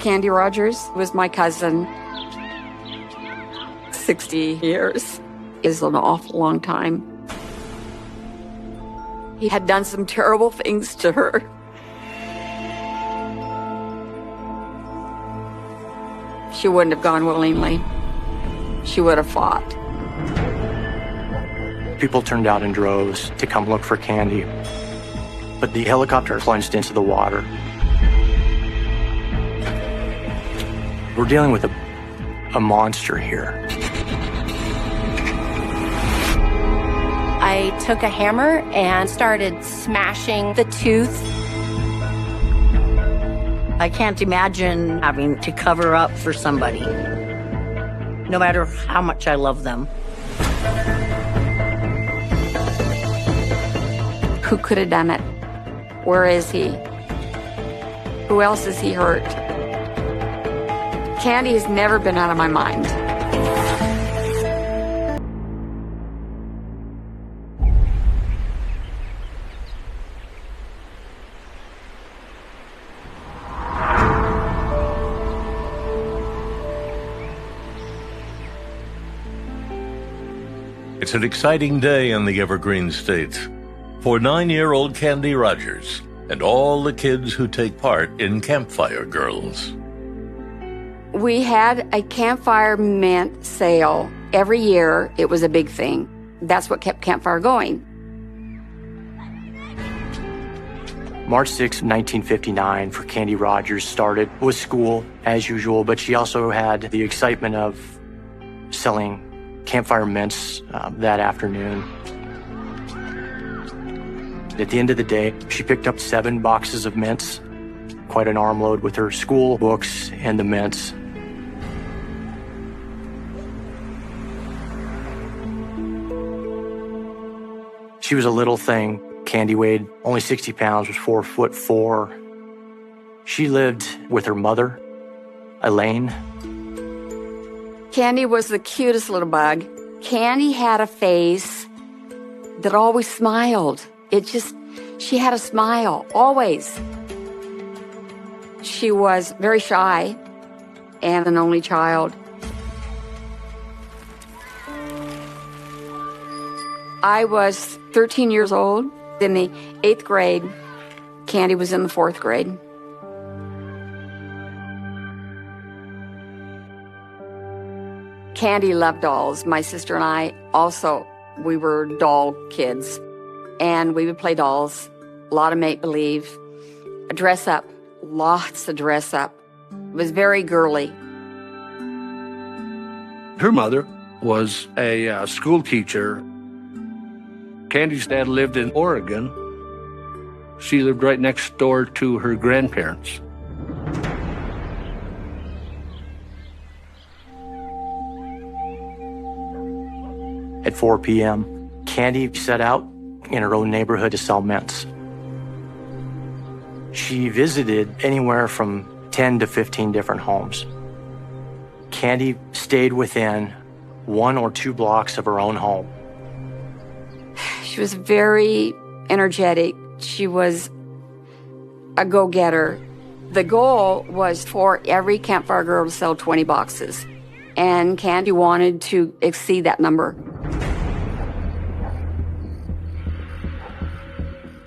Candy Rogers was my cousin. 60 years is an awful long time. He had done some terrible things to her. She wouldn't have gone willingly. She would have fought. People turned out in droves to come look for Candy, but the helicopter plunged into the water. We're dealing with a monster here. I took a hammer and started smashing the tooth. I can't imagine having to cover up for somebody, no matter how much I love them. Who could have done it? Where is he? Who else has he hurt? Candy has never been out of my mind. It's an exciting day in the Evergreen State for 9-year-old Candy Rogers and all the kids who take part in Campfire Girls. We had a Campfire mint sale every year. It was a big thing. That's what kept Campfire going. March 6, 1959 for Candy Rogers started with school as usual, but she also had the excitement of selling Campfire mints that afternoon. At the end of the day, she picked up 7 boxes of mints, quite an armload with her school books and the mints. She was a little thing. Candy weighed only 60 pounds, was 4'4". She lived with her mother, Elaine. Candy was the cutest little bug. Candy had a face that always smiled. She had a smile, always. She was very shy and an only child. I was 13 years old. In the 8th grade, Candy was in the 4th grade. Candy loved dolls. My sister and I also, we were doll kids. And we would play dolls, a lot of make-believe, dress up, lots of dress up. It was very girly. Her mother was a school teacher. Candy's dad lived in Oregon. She lived right next door to her grandparents. At 4 p.m., Candy set out in her own neighborhood to sell mints. She visited anywhere from 10 to 15 different homes. Candy stayed within 1 or 2 blocks of her own home. She was very energetic. She was a go-getter. The goal was for every Campfire Girl to sell 20 boxes, and Candy wanted to exceed that number.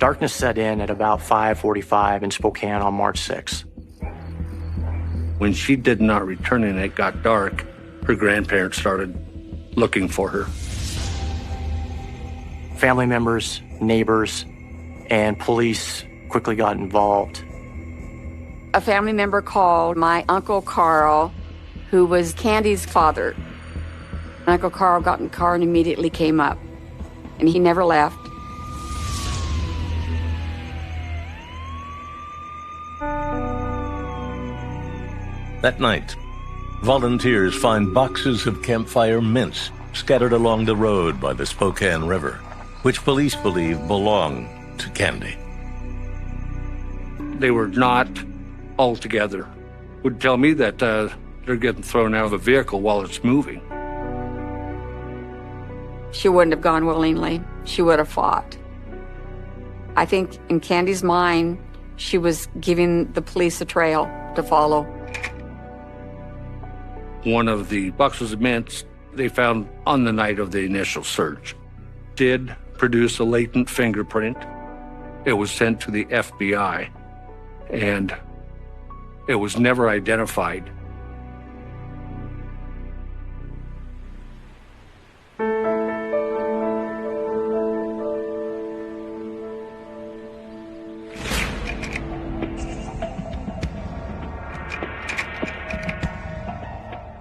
Darkness set in at about 5:45 in Spokane on March 6. When she did not return and it got dark, her grandparents started looking for her. Family members, neighbors, and police quickly got involved. A family member called my Uncle Carl, who was Candy's father. Uncle Carl got in the car and immediately came up, and he never left. That night, volunteers find boxes of Campfire mints scattered along the road by the Spokane River, which police believe belong to Candy. They were not all together. Would tell me that they're getting thrown out of a vehicle while it's moving. She wouldn't have gone willingly. She would have fought. I think in Candy's mind, she was giving the police a trail to follow. One of the boxes of mints they found on the night of the initial search did produce a latent fingerprint. It was sent to the FBI, and it was never identified.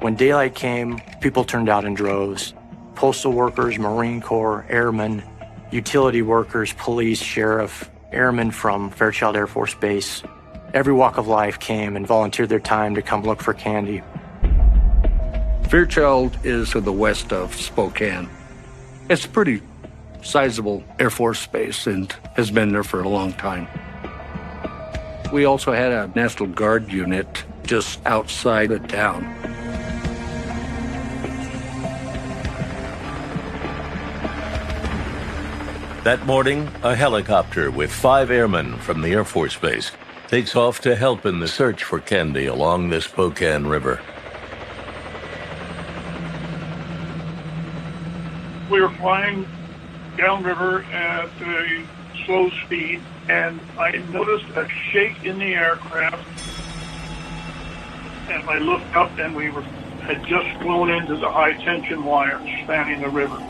When daylight came, people turned out in droves. Postal workers, Marine Corps, airmen, utility workers, police, sheriff, airmen from Fairchild Air Force Base. Every walk of life came and volunteered their time to come look for Candy. Fairchild is to the west of Spokane. It's a pretty sizable Air Force base and has been there for a long time. We also had a National Guard unit just outside of town. That morning, a helicopter with 5 airmen from the Air Force Base takes off to help in the search for Candy along the Spokane River. We were flying downriver at a slow speed, and I noticed a shake in the aircraft. And I looked up, and we had just flown into the high-tension wires spanning the river.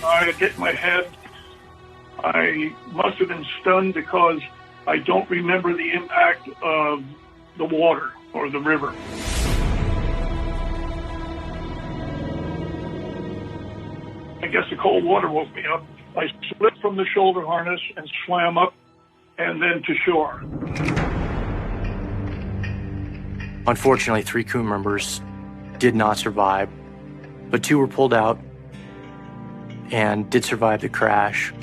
I hit my head. I must have been stunned because I don't remember the impact of the water or the river. I guess the cold water woke me up. I slipped from the shoulder harness and swam up and then to shore. Unfortunately, 3 crew members did not survive, but 2 were pulled out and did survive the crash.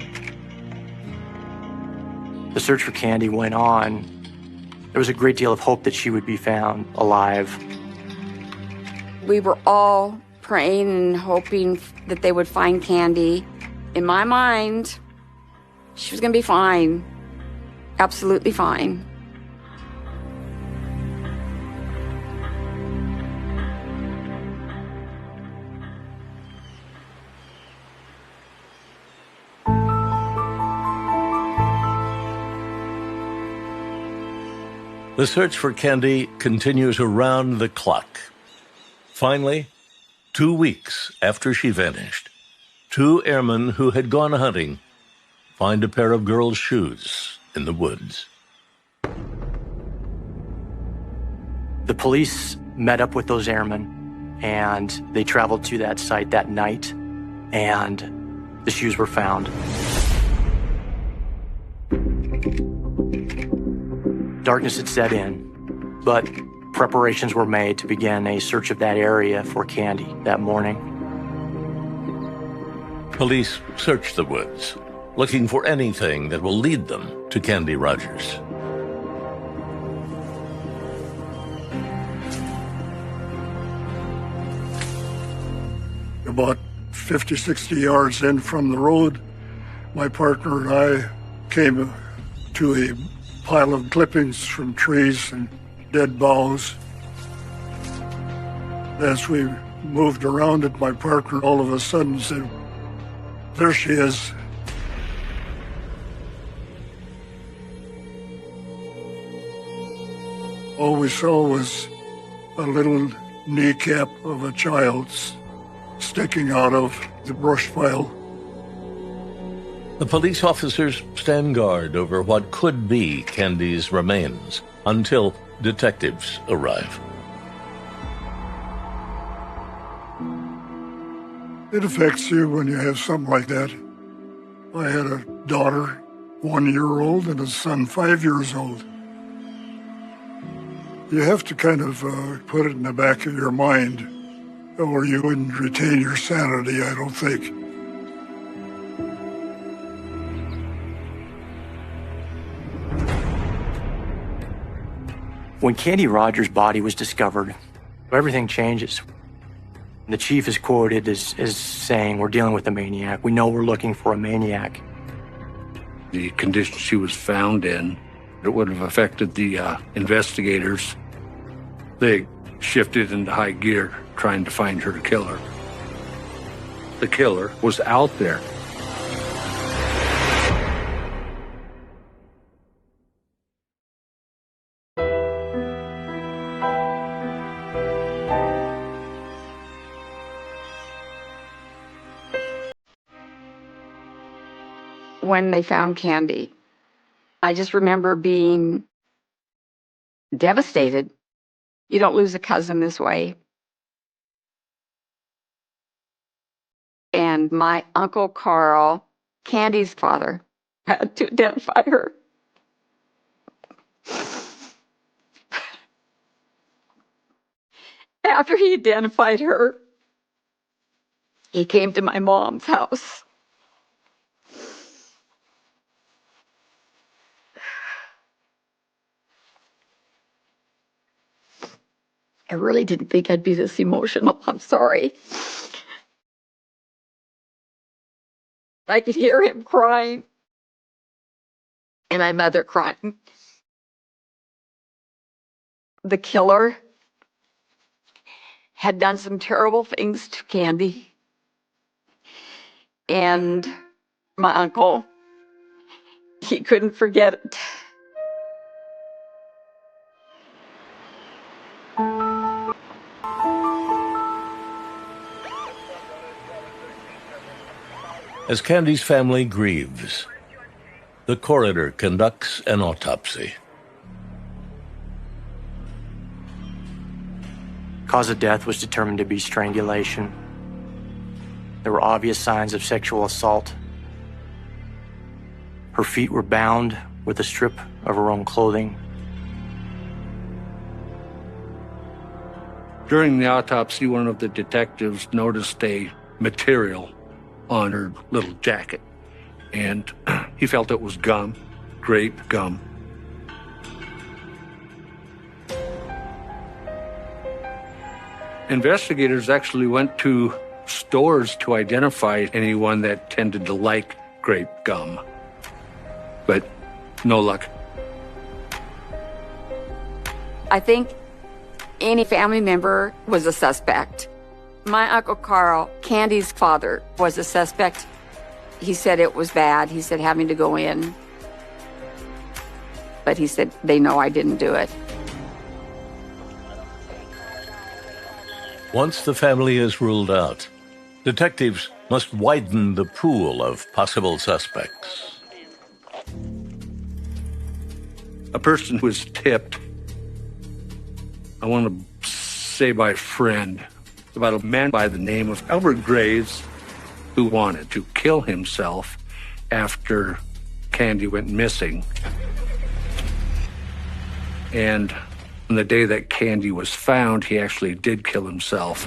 The search for Candy went on. There was a great deal of hope that she would be found alive. We were all praying and hoping that they would find Candy. In my mind, she was going to be fine. Absolutely fine. The search for Candy continues around the clock. Finally, 2 weeks after she vanished, 2 airmen who had gone hunting find a pair of girls' shoes in the woods. The police met up with those airmen, and they traveled to that site that night, and the shoes were found. Darkness had set in, but preparations were made to begin a search of that area for Candy that morning. Police search the woods, looking for anything that will lead them to Candy Rogers. About 50, 60 yards in from the road, my partner and I came to a pile of clippings from trees and dead boughs. As we moved around it, my partner all of a sudden said, "There she is." All we saw was a little kneecap of a child sticking out of the brush pile. The police officers stand guard over what could be Candy's remains until detectives arrive. It affects you when you have something like that. I had a daughter, 1 year old, and a son, 5 years old. You have to kind of put it in the back of your mind, or you wouldn't retain your sanity, I don't think. When Candy Rogers' body was discovered, everything changes. The chief is quoted as saying, "We're dealing with a maniac. We know we're looking for a maniac." The condition she was found in, it would have affected the investigators. They shifted into high gear, trying to find her killer. The killer was out there. When they found Candy, I just remember being devastated. You don't lose a cousin this way. And my Uncle Carl, Candy's father, had to identify her. After he identified her, he came to my mom's house. I really didn't think I'd be this emotional. I'm sorry. I could hear him crying and my mother crying. The killer had done some terrible things to Candy. And my uncle, he couldn't forget it. As Candy's family grieves, the coroner conducts an autopsy. Cause of death was determined to be strangulation. There were obvious signs of sexual assault. Her feet were bound with a strip of her own clothing. During the autopsy, one of the detectives noticed a material on her little jacket, and he felt it was gum, grape gum. Investigators actually went to stores to identify anyone that tended to like grape gum, but no luck. I think any family member was a suspect. My Uncle Carl, Candy's father, was a suspect. He said it was bad. He said having to go in. But he said, they know I didn't do it. Once the family is ruled out, detectives must widen the pool of possible suspects. A person who was tipped, I want to say by a friend, about a man by the name of Albert Graves, who wanted to kill himself after Candy went missing. And on the day that Candy was found, he actually did kill himself.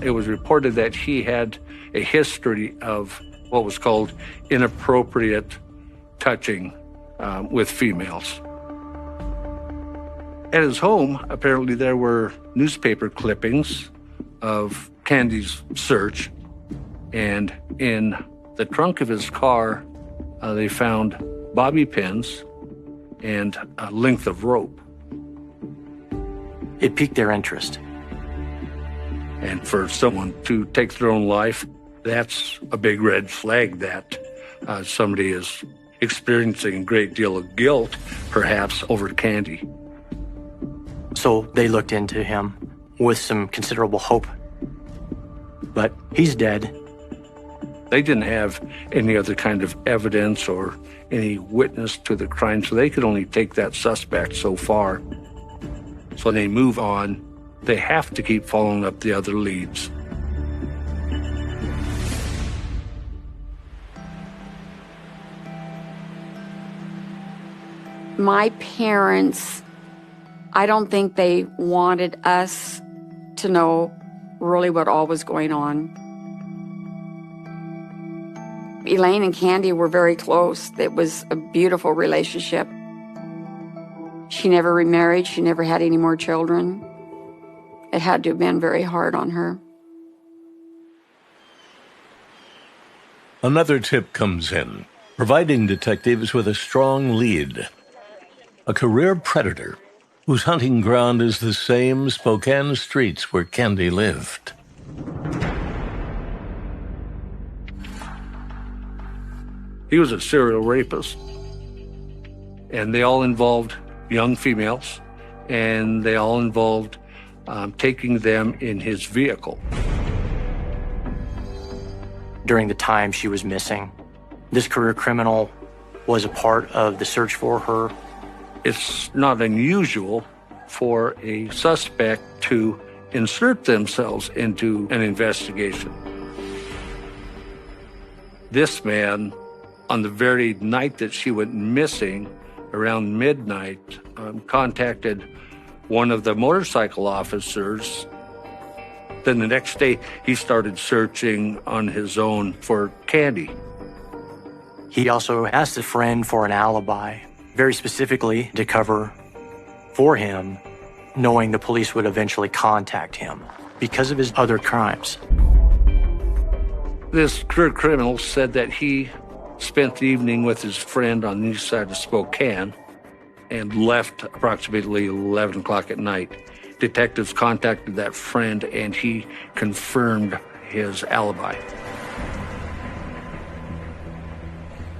It was reported that he had a history of what was called inappropriate touching with females. At his home, apparently there were newspaper clippings of Candy's search, and in the trunk of his car, they found bobby pins and a length of rope. It piqued their interest. And for someone to take their own life, that's a big red flag that somebody is experiencing a great deal of guilt, perhaps, over Candy. So they looked into him with some considerable hope. But he's dead. They didn't have any other kind of evidence or any witness to the crime, so they could only take that suspect so far. So when they move on, they have to keep following up the other leads. My parents, I don't think they wanted us to know really what all was going on. Elaine and Candy were very close. It was a beautiful relationship. She never remarried. She never had any more children. It had to have been very hard on her. Another tip comes in, providing detectives with a strong lead. A career predator whose hunting ground is the same Spokane streets where Candy lived. He was a serial rapist, and they all involved young females, and they all involved taking them in his vehicle. During the time she was missing, this career criminal was a part of the search for her. It's not unusual for a suspect to insert themselves into an investigation. This man, on the very night that she went missing, around midnight, contacted one of the motorcycle officers. Then the next day, he started searching on his own for Candy. He also asked a friend for an alibi, very specifically to cover for him, knowing the police would eventually contact him because of his other crimes. This career criminal said that he spent the evening with his friend on the east side of Spokane and left approximately 11 o'clock at night. Detectives contacted that friend and he confirmed his alibi.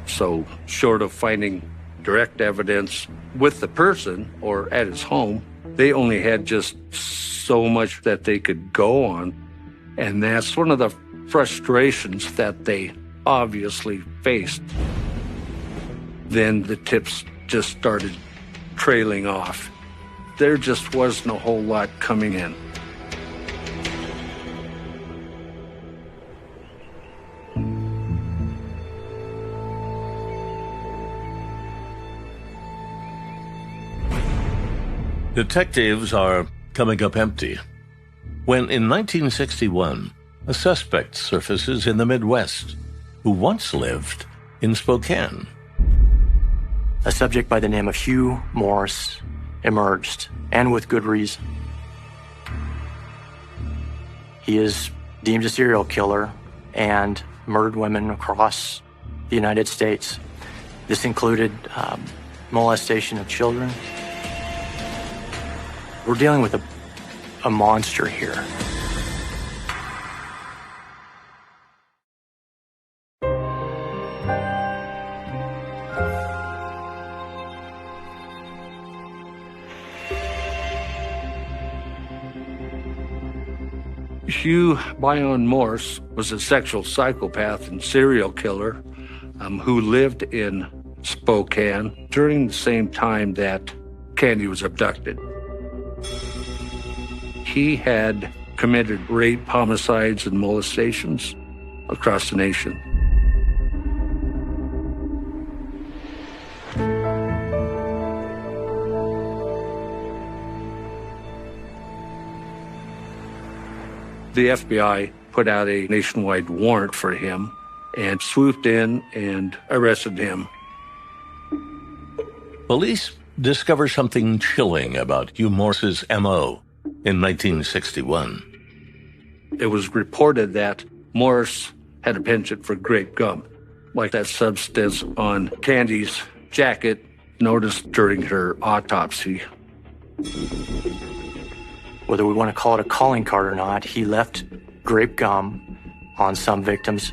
So, short of finding direct evidence with the person or at his home, they only had just so much that they could go on. And that's one of the frustrations that they obviously faced. Then the tips just started trailing off. There just wasn't a whole lot coming in. Detectives are coming up empty when, in 1961, a suspect surfaces in the Midwest who once lived in Spokane. A subject by the name of Hugh Morris emerged, and with good reason. He is deemed a serial killer and murdered women across the United States. This included molestation of children. We're dealing with a monster here. Hugh Bion Morse was a sexual psychopath and serial killer who lived in Spokane during the same time that Candy was abducted. He had committed rape, homicides, and molestations across the nation. The FBI put out a nationwide warrant for him and swooped in and arrested him. Police discover something chilling about Hugh Morse's M.O. in 1961. It was reported that Morse had a penchant for grape gum, like that substance on Candy's jacket noticed during her autopsy. Whether we want to call it a calling card or not, he left grape gum on some victims.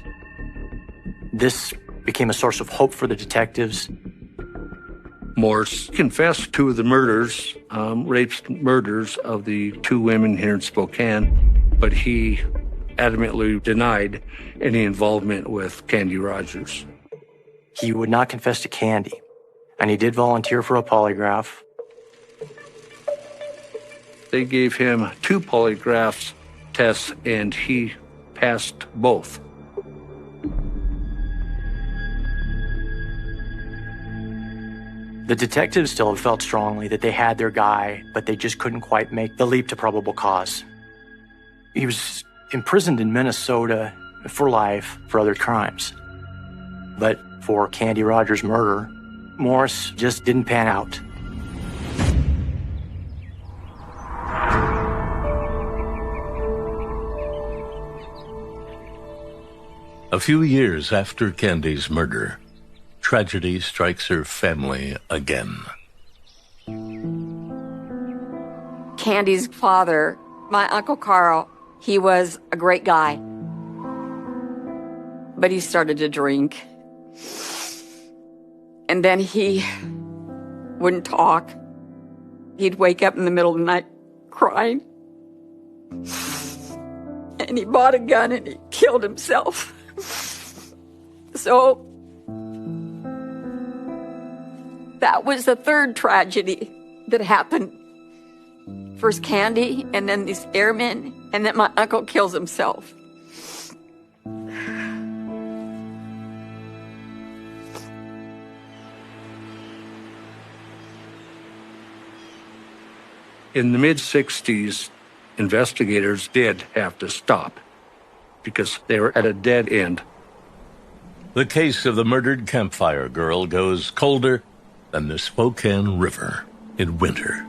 This became a source of hope for the detectives. Morse confessed to the murders, murders of the two women here in Spokane, but he adamantly denied any involvement with Candy Rogers. He would not confess to Candy, and he did volunteer for a polygraph. They gave him 2 polygraph tests, and he passed both. The detectives still felt strongly that they had their guy, but they just couldn't quite make the leap to probable cause. He was imprisoned in Minnesota for life for other crimes. But for Candy Rogers' murder, Morse just didn't pan out. A few years after Candy's murder, tragedy strikes her family again. Candy's father, my Uncle Carl, he was a great guy. But he started to drink. And then he wouldn't talk. He'd wake up in the middle of the night crying. And he bought a gun and he killed himself. So that was the third tragedy that happened. First Candy, and then these airmen, and then my uncle kills himself. In the mid-'60s, investigators did have to stop because they were at a dead end. The case of the murdered Campfire girl goes colder than the Spokane River in winter.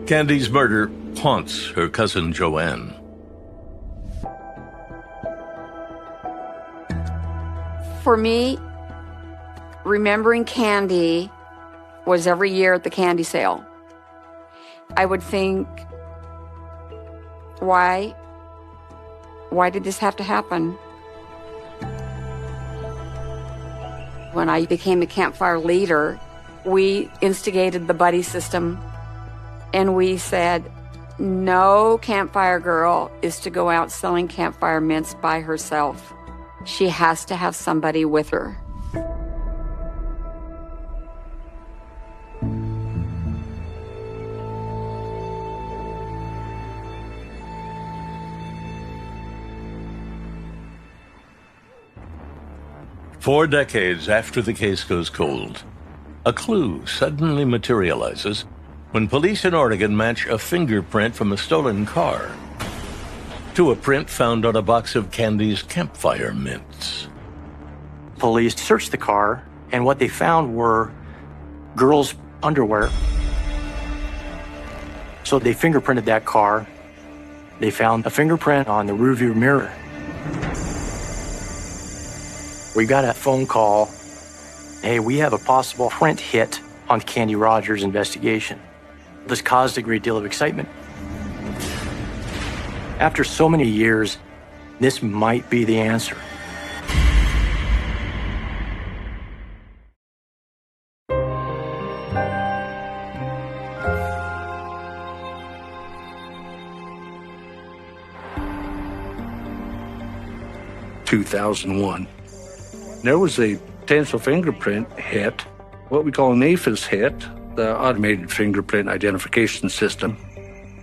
Candy's murder haunts her cousin Joanne. For me, remembering Candy was every year at the candy sale. I would think, why did this have to happen? When I became a Campfire leader, we instigated the buddy system, and we said, no Campfire girl is to go out selling Campfire mints by herself. She has to have somebody with her. Four decades after the case goes cold, a clue suddenly materializes when police in Oregon match a fingerprint from a stolen car to a print found on a box of Candy's Campfire mints. Police searched the car, and what they found were girls' underwear. So they fingerprinted that car. They found a fingerprint on the rearview mirror. We got a phone call. Hey, we have a possible print hit on Candy Rogers' investigation. This caused a great deal of excitement. After so many years, this might be the answer. ...2001. There was a potential fingerprint hit, what we call an APHIS hit, the Automated Fingerprint Identification System,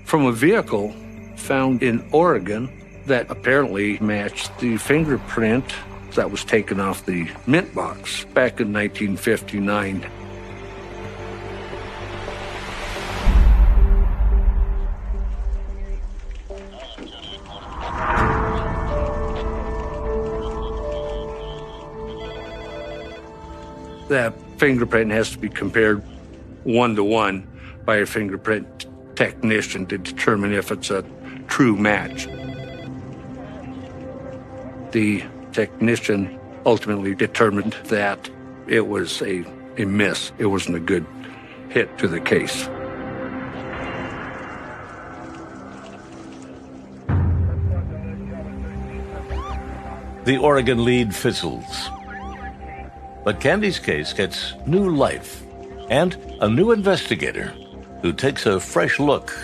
from a vehicle found in Oregon that apparently matched the fingerprint that was taken off the mint box back in 1959. That fingerprint has to be compared 1-to-1 by a fingerprint technician to determine if it's a true match. The technician ultimately determined that it was a miss. It wasn't a good hit to the case. The Oregon lead fizzles. But Candy's case gets new life and a new investigator who takes a fresh look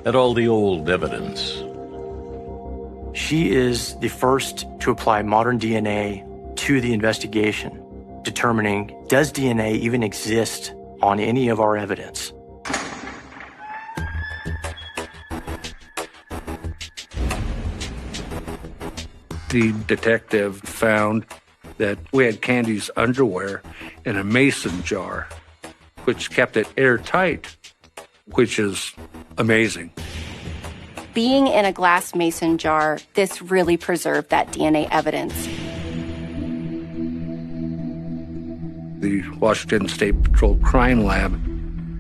at all the old evidence. She is the first to apply modern DNA to the investigation, determining, does DNA even exist on any of our evidence? The detective found that we had Candy's underwear in a mason jar, which kept it airtight, which is amazing. Being in a glass mason jar, this really preserved that DNA evidence. The Washington State Patrol Crime Lab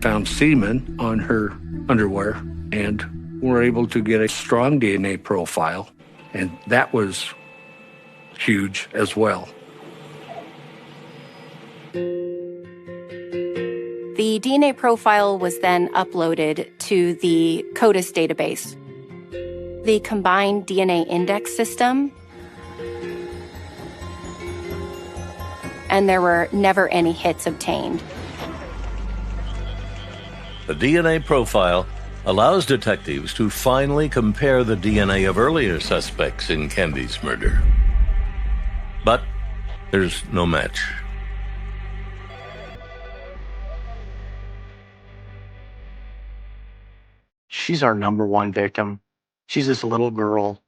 found semen on her underwear and were able to get a strong DNA profile, and that was huge as well. The DNA profile was then uploaded to the CODIS database, the Combined DNA Index System, and there were never any hits obtained. The DNA profile allows detectives to finally compare the DNA of earlier suspects in Candy's murder. But there's no match. She's our number one victim. She's this little girl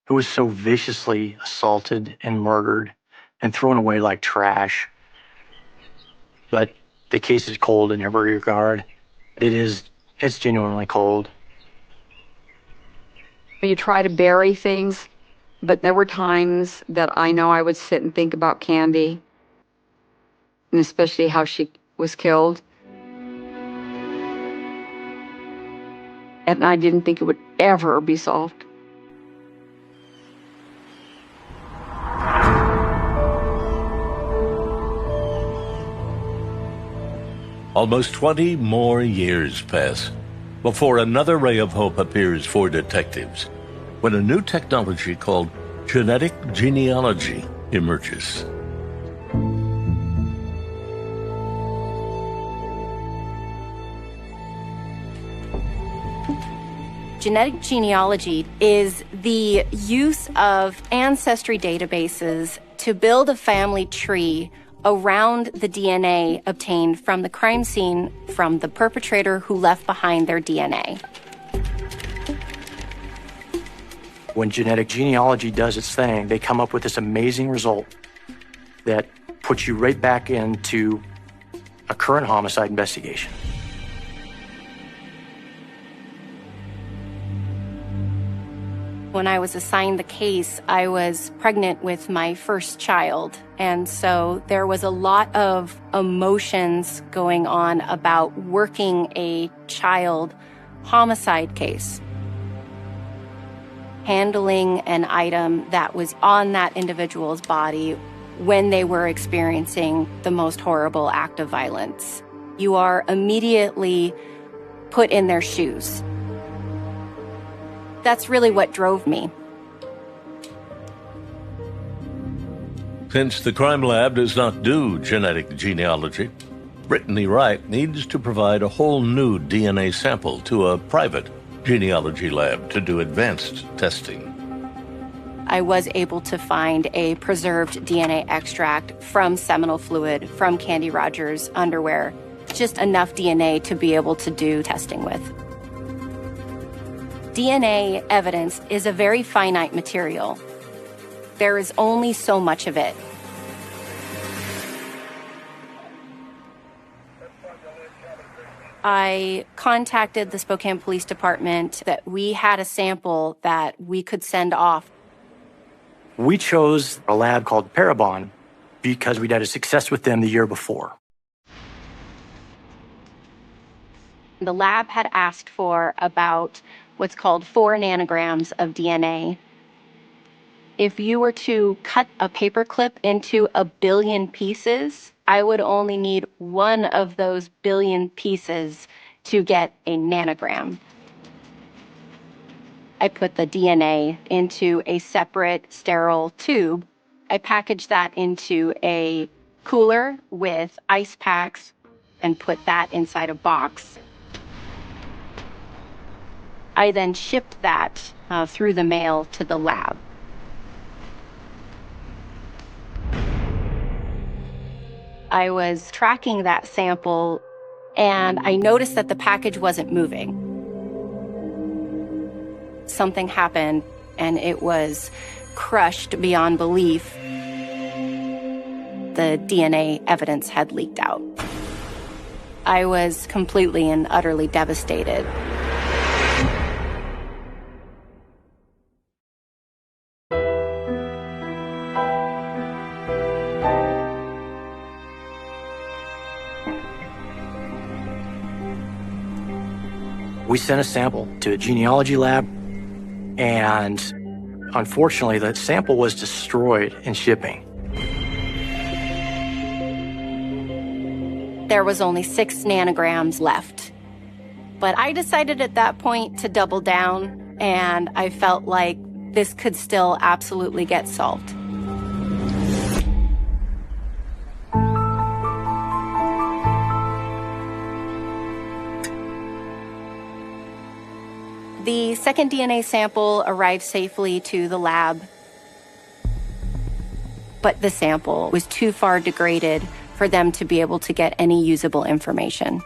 who was so viciously assaulted and murdered and thrown away like trash. But the case is cold in every regard. It's genuinely cold. You try to bury things, but there were times that I know I would sit and think about Candy, and especially how she was killed. And I didn't think it would ever be solved. Almost 20 more years pass before another ray of hope appears for detectives, when a new technology called genetic genealogy emerges. Genetic genealogy is the use of ancestry databases to build a family tree around the DNA obtained from the crime scene from the perpetrator who left behind their DNA. When genetic genealogy does its thing, they come up with this amazing result that puts you right back into a current homicide investigation. When I was assigned the case, I was pregnant with my first child. And so there was a lot of emotions going on about working a child homicide case. Handling an item that was on that individual's body when they were experiencing the most horrible act of violence. You are immediately put in their shoes. That's really what drove me. Since the crime lab does not do genetic genealogy, Brittany Wright needs to provide a whole new DNA sample to a private genealogy lab to do advanced testing. I was able to find a preserved DNA extract from seminal fluid from Candy Rogers' underwear, just enough DNA to be able to do testing with. DNA evidence is a very finite material. There is only so much of it. I contacted the Spokane Police Department that we had a sample that we could send off. We chose a lab called Parabon because we'd had a success with them the year before. The lab had asked for about what's called 4 nanograms of DNA. If you were to cut a paperclip into 1 billion pieces, I would only need 1 of those 1 billion pieces to get a nanogram. I put the DNA into a separate sterile tube. I packaged that into a cooler with ice packs and put that inside a box. I then shipped that through the mail to the lab. I was tracking that sample, and I noticed that the package wasn't moving. Something happened, and it was crushed beyond belief. The DNA evidence had leaked out. I was completely and utterly devastated. We sent a sample to a genealogy lab, and unfortunately, the sample was destroyed in shipping. there was only 6 nanograms left. But I decided at that point to double down, and I felt like this could still absolutely get solved. The second DNA sample arrived safely to the lab, but the sample was too far degraded for them to be able to get any usable information.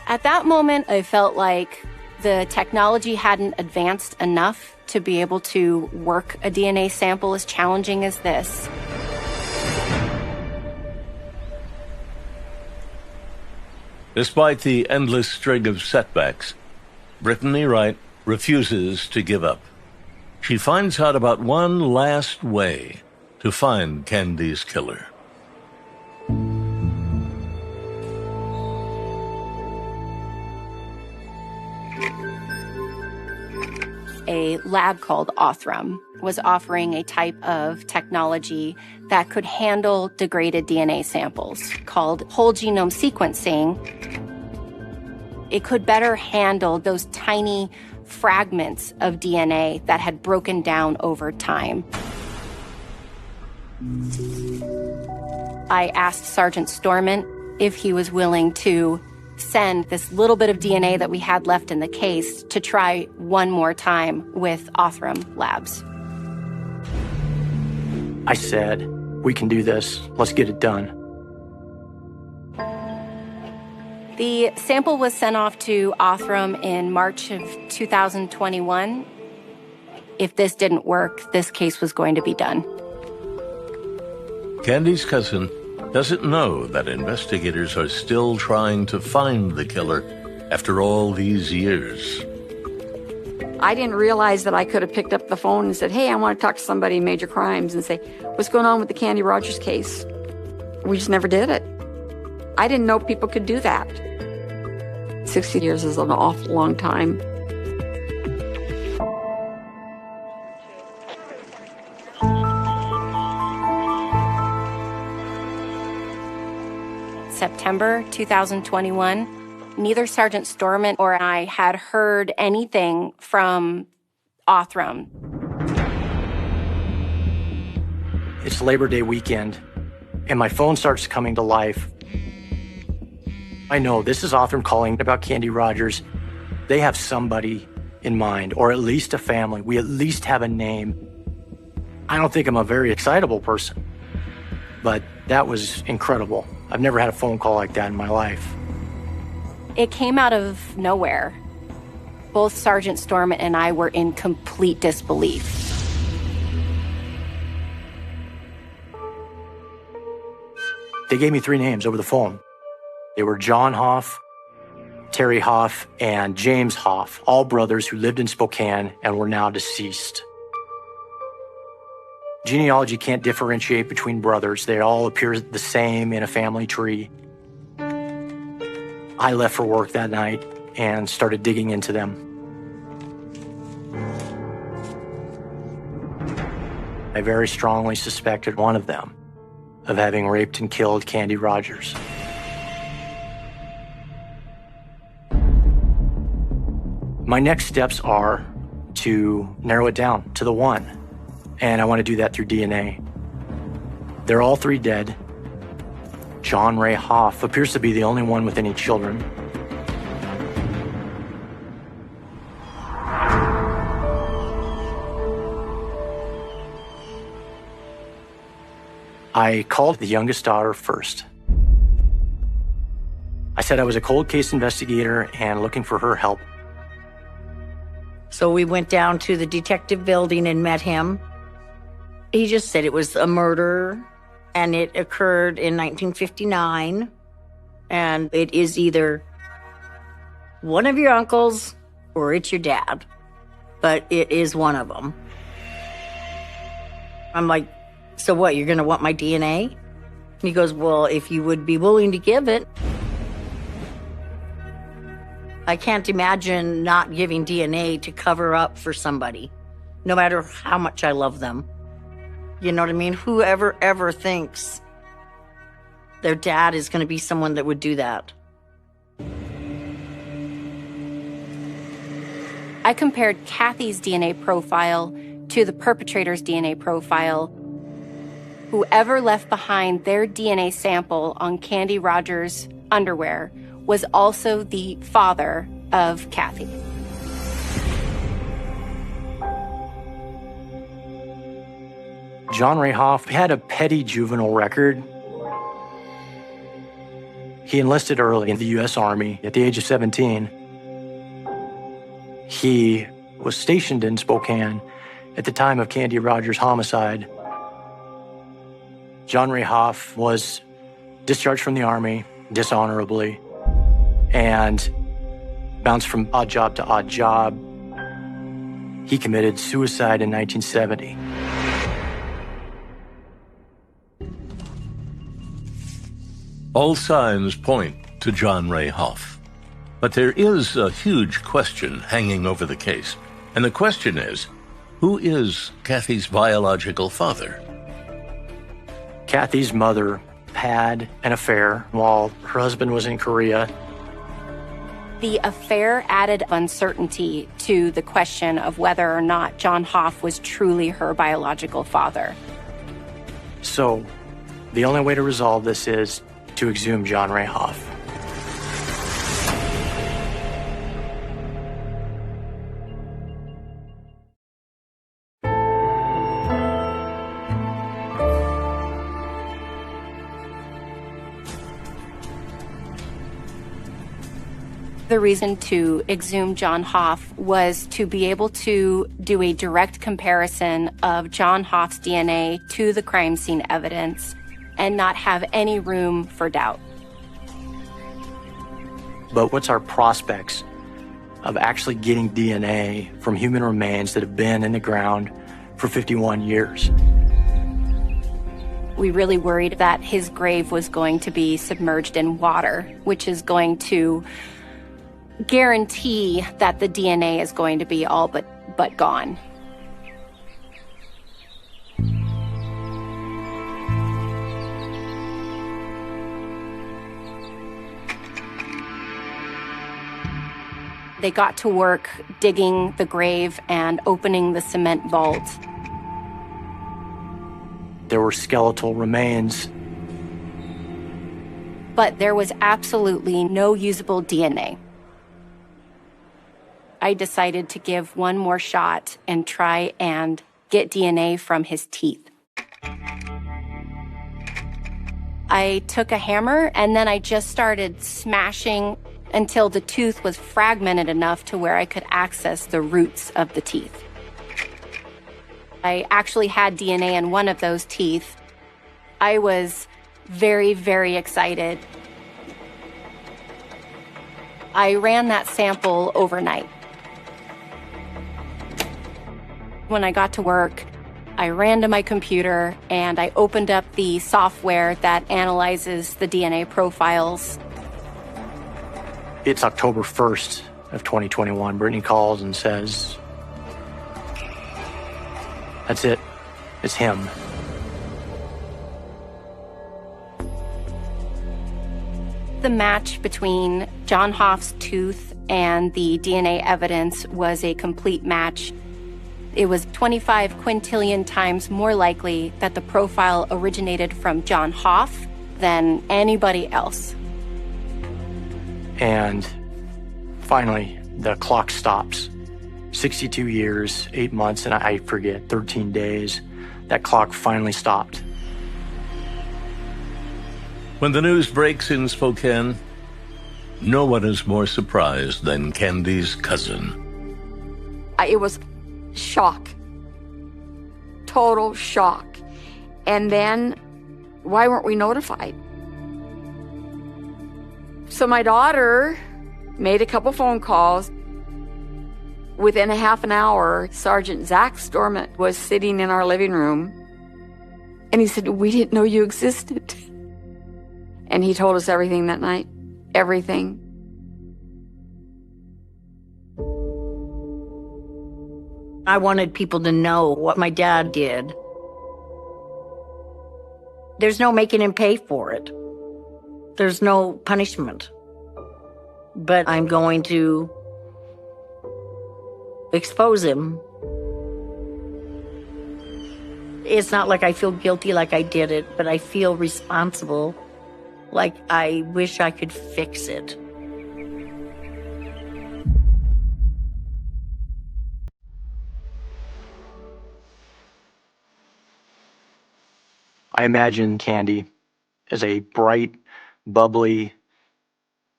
At that moment, I felt like the technology hadn't advanced enough to be able to work a DNA sample as challenging as this. Despite the endless string of setbacks, Brittany Wright refuses to give up. She finds out about one last way to find Candy's killer. A lab called Othram was offering a type of technology that could handle degraded DNA samples called whole genome sequencing. It could better handle those tiny fragments of DNA that had broken down over time. I asked Sergeant Storment if he was willing to send this little bit of DNA that we had left in the case to try one more time with Othram Labs. I said, we can do this. Let's get it done. The sample was sent off to Othram in March of 2021. If this didn't work, this case was going to be done. Candy's cousin doesn't know that investigators are still trying to find the killer after all these years. I didn't realize that I could have picked up the phone and said, hey, I want to talk to somebody in major crimes and say, what's going on with the Candy Rogers case? We just never did it. I didn't know people could do that. 60 years is an awful long time. September 2021, neither Sergeant Storment or I had heard anything from Othram. It's Labor Day weekend, and my phone starts coming to life. I know this is Othram calling about Candy Rogers. They have somebody in mind, or at least a family. We at least have a name. I don't think I'm a very excitable person, but that was incredible. I've never had a phone call like that in my life. It came out of nowhere. Both Sergeant Storment and I were in complete disbelief. They gave me 3 names over the phone. They were John Hoff, Terry Hoff, and James Hoff, all brothers who lived in Spokane and were now deceased. Genealogy can't differentiate between brothers. They all appear the same in a family tree. I left for work that night and started digging into them. I very strongly suspected one of them of having raped and killed Candy Rogers. My next steps are to narrow it down to the one, and I want to do that through DNA. They're all 3 dead. John Ray Hoff appears to be the only one with any children. I called the youngest daughter first. I said I was a cold case investigator and looking for her help. So we went down to the detective building and met him. He just said it was a murder and it occurred in 1959. And it is either one of your uncles or it's your dad, but it is one of them. I'm like, so what, you're gonna want my DNA? And he goes, well, if you would be willing to give it. I can't imagine not giving DNA to cover up for somebody, no matter how much I love them. You know what I mean? Whoever ever thinks their dad is going to be someone that would do that. I compared Kathy's DNA profile to the perpetrator's DNA profile. Whoever left behind their DNA sample on Candy Rogers' underwear was also the father of Kathy. John Ray Hoff had a petty juvenile record. He enlisted early in the U.S. Army at the age of 17. He was stationed in Spokane at the time of Candy Rogers' homicide. John Ray Hoff was discharged from the Army dishonorably and bounced from odd job to odd job. He committed suicide in 1970. All signs point to John Ray Hoff. But there is a huge question hanging over the case. And the question is, who is Kathy's biological father? Kathy's mother had an affair while her husband was in Korea. The affair added uncertainty to the question of whether or not John Hoff was truly her biological father. So the only way to resolve this is to exhume John Ray Hoff. The reason to exhume John Hoff was to be able to do a direct comparison of John Hoff's DNA to the crime scene evidence and not have any room for doubt. But what's our prospects of actually getting DNA from human remains that have been in the ground for 51 years? We really worried that his grave was going to be submerged in water, which is going to guarantee that the DNA is going to be all but gone. They got to work digging the grave and opening the cement vault. There were skeletal remains. But there was absolutely no usable DNA. I decided to give one more shot and try and get DNA from his teeth. I took a hammer and then I just started smashing until the tooth was fragmented enough to where I could access the roots of the teeth. I actually had DNA in one of those teeth. I was very, very excited. I ran that sample overnight. When I got to work, I ran to my computer and I opened up the software that analyzes the DNA profiles. It's October 1st of 2021. Brittany calls and says, "That's it. It's him." The match between John Hoff's tooth and the DNA evidence was a complete match. It was 25 quintillion times more likely that the profile originated from John Hoff than anybody else. And finally, the clock stops. 62 years, 8 months, and I forget, 13 days. That clock finally stopped. When the news breaks in Spokane, no one is more surprised than Candy's cousin. It was shock. Total shock. And then, why weren't we notified? So my daughter made a couple phone calls. Within a half an hour, Sergeant Zach Stormont was sitting in our living room. And he said, "We didn't know you existed." And he told us everything that night. Everything. I wanted people to know what my dad did. There's no making him pay for it. There's no punishment. But I'm going to expose him. It's not like I feel guilty like I did it, but I feel responsible, like I wish I could fix it. I imagine Candy as a bright, bubbly,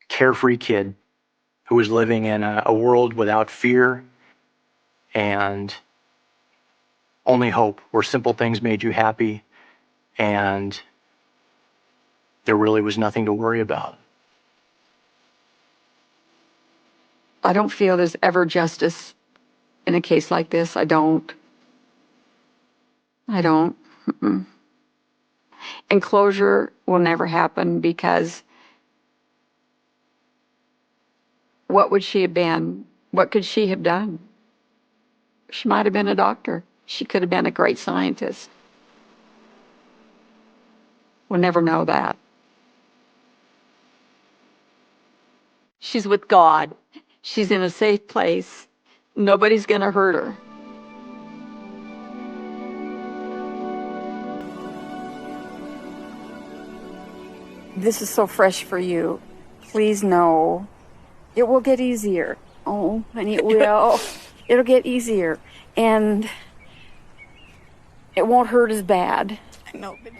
carefree kid who was living in a world without fear and only hope, where simple things made you happy and there really was nothing to worry about. I don't feel there's ever justice in a case like this. I don't. Mm-mm. And closure will never happen, because what would she have been? What could she have done? She might have been a doctor. She could have been a great scientist. We'll never know that. She's with God. She's in a safe place. Nobody's going to hurt her. This is so fresh for you. Please know it will get easier. Oh, honey, it will. It'll get easier. And it won't hurt as bad.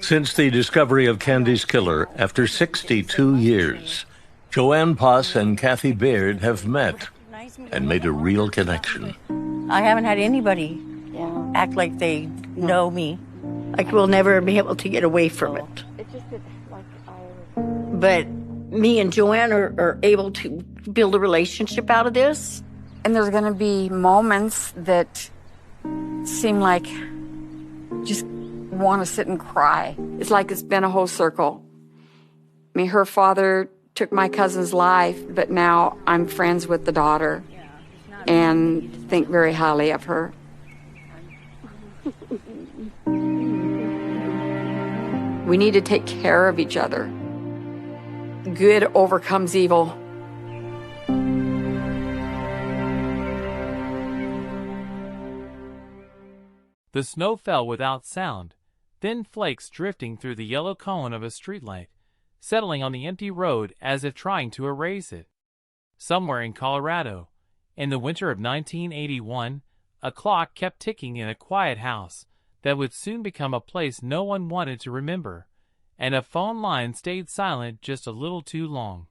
Since the discovery of Candy's killer, after 62 years, Joanne Poss and Kathy Baird have met and made a real connection. I haven't had anybody act like they know me. Like we'll never be able to get away from it. But me and Joanne are able to build a relationship out of this. And there's going to be moments that seem like just want to sit and cry. It's like it's been a whole circle. I mean, her father took my cousin's life, but now I'm friends with the daughter and think very highly of her. We need to take care of each other. Good overcomes evil. The snow fell without sound, thin flakes drifting through the yellow cone of a streetlight, settling on the empty road as if trying to erase it. Somewhere in Colorado, in the winter of 1981, a clock kept ticking in a quiet house that would soon become a place no one wanted to remember, and a phone line stayed silent just a little too long.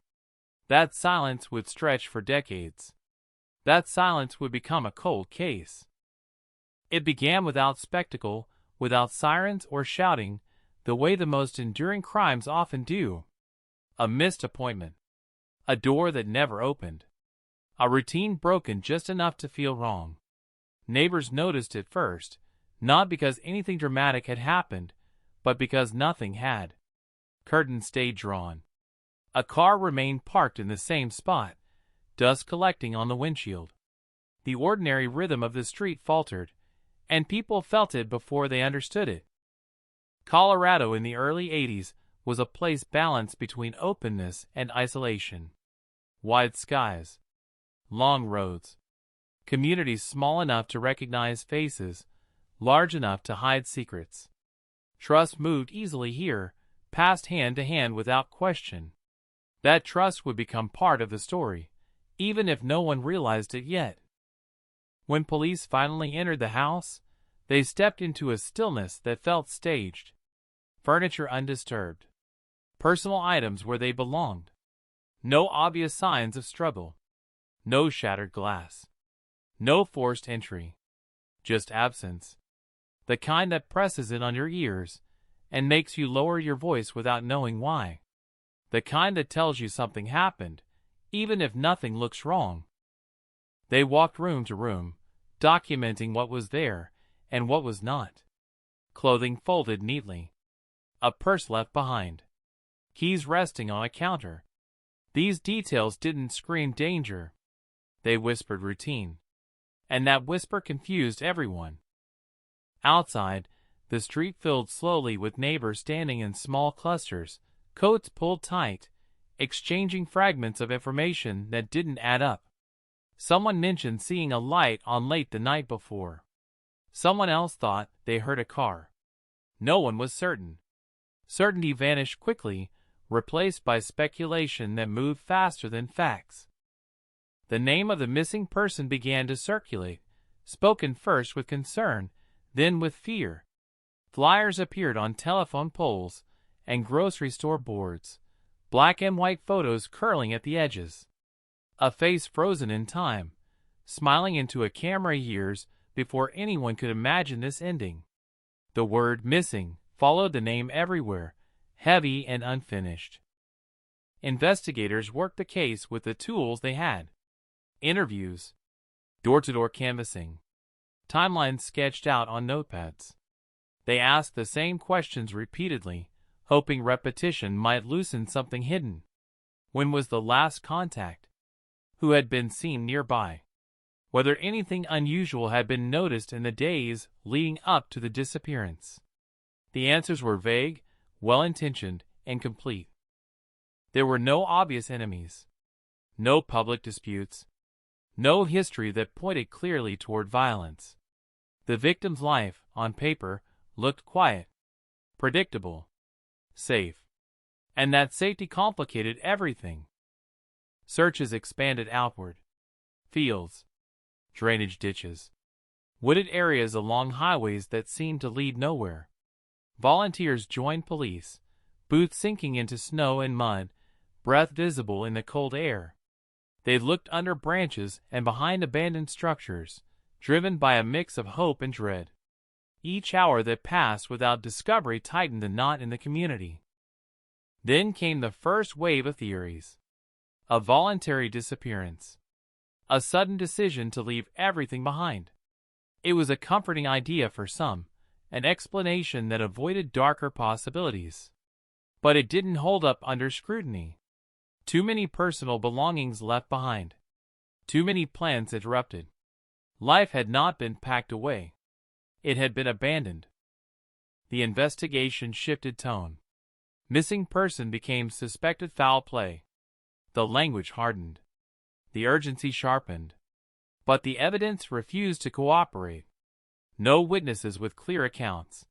That silence would stretch for decades. That silence would become a cold case. It began without spectacle, without sirens or shouting, the way the most enduring crimes often do. A missed appointment. A door that never opened. A routine broken just enough to feel wrong. Neighbors noticed it first, not because anything dramatic had happened, but because nothing had. Curtains stayed drawn. A car remained parked in the same spot, dust collecting on the windshield. The ordinary rhythm of the street faltered, and people felt it before they understood it. Colorado in the early 80s was a place balanced between openness and isolation. Wide skies, long roads, communities small enough to recognize faces, large enough to hide secrets. Trust moved easily here, passed hand to hand without question. That trust would become part of the story, even if no one realized it yet. When police finally entered the house, they stepped into a stillness that felt staged. Furniture undisturbed. Personal items where they belonged. No obvious signs of struggle. No shattered glass. No forced entry. Just absence. The kind that presses in on your ears and makes you lower your voice without knowing why. The kind that tells you something happened, even if nothing looks wrong. They walked room to room, documenting what was there and what was not. Clothing folded neatly. A purse left behind. Keys resting on a counter. These details didn't scream danger. They whispered routine. And that whisper confused everyone. Outside, the street filled slowly with neighbors standing in small clusters, coats pulled tight, exchanging fragments of information that didn't add up. Someone mentioned seeing a light on late the night before. Someone else thought they heard a car. No one was certain. Certainty vanished quickly, replaced by speculation that moved faster than facts. The name of the missing person began to circulate, spoken first with concern, then with fear. Flyers appeared on telephone poles and grocery store boards, black and white photos curling at the edges. A face frozen in time, smiling into a camera years before anyone could imagine this ending. The word missing followed the name everywhere, heavy and unfinished. Investigators worked the case with the tools they had. Interviews, door-to-door canvassing, timelines sketched out on notepads. They asked the same questions repeatedly, hoping repetition might loosen something hidden. When was the last contact? Who had been seen nearby? Whether anything unusual had been noticed in the days leading up to the disappearance. The answers were vague, well-intentioned, and complete. There were no obvious enemies, no public disputes, no history that pointed clearly toward violence. The victim's life, on paper, looked quiet, predictable, safe. And that safety complicated everything. Searches expanded outward. Fields, drainage ditches, wooded areas along highways that seemed to lead nowhere. Volunteers joined police, boots sinking into snow and mud, breath visible in the cold air. They looked under branches and behind abandoned structures, driven by a mix of hope and dread. Each hour that passed without discovery tightened the knot in the community. Then came the first wave of theories. A voluntary disappearance. A sudden decision to leave everything behind. It was a comforting idea for some, an explanation that avoided darker possibilities. But it didn't hold up under scrutiny. Too many personal belongings left behind. Too many plans interrupted. Life had not been packed away. It had been abandoned. The investigation shifted tone. Missing person became suspected foul play. The language hardened. The urgency sharpened. But the evidence refused to cooperate. No witnesses with clear accounts.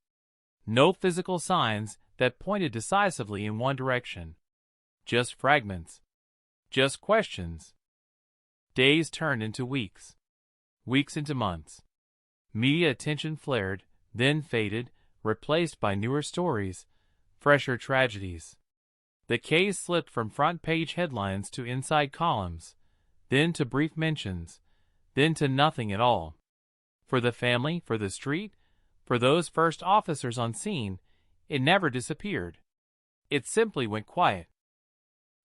No physical signs that pointed decisively in one direction. Just fragments. Just questions. Days turned into weeks. Weeks into months. Media attention flared, then faded, replaced by newer stories, fresher tragedies. The case slipped from front-page headlines to inside columns, then to brief mentions, then to nothing at all. For the family, for the street, for those first officers on scene, it never disappeared. It simply went quiet.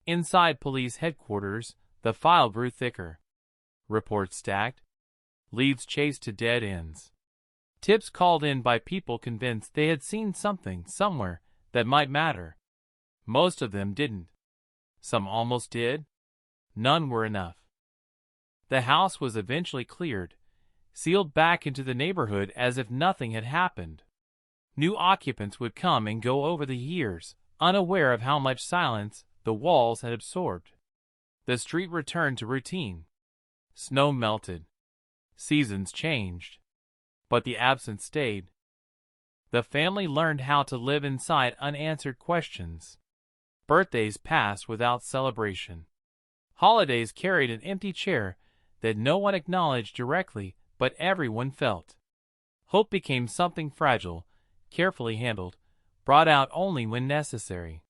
Inside police headquarters, the file grew thicker. Reports stacked. Leads chased to dead ends. Tips called in by people convinced they had seen something somewhere that might matter. Most of them didn't. Some almost did. None were enough. The house was eventually cleared, sealed back into the neighborhood as if nothing had happened. New occupants would come and go over the years, unaware of how much silence the walls had absorbed. The street returned to routine. Snow melted. Seasons changed. But the absence stayed. The family learned how to live inside unanswered questions. Birthdays passed without celebration. Holidays carried an empty chair that no one acknowledged directly, but everyone felt. Hope became something fragile, carefully handled, brought out only when necessary.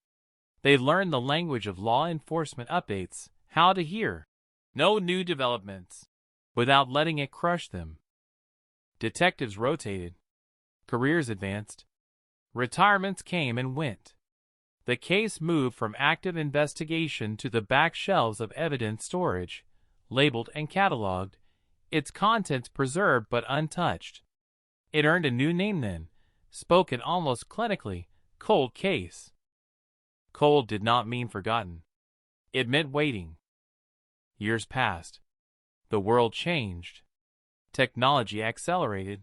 They learned the language of law enforcement updates, how to hear no new developments, without letting it crush them. Detectives rotated. Careers advanced. Retirements came and went. The case moved from active investigation to the back shelves of evidence storage, labeled and cataloged, its contents preserved but untouched. It earned a new name then, spoken almost clinically, cold case. Cold did not mean forgotten. It meant waiting. Years passed. The world changed. Technology accelerated.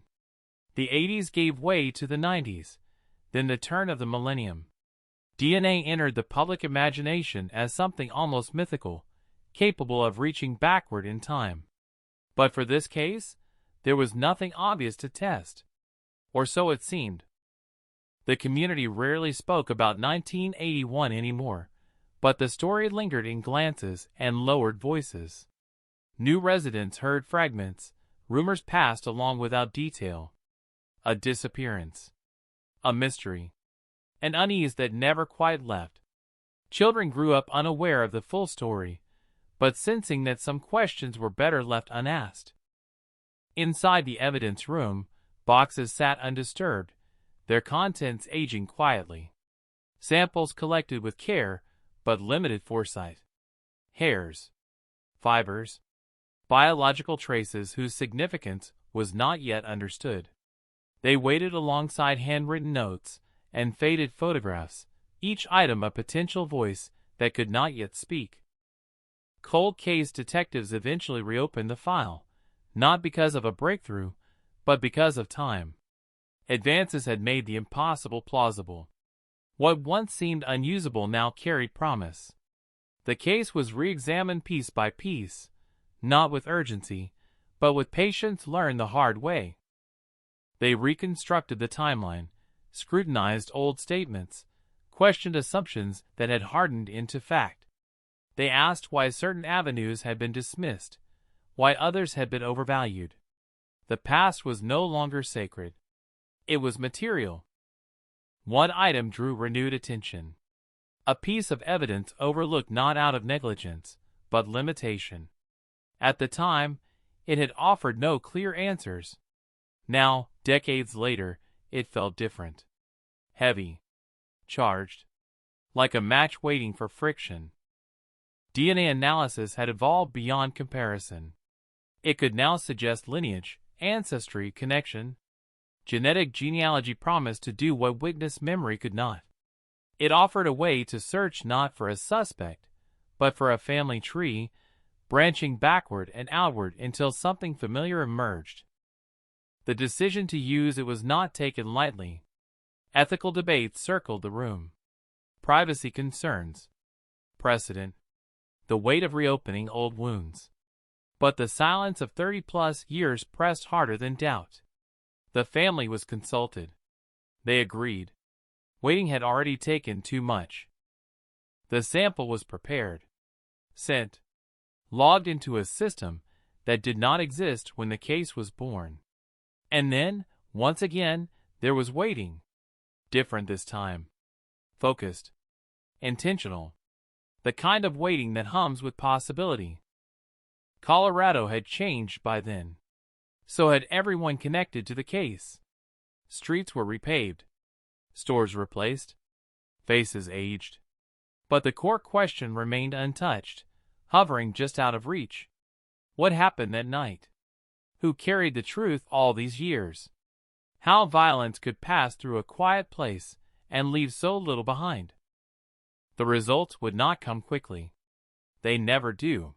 The 80s gave way to the 90s, then the turn of the millennium. DNA entered the public imagination as something almost mythical, capable of reaching backward in time. But for this case, there was nothing obvious to test. Or so it seemed. The community rarely spoke about 1981 anymore, but the story lingered in glances and lowered voices. New residents heard fragments, rumors passed along without detail. A disappearance. A mystery. An unease that never quite left. Children grew up unaware of the full story, but sensing that some questions were better left unasked. Inside the evidence room, boxes sat undisturbed, their contents aging quietly. Samples collected with care, but limited foresight. Hairs, fibers, biological traces whose significance was not yet understood. They waited alongside handwritten notes and faded photographs, each item a potential voice that could not yet speak. Cold case detectives eventually reopened the file, not because of a breakthrough, but because of time. Advances had made the impossible plausible. What once seemed unusable now carried promise. The case was re-examined piece by piece, not with urgency, but with patience learned the hard way. They reconstructed the timeline, scrutinized old statements, questioned assumptions that had hardened into fact. They asked why certain avenues had been dismissed, why others had been overvalued. The past was no longer sacred. It was material. One item drew renewed attention. A piece of evidence overlooked not out of negligence, but limitation. At the time, it had offered no clear answers. Now, decades later, it felt different. Heavy. Charged. Like a match waiting for friction. DNA analysis had evolved beyond comparison. It could now suggest lineage, ancestry, connection. Genetic genealogy promised to do what witness memory could not. It offered a way to search not for a suspect, but for a family tree, branching backward and outward until something familiar emerged. The decision to use it was not taken lightly. Ethical debates circled the room. Privacy concerns. Precedent. The weight of reopening old wounds. But the silence of 30-plus years pressed harder than doubt. The family was consulted. They agreed. Waiting had already taken too much. The sample was prepared. Sent. Logged into a system that did not exist when the case was born. And then, once again, there was waiting. Different this time. Focused. Intentional. The kind of waiting that hums with possibility. Colorado had changed by then. So had everyone connected to the case. Streets were repaved. Stores replaced. Faces aged. But the core question remained untouched, hovering just out of reach. What happened that night? Who carried the truth all these years? How violence could pass through a quiet place and leave so little behind? The results would not come quickly. They never do.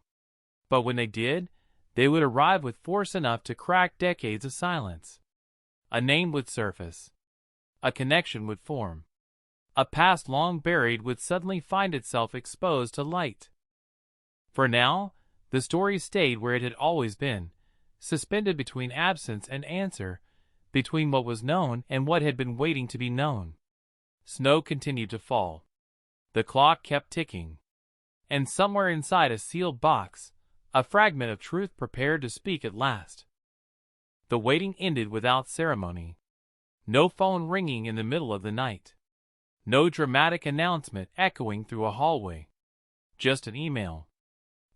But when they did, they would arrive with force enough to crack decades of silence. A name would surface. A connection would form. A past long buried would suddenly find itself exposed to light. For now, the story stayed where it had always been, suspended between absence and answer, between what was known and what had been waiting to be known. Snow continued to fall. The clock kept ticking. And somewhere inside a sealed box, a fragment of truth prepared to speak at last. The waiting ended without ceremony. No phone ringing in the middle of the night. No dramatic announcement echoing through a hallway. Just an email.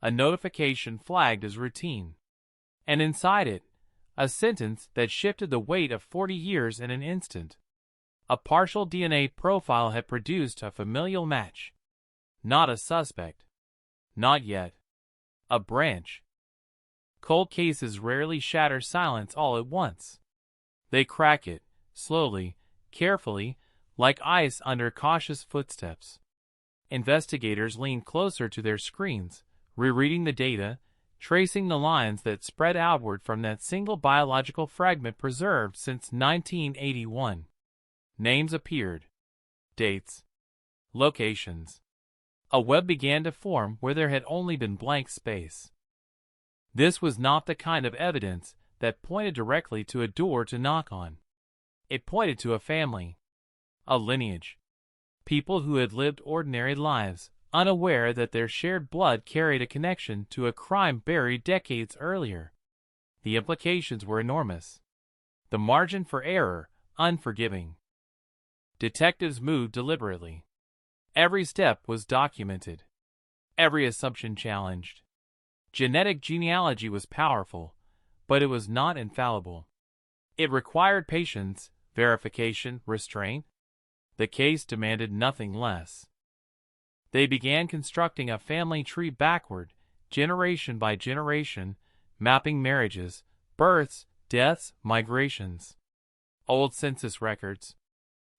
A notification flagged as routine. And inside it, a sentence that shifted the weight of 40 years in an instant. A partial DNA profile had produced a familial match. Not a suspect. Not yet. A branch. Cold cases rarely shatter silence all at once. They crack it, slowly, carefully, like ice under cautious footsteps. Investigators lean closer to their screens, rereading the data, tracing the lines that spread outward from that single biological fragment preserved since 1981. Names appeared. Dates. Locations. A web began to form where there had only been blank space. This was not the kind of evidence that pointed directly to a door to knock on. It pointed to a family, a lineage, people who had lived ordinary lives, unaware that their shared blood carried a connection to a crime buried decades earlier. The implications were enormous. The margin for error, unforgiving. Detectives moved deliberately. Every step was documented. Every assumption challenged. Genetic genealogy was powerful, but it was not infallible. It required patience, verification, restraint. The case demanded nothing less. They began constructing a family tree backward, generation by generation, mapping marriages, births, deaths, migrations. Old census records.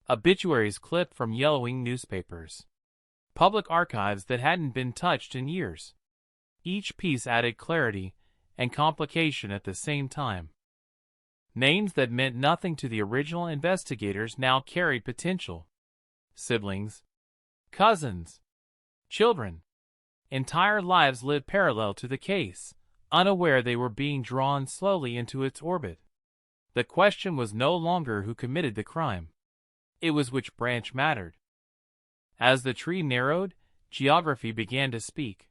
Obituaries clipped from yellowing newspapers. Public archives that hadn't been touched in years. Each piece added clarity and complication at the same time. Names that meant nothing to the original investigators now carried potential. Siblings, cousins, children. Entire lives lived parallel to the case, unaware they were being drawn slowly into its orbit. The question was no longer who committed the crime. It was which branch mattered. As the tree narrowed, geography began to speak.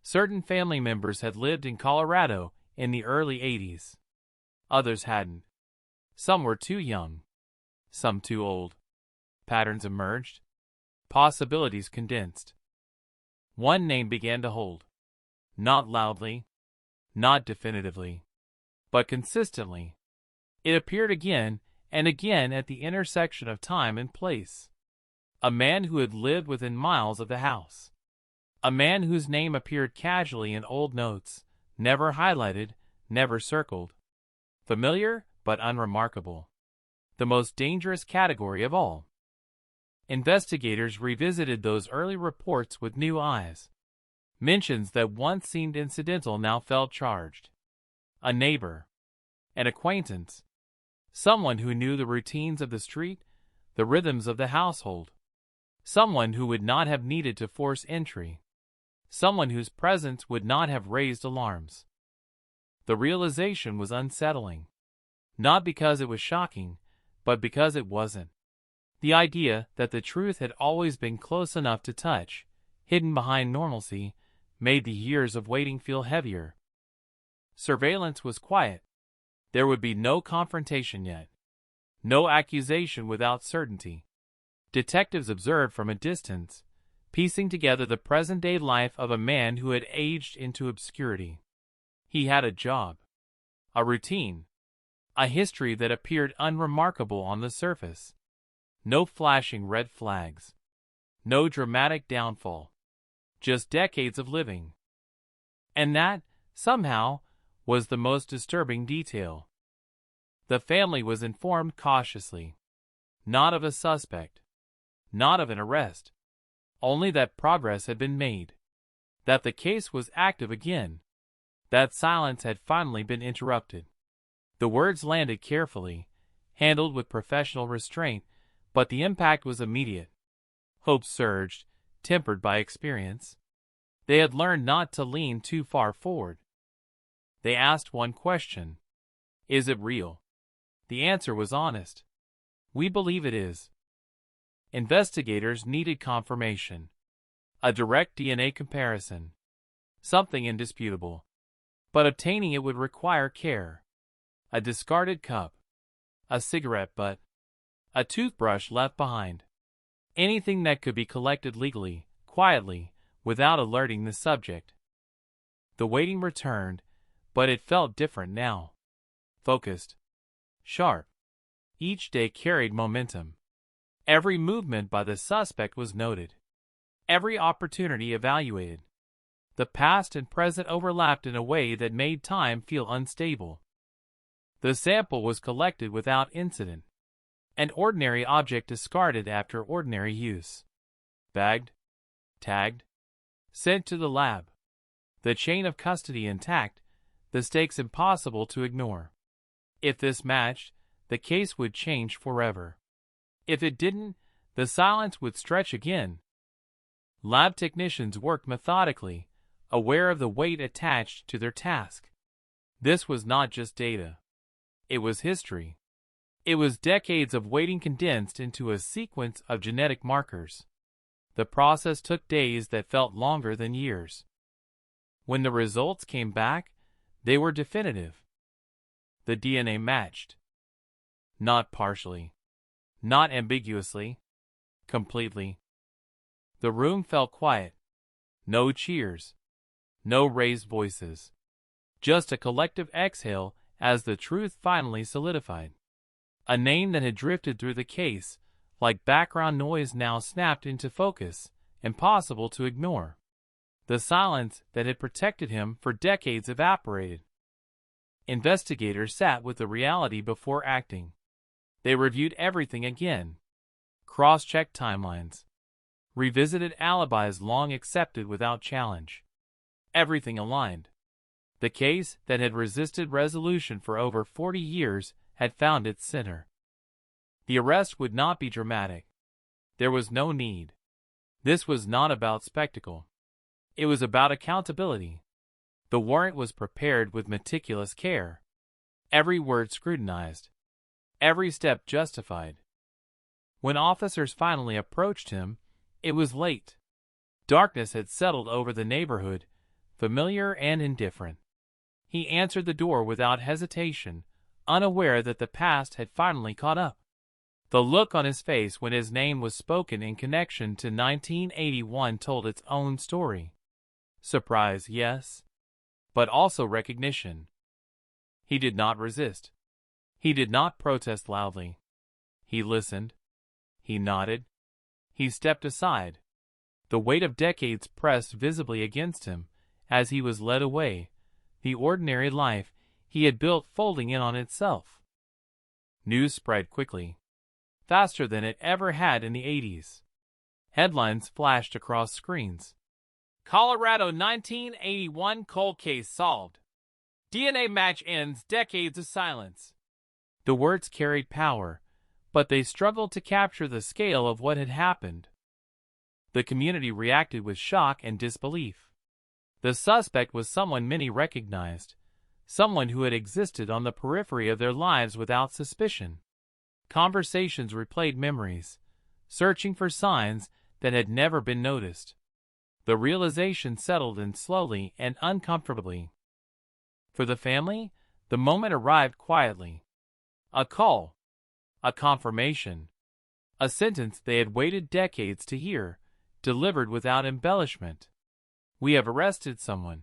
Certain family members had lived in Colorado in the early 80s. Others hadn't. Some were too young. Some too old. Patterns emerged. Possibilities condensed. One name began to hold. Not loudly, not definitively, but consistently. It appeared again and again at the intersection of time and place. A man who had lived within miles of the house. A man whose name appeared casually in old notes, never highlighted, never circled. Familiar, but unremarkable. The most dangerous category of all. Investigators revisited those early reports with new eyes. Mentions that once seemed incidental now felt charged. A neighbor. An acquaintance. Someone who knew the routines of the street, the rhythms of the household. Someone who would not have needed to force entry. Someone whose presence would not have raised alarms. The realization was unsettling. Not because it was shocking, but because it wasn't. The idea that the truth had always been close enough to touch, hidden behind normalcy, made the years of waiting feel heavier. Surveillance was quiet. There would be no confrontation yet. No accusation without certainty. Detectives observed from a distance, piecing together the present-day life of a man who had aged into obscurity. He had a job, a routine, a history that appeared unremarkable on the surface. No flashing red flags. No dramatic downfall. Just decades of living. And that, somehow, was the most disturbing detail. The family was informed cautiously. Not of a suspect. Not of an arrest. Only that progress had been made. That the case was active again. That silence had finally been interrupted. The words landed carefully, handled with professional restraint, but the impact was immediate. Hope surged, tempered by experience. They had learned not to lean too far forward. They asked one question. Is it real? The answer was honest. We believe it is. Investigators needed confirmation. A direct DNA comparison. Something indisputable. But obtaining it would require care. A discarded cup. A cigarette butt. A toothbrush left behind. Anything that could be collected legally, quietly, without alerting the subject. The waiting returned, but it felt different now. Focused. Sharp. Each day carried momentum. Every movement by the suspect was noted. Every opportunity evaluated. The past and present overlapped in a way that made time feel unstable. The sample was collected without incident. An ordinary object discarded after ordinary use. Bagged. Tagged. Sent to the lab. The chain of custody intact, the stakes impossible to ignore. If this matched, the case would change forever. If it didn't, the silence would stretch again, Lab technicians worked methodically, aware of the weight attached to their task. This was not just data. It was history. It was decades of waiting condensed into a sequence of genetic markers. The process took days that felt longer than years. When the results came back, they were definitive. The DNA matched. Not partially. Not ambiguously. Completely. The room fell quiet. No cheers. No raised voices. Just a collective exhale as the truth finally solidified. A name that had drifted through the case, like background noise, now snapped into focus, impossible to ignore. The silence that had protected him for decades evaporated. Investigators sat with the reality before acting. They reviewed everything again. Cross-checked timelines. Revisited alibis long accepted without challenge. Everything aligned. The case that had resisted resolution for over 40 years had found its center. The arrest would not be dramatic. There was no need. This was not about spectacle. It was about accountability. The warrant was prepared with meticulous care. Every word scrutinized. Every step justified. When officers finally approached him, it was late. Darkness had settled over the neighborhood, familiar and indifferent. He answered the door without hesitation, unaware that the past had finally caught up. The look on his face when his name was spoken in connection to 1981 told its own story. Surprise, yes, but also recognition. He did not resist. He did not protest loudly. He listened. He nodded. He stepped aside. The weight of decades pressed visibly against him as he was led away, the ordinary life he had built folding in on itself. News spread quickly, faster than it ever had in the 80s. Headlines flashed across screens. Colorado 1981 cold case solved. DNA match ends decades of silence. The words carried power, but they struggled to capture the scale of what had happened. The community reacted with shock and disbelief. The suspect was someone many recognized, someone who had existed on the periphery of their lives without suspicion. Conversations replayed memories, searching for signs that had never been noticed. The realization settled in slowly and uncomfortably. For the family, the moment arrived quietly. A call, a confirmation, a sentence they had waited decades to hear, delivered without embellishment. We have arrested someone.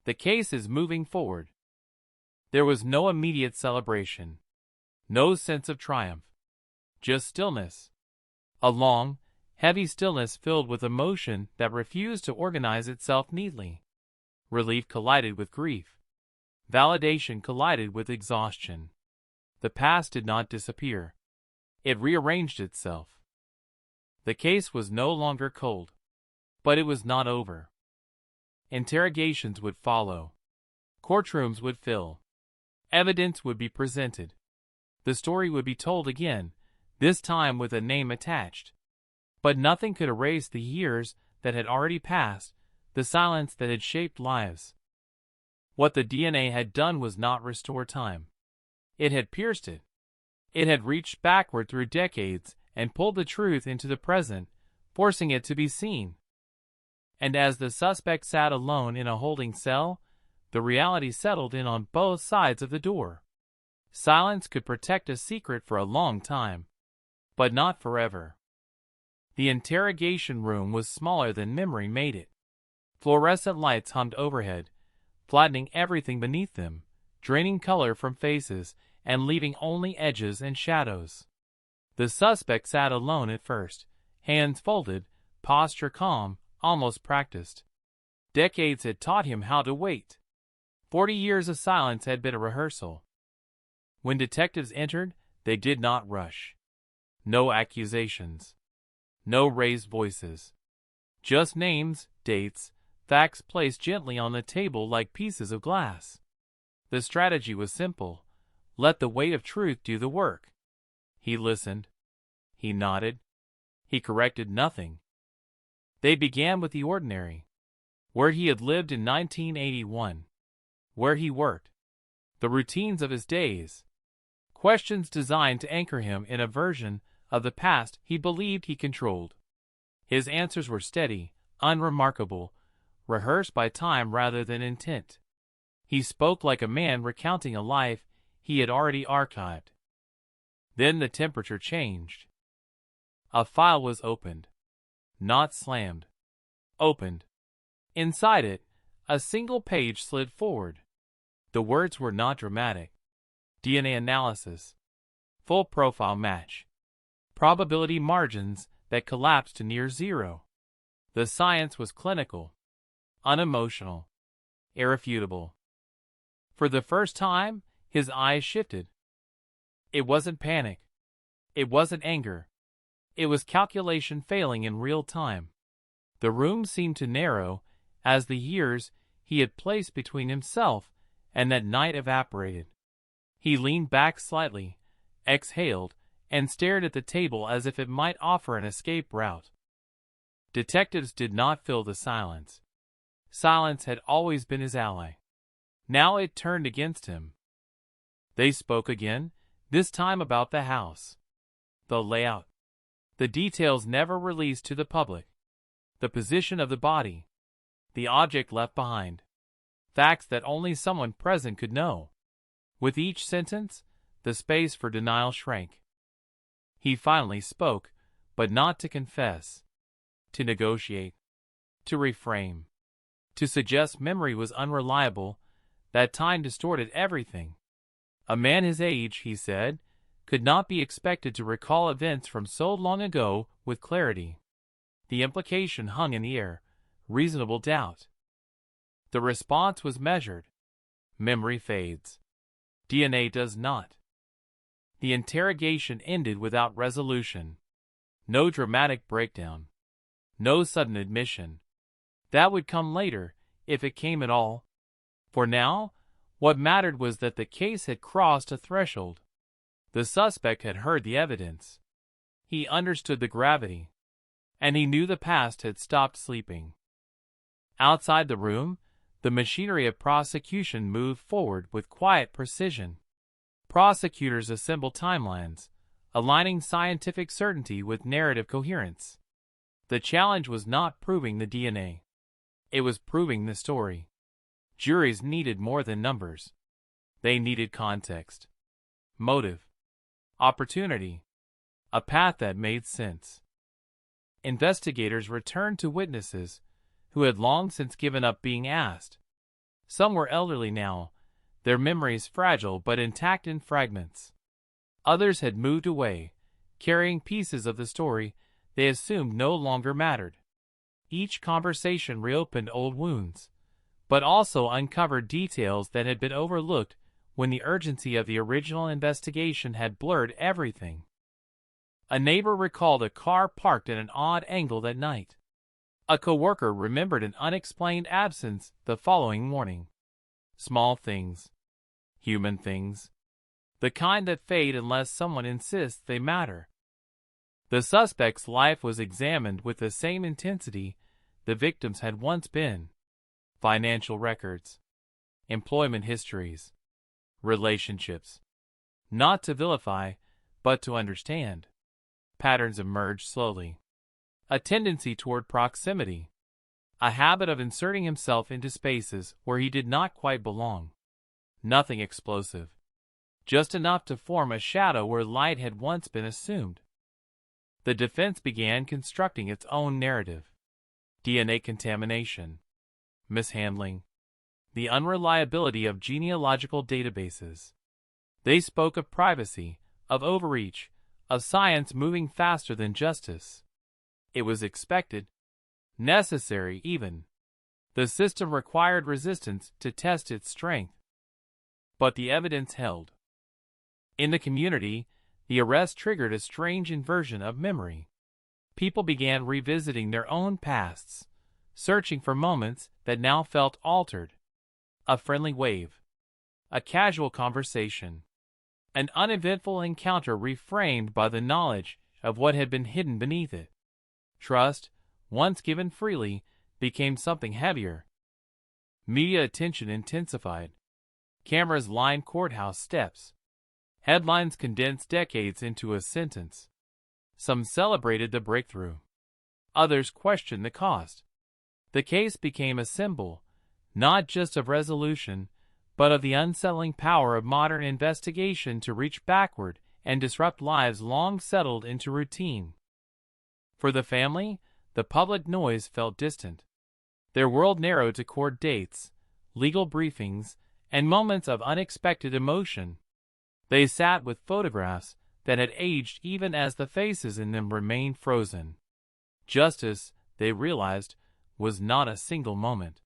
The case is moving forward. There was no immediate celebration, no sense of triumph, just stillness. A long, heavy stillness filled with emotion that refused to organize itself neatly. Relief collided with grief. Validation collided with exhaustion. The past did not disappear. It rearranged itself. The case was no longer cold. But it was not over. Interrogations would follow. Courtrooms would fill. Evidence would be presented. The story would be told again, this time with a name attached. But nothing could erase the years that had already passed, the silence that had shaped lives. What the DNA had done was not restore time. It had pierced it. It had reached backward through decades and pulled the truth into the present, forcing it to be seen. And as the suspect sat alone in a holding cell, the reality settled in on both sides of the door. Silence could protect a secret for a long time, but not forever. The interrogation room was smaller than memory made it. Fluorescent lights hummed overhead, flattening everything beneath them, draining color from faces and leaving only edges and shadows. The suspect sat alone at first, hands folded, posture calm, almost practiced. Decades had taught him how to wait. 40 years of silence had been a rehearsal. When detectives entered, they did not rush. No accusations. No raised voices. Just names, dates, facts placed gently on the table like pieces of glass. The strategy was simple. Let the weight of truth do the work. He listened. He nodded. He corrected nothing. They began with the ordinary: where he had lived in 1981, where he worked, the routines of his days. Questions designed to anchor him in a version of the past he believed he controlled. His answers were steady, unremarkable, rehearsed by time rather than intent. He spoke like a man recounting a life he had already archived. Then the temperature changed. A file was opened. Not slammed. Opened. Inside it, a single page slid forward. The words were not dramatic. DNA analysis. Full profile match. Probability margins that collapsed to near zero. The science was clinical, unemotional, irrefutable. For the first time, his eyes shifted. It wasn't panic. It wasn't anger. It was calculation failing in real time. The room seemed to narrow as the years he had placed between himself and that night evaporated. He leaned back slightly, exhaled, and stared at the table as if it might offer an escape route. Detectives did not fill the silence. Silence had always been his ally. Now it turned against him. They spoke again, this time about the house. The layout. The details never released to the public. The position of the body. The object left behind. Facts that only someone present could know. With each sentence, the space for denial shrank. He finally spoke, but not to confess. To negotiate. To reframe. To suggest memory was unreliable, that time distorted everything. A man his age, he said, could not be expected to recall events from so long ago with clarity. The implication hung in the air, reasonable doubt. The response was measured. Memory fades. DNA does not. The interrogation ended without resolution. No dramatic breakdown. No sudden admission. That would come later, if it came at all. For now, what mattered was that the case had crossed a threshold. The suspect had heard the evidence. He understood the gravity. And he knew the past had stopped sleeping. Outside the room, the machinery of prosecution moved forward with quiet precision. Prosecutors assembled timelines, aligning scientific certainty with narrative coherence. The challenge was not proving the DNA. It was proving the story. Juries needed more than numbers. They needed context, motive, opportunity, a path that made sense. Investigators returned to witnesses who had long since given up being asked. Some were elderly now, their memories fragile but intact in fragments. Others had moved away, carrying pieces of the story they assumed no longer mattered. Each conversation reopened old wounds, but also uncovered details that had been overlooked when the urgency of the original investigation had blurred everything. A neighbor recalled a car parked at an odd angle that night. A coworker remembered an unexplained absence the following morning. Small things. Human things. The kind that fade unless someone insists they matter. The suspect's life was examined with the same intensity the victim's had once been. Financial records. Employment histories. Relationships. Not to vilify, but to understand. Patterns emerged slowly. A tendency toward proximity. A habit of inserting himself into spaces where he did not quite belong. Nothing explosive. Just enough to form a shadow where light had once been assumed. The defense began constructing its own narrative. DNA contamination. Mishandling. The unreliability of genealogical databases. They spoke of privacy, of overreach, of science moving faster than justice. It was expected, necessary even. The system required resistance to test its strength. But the evidence held. In the community, the arrest triggered a strange inversion of memory. People began revisiting their own pasts, searching for moments that now felt altered. A friendly wave. A casual conversation. An uneventful encounter reframed by the knowledge of what had been hidden beneath it. Trust, once given freely, became something heavier. Media attention intensified. Cameras lined courthouse steps. Headlines condensed decades into a sentence. Some celebrated the breakthrough. Others questioned the cost. The case became a symbol, not just of resolution, but of the unsettling power of modern investigation to reach backward and disrupt lives long settled into routine. For the family, the public noise felt distant. Their world narrowed to court dates, legal briefings, and moments of unexpected emotion. They sat with photographs that had aged even as the faces in them remained frozen. Justice, they realized, was not a single moment.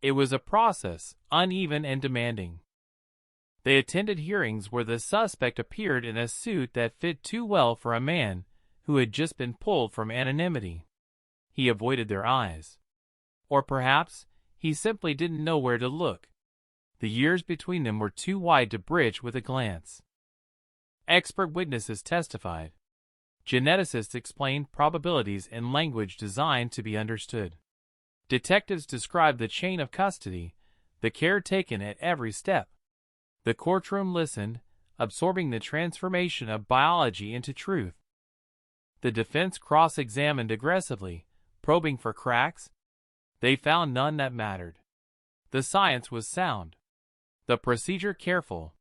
It was a process, uneven and demanding. They attended hearings where the suspect appeared in a suit that fit too well for a man who had just been pulled from anonymity. He avoided their eyes. Or perhaps he simply didn't know where to look. The years between them were too wide to bridge with a glance. Expert witnesses testified. Geneticists explained probabilities in language designed to be understood. Detectives described the chain of custody, the care taken at every step. The courtroom listened, absorbing the transformation of biology into truth. The defense cross-examined aggressively, probing for cracks. They found none that mattered. The science was sound. The procedure careful.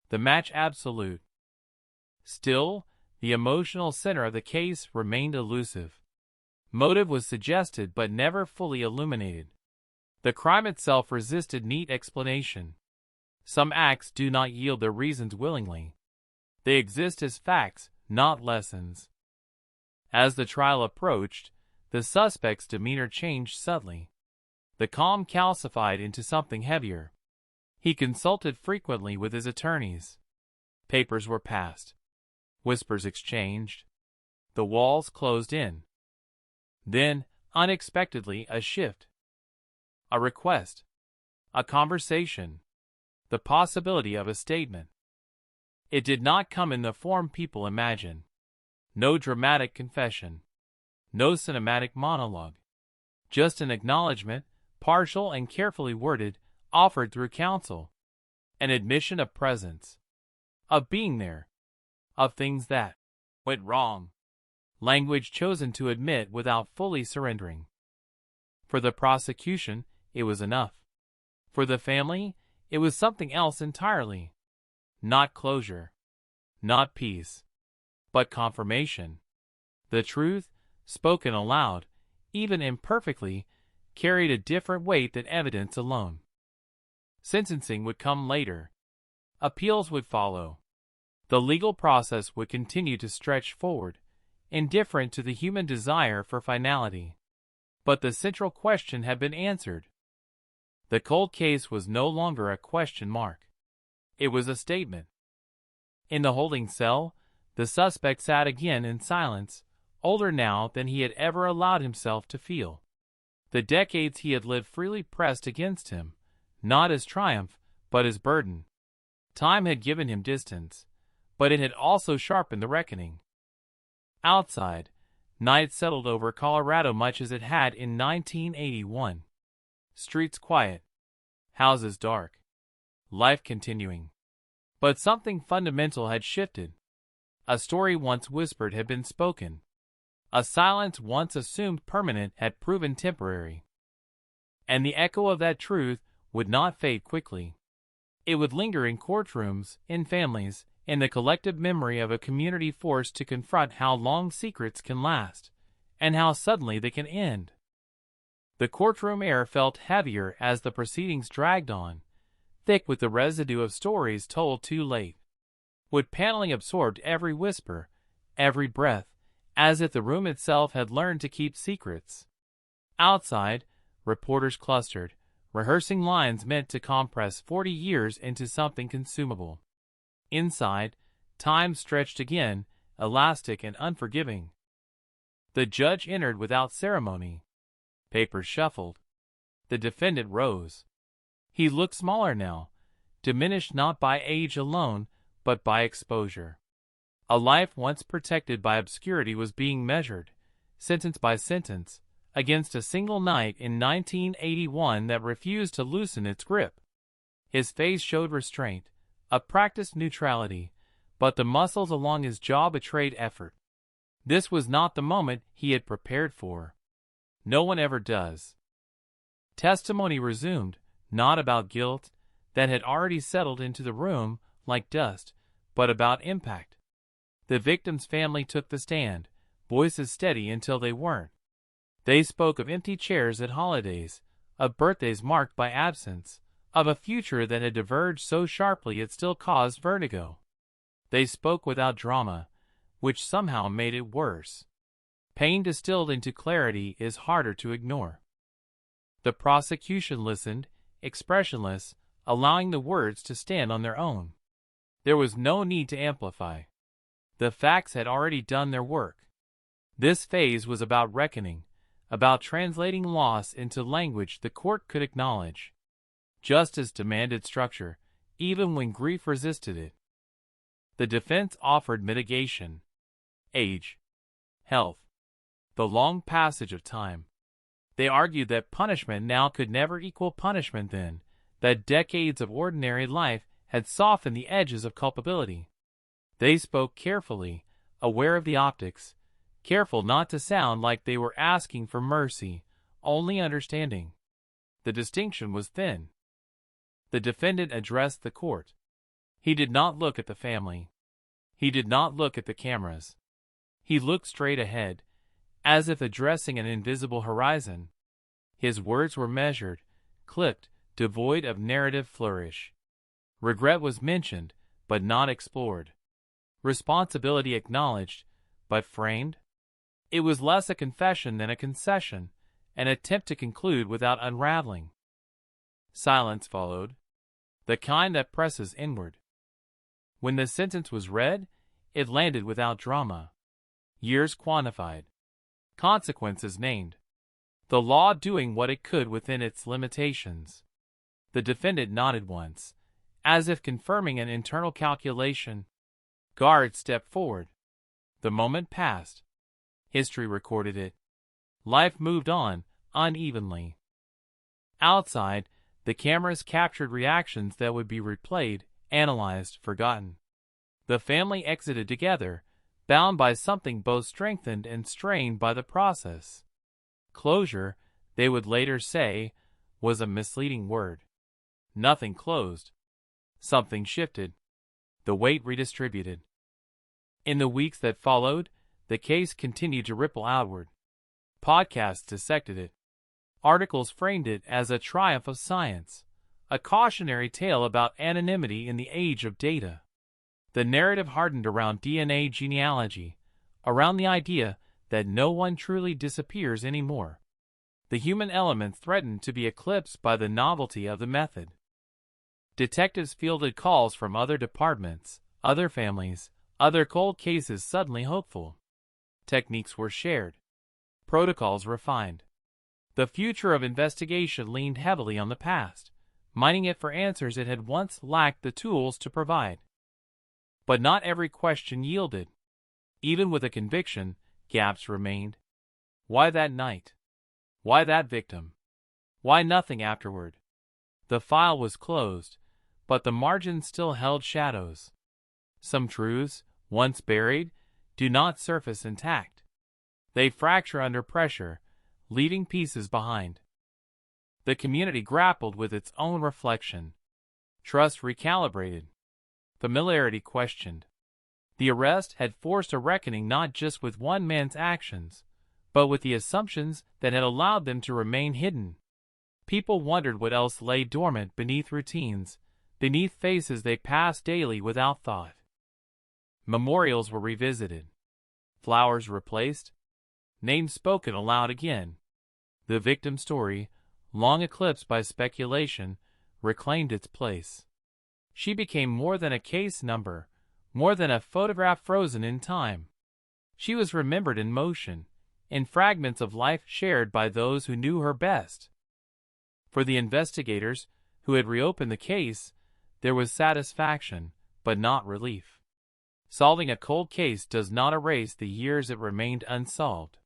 The match absolute. Still, the emotional center of the case remained elusive. Motive was suggested but never fully illuminated. The crime itself resisted neat explanation. Some acts do not yield their reasons willingly. They exist as facts, not lessons. As the trial approached, the suspect's demeanor changed subtly. The calm calcified into something heavier. He consulted frequently with his attorneys. Papers were passed. Whispers exchanged. The walls closed in. Then, unexpectedly, a shift. A request. A conversation. The possibility of a statement. It did not come in the form people imagine. No dramatic confession. No cinematic monologue. Just an acknowledgement, partial and carefully worded, offered through counsel. An admission of presence. Of being there. Of things that went wrong. Language chosen to admit without fully surrendering. For the prosecution, it was enough. For the family, it was something else entirely. Not closure. Not peace. But confirmation. The truth, spoken aloud, even imperfectly, carried a different weight than evidence alone. Sentencing would come later. Appeals would follow. The legal process would continue to stretch forward, indifferent to the human desire for finality. But the central question had been answered. The cold case was no longer a question mark. It was a statement. In the holding cell, the suspect sat again in silence, older now than he had ever allowed himself to feel. The decades he had lived freely pressed against him, not as triumph, but as burden. Time had given him distance, but it had also sharpened the reckoning. Outside, night settled over Colorado much as it had in 1981. Streets quiet. Houses dark. Life continuing. But something fundamental had shifted. A story once whispered had been spoken. A silence once assumed permanent had proven temporary. And the echo of that truth would not fade quickly. It would linger in courtrooms, in families, in the collective memory of a community forced to confront how long secrets can last, and how suddenly they can end. The courtroom air felt heavier as the proceedings dragged on, thick with the residue of stories told too late. Wood paneling absorbed every whisper, every breath, as if the room itself had learned to keep secrets. Outside, reporters clustered, rehearsing lines meant to compress 40 years into something consumable. Inside, time stretched again, elastic and unforgiving. The judge entered without ceremony. Papers shuffled. The defendant rose. He looked smaller now, diminished not by age alone, but by exposure. A life once protected by obscurity was being measured, sentence by sentence, against a single night in 1981 that refused to loosen its grip. His face showed restraint, a practiced neutrality, but the muscles along his jaw betrayed effort. This was not the moment he had prepared for. No one ever does. Testimony resumed, not about guilt that had already settled into the room like dust, but about impact. The victim's family took the stand, voices steady until they weren't. They spoke of empty chairs at holidays, of birthdays marked by absence, of a future that had diverged so sharply it still caused vertigo. They spoke without drama, which somehow made it worse. Pain distilled into clarity is harder to ignore. The prosecution listened, expressionless, allowing the words to stand on their own. There was no need to amplify. The facts had already done their work. This phase was about reckoning, about translating loss into language the court could acknowledge. Justice demanded structure, even when grief resisted it. The defense offered mitigation. Age, health, the long passage of time. They argued that punishment now could never equal punishment then, that decades of ordinary life had softened the edges of culpability. They spoke carefully, aware of the optics, careful not to sound like they were asking for mercy, only understanding. The distinction was thin. The defendant addressed the court. He did not look at the family. He did not look at the cameras. He looked straight ahead, as if addressing an invisible horizon. His words were measured, clipped, devoid of narrative flourish. Regret was mentioned, but not explored. Responsibility acknowledged, but framed. It was less a confession than a concession, an attempt to conclude without unraveling. Silence followed, the kind that presses inward. When the sentence was read, it landed without drama. Years quantified. Consequences named. The law doing what it could within its limitations. The defendant nodded once, as if confirming an internal calculation. Guards stepped forward. The moment passed. History recorded it. Life moved on, unevenly. Outside, the cameras captured reactions that would be replayed, analyzed, forgotten. The family exited together, bound by something both strengthened and strained by the process. Closure, they would later say, was a misleading word. Nothing closed. Something shifted. The weight redistributed. In the weeks that followed, the case continued to ripple outward. Podcasts dissected it. Articles framed it as a triumph of science, a cautionary tale about anonymity in the age of data. The narrative hardened around DNA genealogy, around the idea that no one truly disappears anymore. The human element threatened to be eclipsed by the novelty of the method. Detectives fielded calls from other departments, other families, other cold cases suddenly hopeful. Techniques were shared. Protocols refined. The future of investigation leaned heavily on the past, mining it for answers it had once lacked the tools to provide. But not every question yielded. Even with a conviction, gaps remained. Why that night? Why that victim? Why nothing afterward? The file was closed, but the margins still held shadows. Some truths, once buried, do not surface intact. They fracture under pressure, leaving pieces behind. The community grappled with its own reflection. Trust recalibrated. Familiarity questioned. The arrest had forced a reckoning not just with one man's actions, but with the assumptions that had allowed them to remain hidden. People wondered what else lay dormant beneath routines, beneath faces they passed daily without thought. Memorials were revisited. Flowers replaced. Names spoken aloud again. The victim story, long eclipsed by speculation, reclaimed its place. She became more than a case number, more than a photograph frozen in time. She was remembered in motion, in fragments of life shared by those who knew her best. For the investigators, who had reopened the case, there was satisfaction, but not relief. Solving a cold case does not erase the years it remained unsolved.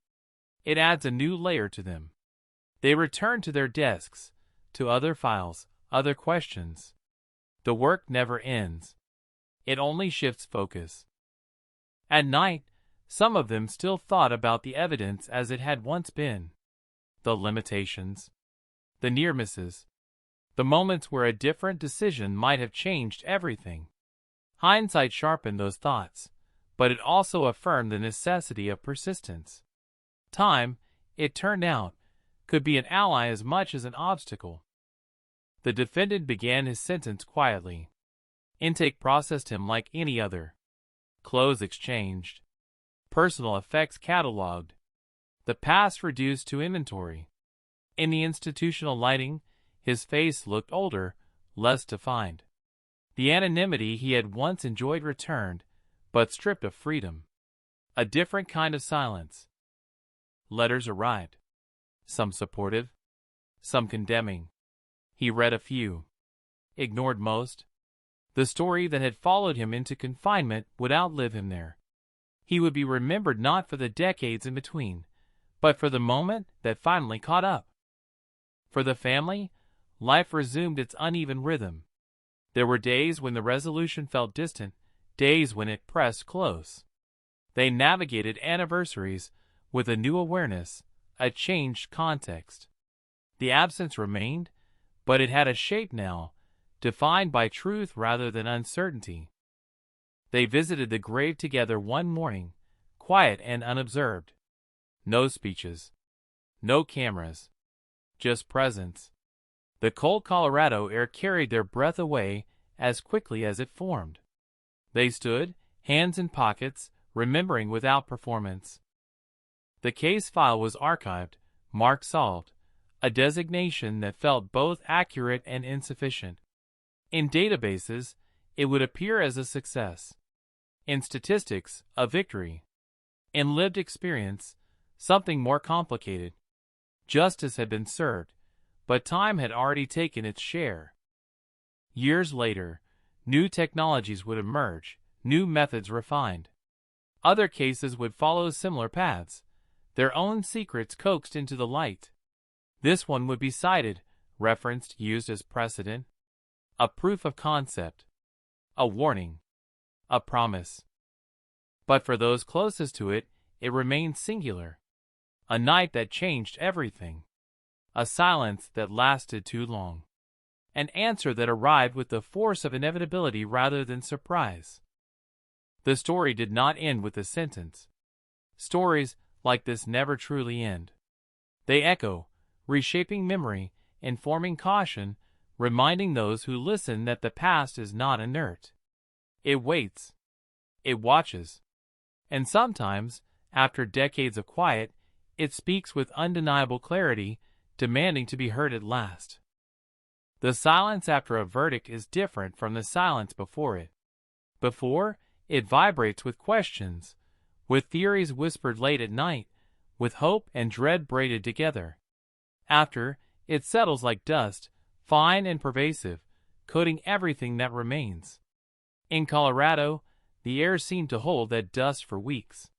It adds a new layer to them. They return to their desks, to other files, other questions. The work never ends. It only shifts focus. At night, some of them still thought about the evidence as it had once been. The limitations, the near misses, the moments where a different decision might have changed everything. Hindsight sharpened those thoughts, but it also affirmed the necessity of persistence. Time, it turned out, could be an ally as much as an obstacle. The defendant began his sentence quietly. Intake processed him like any other. Clothes exchanged. Personal effects cataloged. The past reduced to inventory. In the institutional lighting, his face looked older, less defined. The anonymity he had once enjoyed returned, but stripped of freedom. A different kind of silence. Letters arrived. Some supportive, some condemning. He read a few. Ignored most. The story that had followed him into confinement would outlive him there. He would be remembered not for the decades in between, but for the moment that finally caught up. For the family, life resumed its uneven rhythm. There were days when the resolution felt distant, days when it pressed close. They navigated anniversaries with a new awareness, a changed context. The absence remained, but it had a shape now, defined by truth rather than uncertainty. They visited the grave together one morning, quiet and unobserved. No speeches, no cameras, just presence. The cold Colorado air carried their breath away as quickly as it formed. They stood, hands in pockets, remembering without performance. The case file was archived, marked solved, a designation that felt both accurate and insufficient. In databases, it would appear as a success. In statistics, a victory. In lived experience, something more complicated. Justice had been served, but time had already taken its share. Years later, new technologies would emerge, new methods refined. Other cases would follow similar paths, their own secrets coaxed into the light. This one would be cited, referenced, used as precedent. A proof of concept. A warning. A promise. But for those closest to it, it remained singular. A night that changed everything. A silence that lasted too long. An answer that arrived with the force of inevitability rather than surprise. The story did not end with a sentence. Stories like this never truly end. They echo, reshaping memory, informing caution, reminding those who listen that the past is not inert. It waits. It watches. And sometimes, after decades of quiet, it speaks with undeniable clarity, demanding to be heard at last. The silence after a verdict is different from the silence before it. Before, it vibrates with questions, with theories whispered late at night, with hope and dread braided together. After, it settles like dust, fine and pervasive, coating everything that remains. In Colorado, the air seemed to hold that dust for weeks.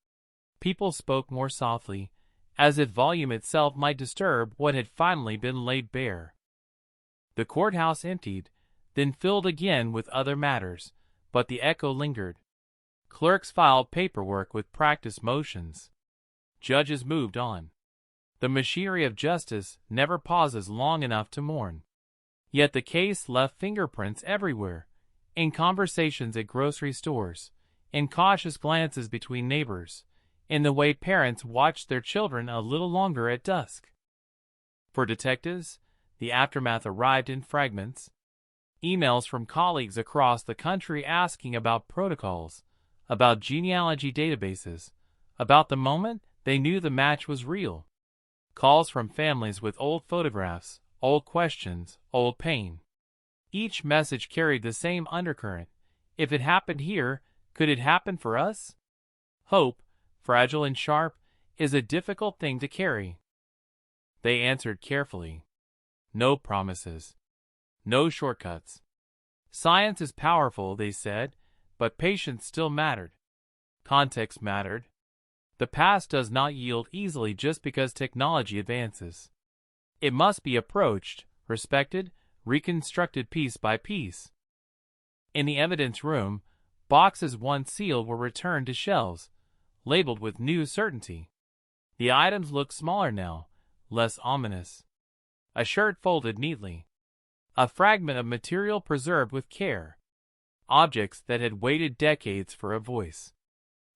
People spoke more softly, as if volume itself might disturb what had finally been laid bare. The courthouse emptied, then filled again with other matters, but the echo lingered. Clerks filed paperwork with practiced motions. Judges moved on. The machinery of justice never pauses long enough to mourn. Yet the case left fingerprints everywhere, in conversations at grocery stores, in cautious glances between neighbors, in the way parents watched their children a little longer at dusk. For detectives, the aftermath arrived in fragments. Emails from colleagues across the country asking about protocols, about genealogy databases, about the moment they knew the match was real. Calls from families with old photographs, old questions, old pain. Each message carried the same undercurrent. If it happened here, could it happen for us? Hope, fragile and sharp, is a difficult thing to carry. They answered carefully. No promises. No shortcuts. Science is powerful, they said, but patience still mattered. Context mattered. The past does not yield easily just because technology advances. It must be approached, respected, reconstructed piece by piece. In the evidence room, boxes once sealed were returned to shelves, labeled with new certainty. The items look smaller now, less ominous. A shirt folded neatly. A fragment of material preserved with care. Objects that had waited decades for a voice.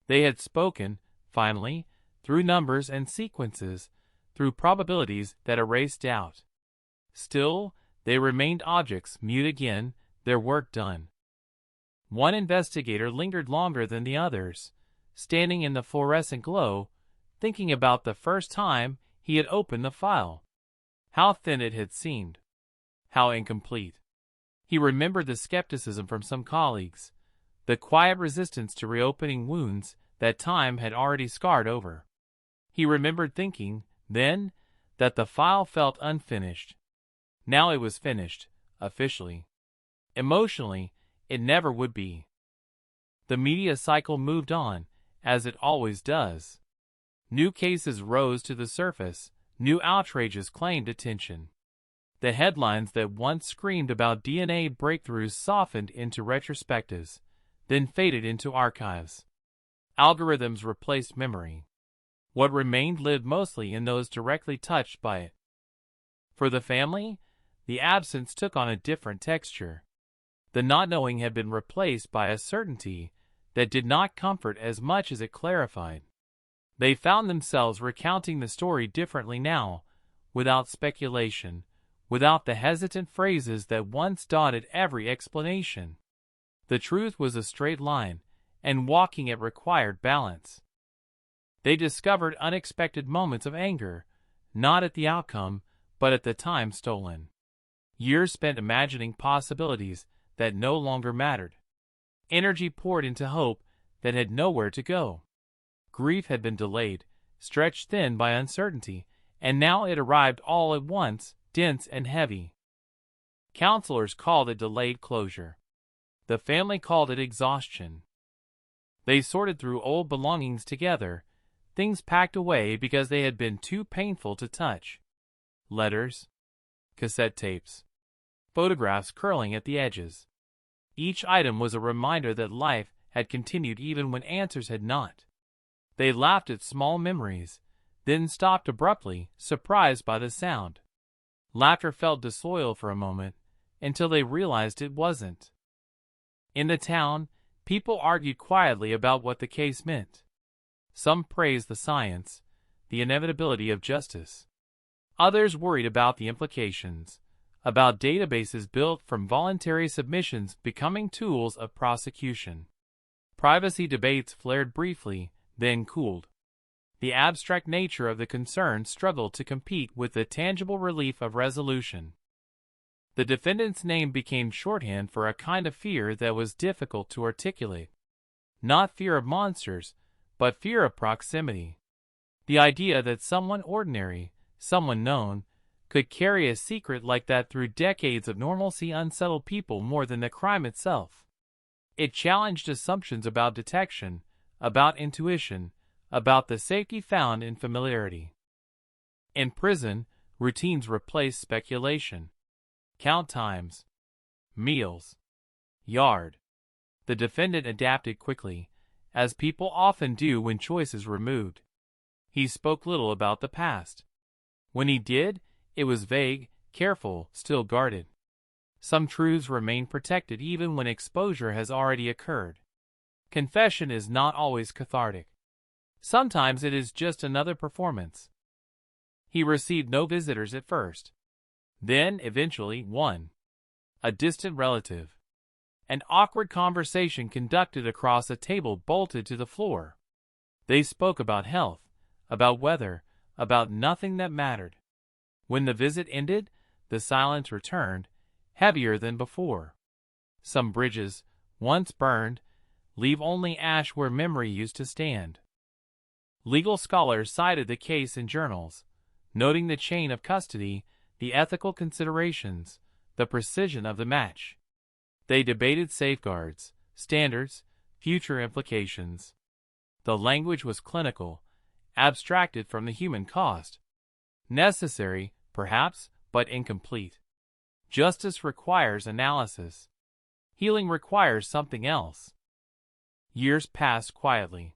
They had spoken, finally, through numbers and sequences, through probabilities that erased doubt. Still, they remained objects, mute again, their work done. One investigator lingered longer than the others, standing in the fluorescent glow, thinking about the first time he had opened the file. How thin it had seemed. How incomplete. He remembered the skepticism from some colleagues, the quiet resistance to reopening wounds that time had already scarred over. He remembered thinking, then, that the file felt unfinished. Now it was finished, officially. Emotionally, it never would be. The media cycle moved on, as it always does. New cases rose to the surface, new outrages claimed attention. The headlines that once screamed about DNA breakthroughs softened into retrospectives, then faded into archives. Algorithms replaced memory. What remained lived mostly in those directly touched by it. For the family, the absence took on a different texture. The not knowing had been replaced by a certainty that did not comfort as much as it clarified. They found themselves recounting the story differently now, without speculation, without the hesitant phrases that once dotted every explanation. The truth was a straight line, and walking it required balance. They discovered unexpected moments of anger, not at the outcome, but at the time stolen. Years spent imagining possibilities that no longer mattered. Energy poured into hope that had nowhere to go. Grief had been delayed, stretched thin by uncertainty, and now it arrived all at once, dense and heavy. Counselors called it delayed closure. The family called it exhaustion. They sorted through old belongings together, things packed away because they had been too painful to touch. Letters, cassette tapes, photographs curling at the edges. Each item was a reminder that life had continued even when answers had not. They laughed at small memories, then stopped abruptly, surprised by the sound. Laughter felt disloyal for a moment, until they realized it wasn't. In the town, people argued quietly about what the case meant. Some praised the science, the inevitability of justice. Others worried about the implications, about databases built from voluntary submissions becoming tools of prosecution. Privacy debates flared briefly, then cooled. The abstract nature of the concern struggled to compete with the tangible relief of resolution. The defendant's name became shorthand for a kind of fear that was difficult to articulate. Not fear of monsters, but fear of proximity. The idea that someone ordinary, someone known, could carry a secret like that through decades of normalcy unsettled people more than the crime itself. It challenged assumptions about detection, about intuition, about the safety found in familiarity. In prison, routines replaced speculation. Count times, meals, yard. The defendant adapted quickly, as people often do when choice is removed. He spoke little about the past. When he did, it was vague, careful, still guarded. Some truths remain protected even when exposure has already occurred. Confession is not always cathartic. Sometimes it is just another performance. He received no visitors at first. Then, eventually, one. A distant relative. An awkward conversation conducted across a table bolted to the floor. They spoke about health, about weather, about nothing that mattered. When the visit ended, the silence returned, heavier than before. Some bridges, once burned, leave only ash where memory used to stand. Legal scholars cited the case in journals, noting the chain of custody, the ethical considerations, the precision of the match. They debated safeguards, standards, future implications. The language was clinical, abstracted from the human cost. Necessary, perhaps, but incomplete. Justice requires analysis. Healing requires something else. Years passed quietly.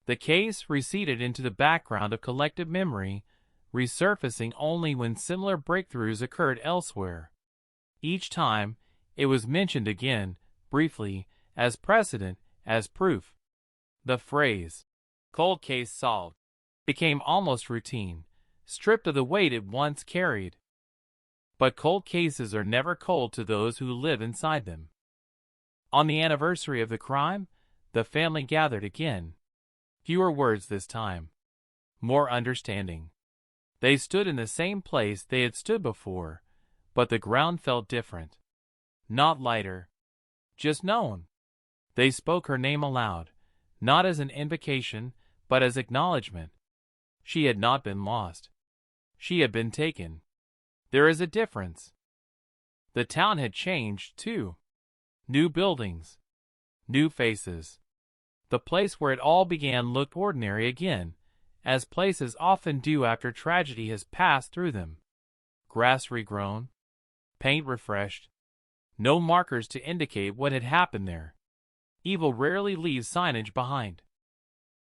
The case receded into the background of collective memory, resurfacing only when similar breakthroughs occurred elsewhere. Each time, it was mentioned again, briefly, as precedent, as proof. The phrase, "cold case solved," became almost routine, stripped of the weight it once carried. But cold cases are never cold to those who live inside them. On the anniversary of the crime, the family gathered again. Fewer words this time. More understanding. They stood in the same place they had stood before, but the ground felt different. Not lighter. Just known. They spoke her name aloud, not as an invocation, but as acknowledgement. She had not been lost. She had been taken. There is a difference. The town had changed, too. New buildings. New faces. The place where it all began looked ordinary again, as places often do after tragedy has passed through them. Grass regrown. Paint refreshed. No markers to indicate what had happened there. Evil rarely leaves signage behind.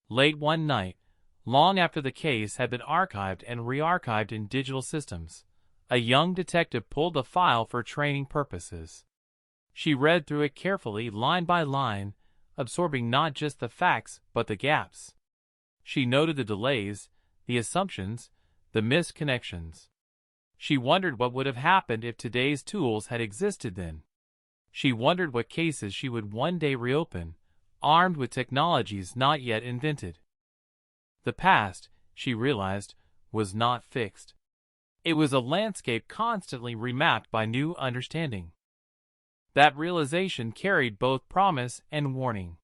Late one night, long after the case had been archived and re-archived in digital systems, a young detective pulled the file for training purposes. She read through it carefully, line by line, absorbing not just the facts but the gaps. She noted the delays, the assumptions, the missed connections. She wondered what would have happened if today's tools had existed then. She wondered what cases she would one day reopen, armed with technologies not yet invented. The past, she realized, was not fixed. It was a landscape constantly remapped by new understanding. That realization carried both promise and warning.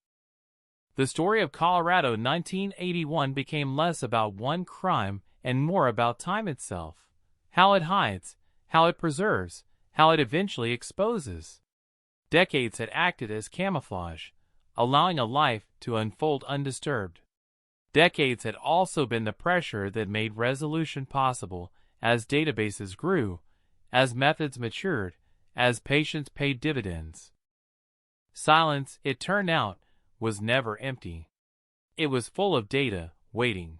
The story of Colorado 1981 became less about one crime and more about time itself, how it hides, how it preserves, how it eventually exposes. Decades had acted as camouflage, allowing a life to unfold undisturbed. Decades had also been the pressure that made resolution possible as databases grew, as methods matured, as patience paid dividends. Silence, it turned out, was never empty. It was full of data, waiting.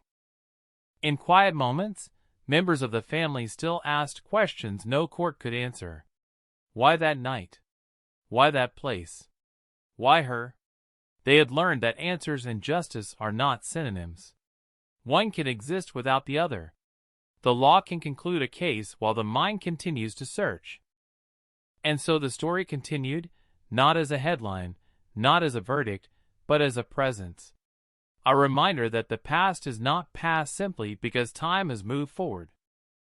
In quiet moments, members of the family still asked questions no court could answer. Why that night? Why that place? Why her? They had learned that answers and justice are not synonyms. One can exist without the other. The law can conclude a case while the mind continues to search. And so the story continued, not as a headline, not as a verdict, but as a presence. A reminder that the past is not past simply because time has moved forward.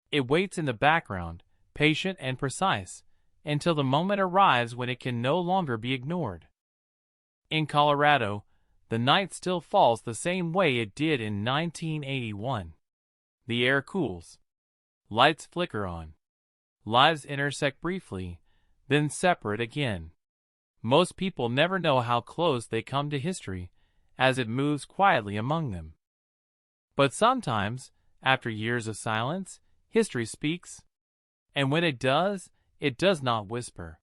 It waits in the background, patient and precise, until the moment arrives when it can no longer be ignored. In Colorado, the night still falls the same way it did in 1981. The air cools. Lights flicker on. Lives intersect briefly, then separate again. Most people never know how close they come to history, as it moves quietly among them. But sometimes, after years of silence, history speaks. And when it does not whisper.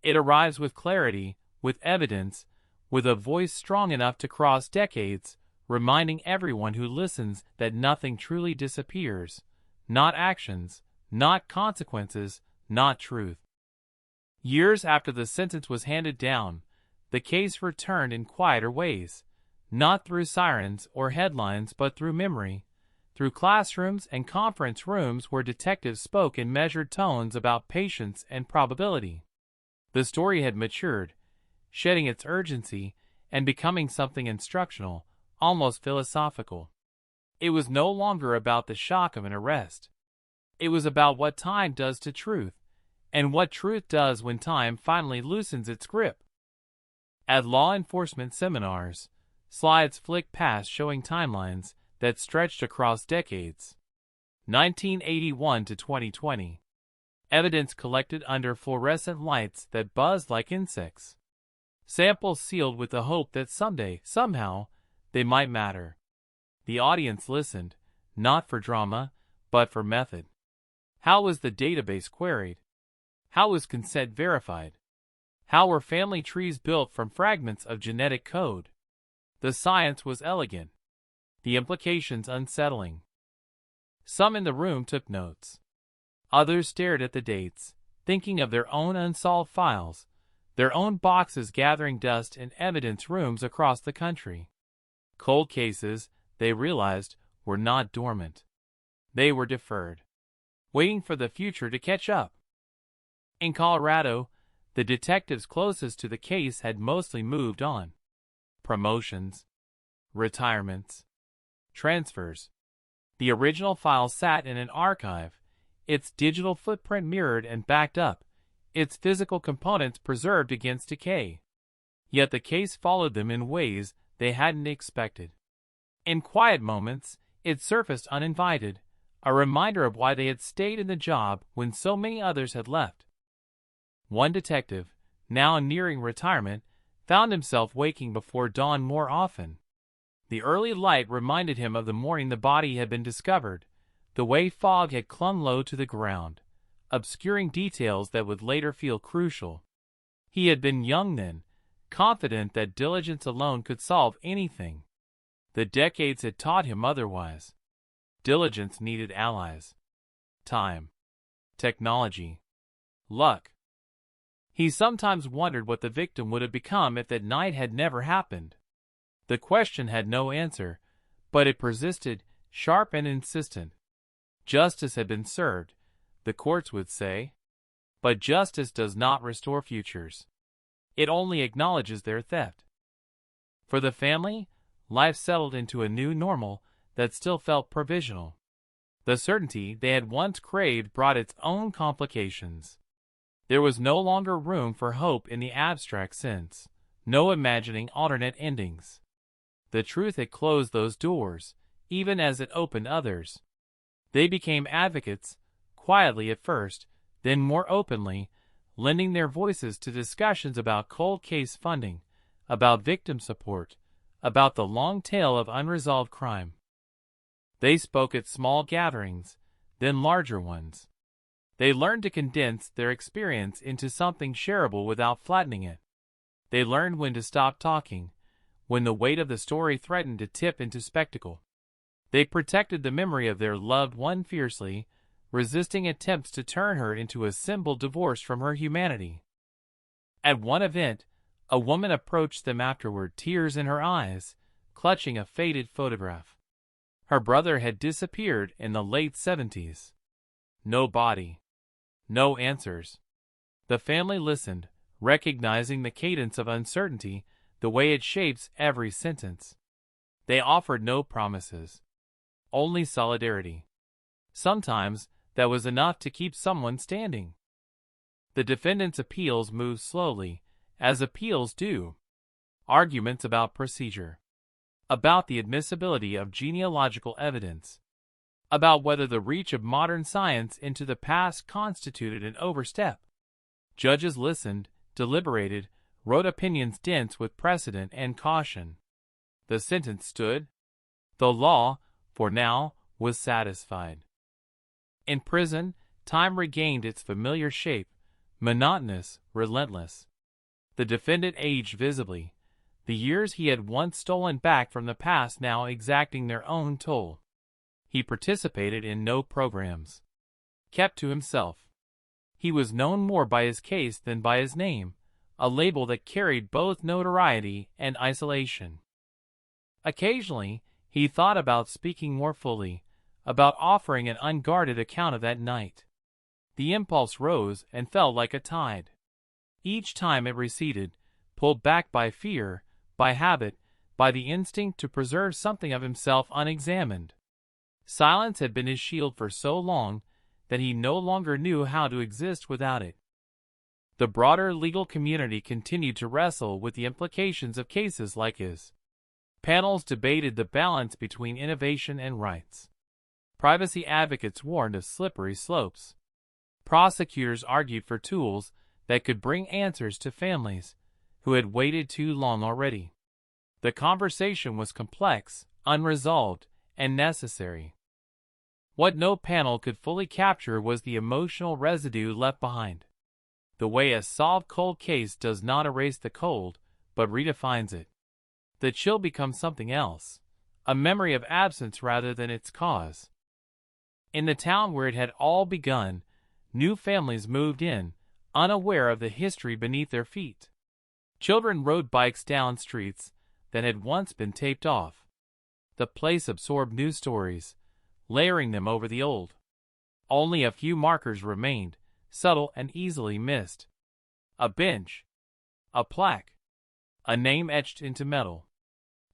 It arrives with clarity, with evidence, with a voice strong enough to cross decades, reminding everyone who listens that nothing truly disappears, not actions, not consequences, not truth. Years after the sentence was handed down, the case returned in quieter ways, not through sirens or headlines but through memory, through classrooms and conference rooms where detectives spoke in measured tones about patience and probability. The story had matured, shedding its urgency and becoming something instructional, almost philosophical. It was no longer about the shock of an arrest. It was about what time does to truth, and what truth does when time finally loosens its grip. At law enforcement seminars, slides flicked past showing timelines that stretched across decades. 1981 to 2020. Evidence collected under fluorescent lights that buzzed like insects. Samples sealed with the hope that someday, somehow, they might matter. The audience listened, not for drama, but for method. How was the database queried? How was consent verified? How were family trees built from fragments of genetic code? The science was elegant, the implications unsettling. Some in the room took notes. Others stared at the dates, thinking of their own unsolved files, their own boxes gathering dust in evidence rooms across the country. Cold cases, they realized, were not dormant. They were deferred, waiting for the future to catch up. In Colorado, the detectives closest to the case had mostly moved on. Promotions, retirements, transfers. The original file sat in an archive, its digital footprint mirrored and backed up, its physical components preserved against decay. Yet the case followed them in ways they hadn't expected. In quiet moments, it surfaced uninvited, a reminder of why they had stayed in the job when so many others had left. One detective, now nearing retirement, found himself waking before dawn more often. The early light reminded him of the morning the body had been discovered, the way fog had clung low to the ground, obscuring details that would later feel crucial. He had been young then, confident that diligence alone could solve anything. The decades had taught him otherwise. Diligence needed allies. Time. Technology. Luck. He sometimes wondered what the victim would have become if that night had never happened. The question had no answer, but it persisted, sharp and insistent. Justice had been served, the courts would say. But justice does not restore futures. It only acknowledges their theft. For the family, life settled into a new normal that still felt provisional. The certainty they had once craved brought its own complications. There was no longer room for hope in the abstract sense, no imagining alternate endings. The truth had closed those doors, even as it opened others. They became advocates, quietly at first, then more openly, lending their voices to discussions about cold case funding, about victim support, about the long tail of unresolved crime. They spoke at small gatherings, then larger ones. They learned to condense their experience into something shareable without flattening it. They learned when to stop talking, when the weight of the story threatened to tip into spectacle. They protected the memory of their loved one fiercely, resisting attempts to turn her into a symbol divorced from her humanity. At one event, a woman approached them afterward, tears in her eyes, clutching a faded photograph. Her brother had disappeared in the late 70s. No body. No answers. The family listened, recognizing the cadence of uncertainty, the way it shapes every sentence. They offered no promises. Only solidarity. Sometimes that was enough to keep someone standing. The defendant's appeals moved slowly, as appeals do. Arguments about procedure. About the admissibility of genealogical evidence. About whether the reach of modern science into the past constituted an overstep. Judges listened, deliberated, wrote opinions dense with precedent and caution. The sentence stood. The law, for now, was satisfied. In prison, time regained its familiar shape, monotonous, relentless. The defendant aged visibly, the years he had once stolen back from the past now exacting their own toll. He participated in no programs. Kept to himself. He was known more by his case than by his name, a label that carried both notoriety and isolation. Occasionally, he thought about speaking more fully, about offering an unguarded account of that night. The impulse rose and fell like a tide. Each time it receded, pulled back by fear, by habit, by the instinct to preserve something of himself unexamined. Silence had been his shield for so long that he no longer knew how to exist without it. The broader legal community continued to wrestle with the implications of cases like his. Panels debated the balance between innovation and rights. Privacy advocates warned of slippery slopes. Prosecutors argued for tools that could bring answers to families who had waited too long already. The conversation was complex, unresolved, and necessary. What no panel could fully capture was the emotional residue left behind. The way a solved cold case does not erase the cold, but redefines it. The chill becomes something else, a memory of absence rather than its cause. In the town where it had all begun, new families moved in, unaware of the history beneath their feet. Children rode bikes down streets that had once been taped off. The place absorbed new stories, layering them over the old. Only a few markers remained, subtle and easily missed. A bench, a plaque, a name etched into metal.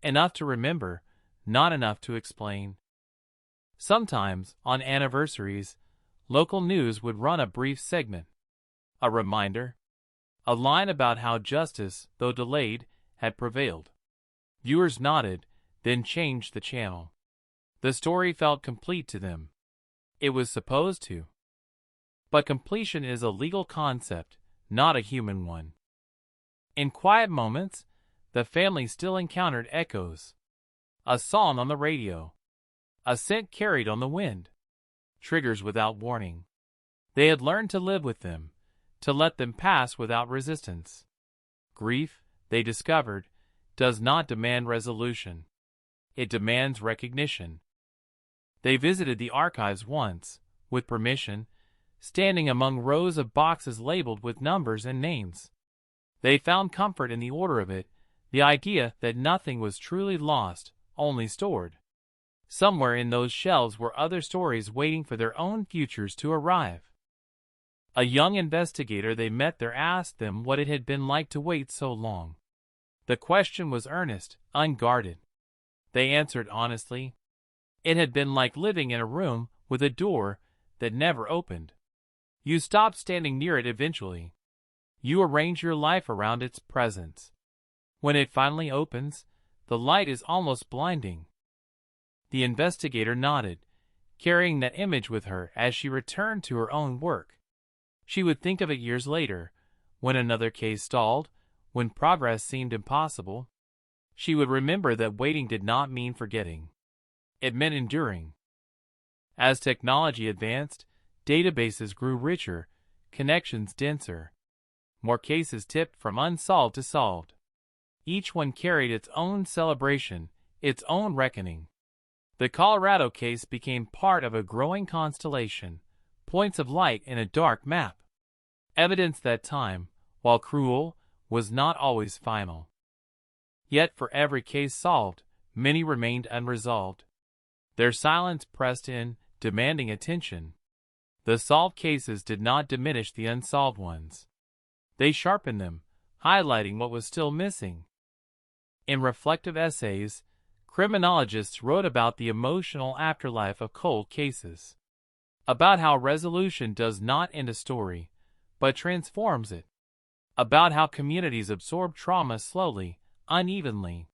Enough to remember, not enough to explain. Sometimes, on anniversaries, local news would run a brief segment. A reminder, a line about how justice, though delayed, had prevailed. Viewers nodded, then changed the channel. The story felt complete to them. It was supposed to. But completion is a legal concept, not a human one. In quiet moments, the family still encountered echoes. A song on the radio. A scent carried on the wind. Triggers without warning. They had learned to live with them, to let them pass without resistance. Grief, they discovered, does not demand resolution. It demands recognition. They visited the archives once, with permission, standing among rows of boxes labeled with numbers and names. They found comfort in the order of it, the idea that nothing was truly lost, only stored. Somewhere in those shelves were other stories waiting for their own futures to arrive. A young investigator they met there asked them what it had been like to wait so long. The question was earnest, unguarded. They answered honestly. It had been like living in a room with a door that never opened. You stop standing near it eventually. You arrange your life around its presence. When it finally opens, the light is almost blinding. The investigator nodded, carrying that image with her as she returned to her own work. She would think of it years later, when another case stalled, when progress seemed impossible. She would remember that waiting did not mean forgetting. It meant enduring. As technology advanced, databases grew richer, connections denser. More cases tipped from unsolved to solved. Each one carried its own celebration, its own reckoning. The Colorado case became part of a growing constellation, points of light in a dark map. Evidence that time, while cruel, was not always final. Yet for every case solved, many remained unresolved. Their silence pressed in, demanding attention. The solved cases did not diminish the unsolved ones. They sharpened them, highlighting what was still missing. In reflective essays, criminologists wrote about the emotional afterlife of cold cases. About how resolution does not end a story, but transforms it. About how communities absorb trauma slowly, unevenly.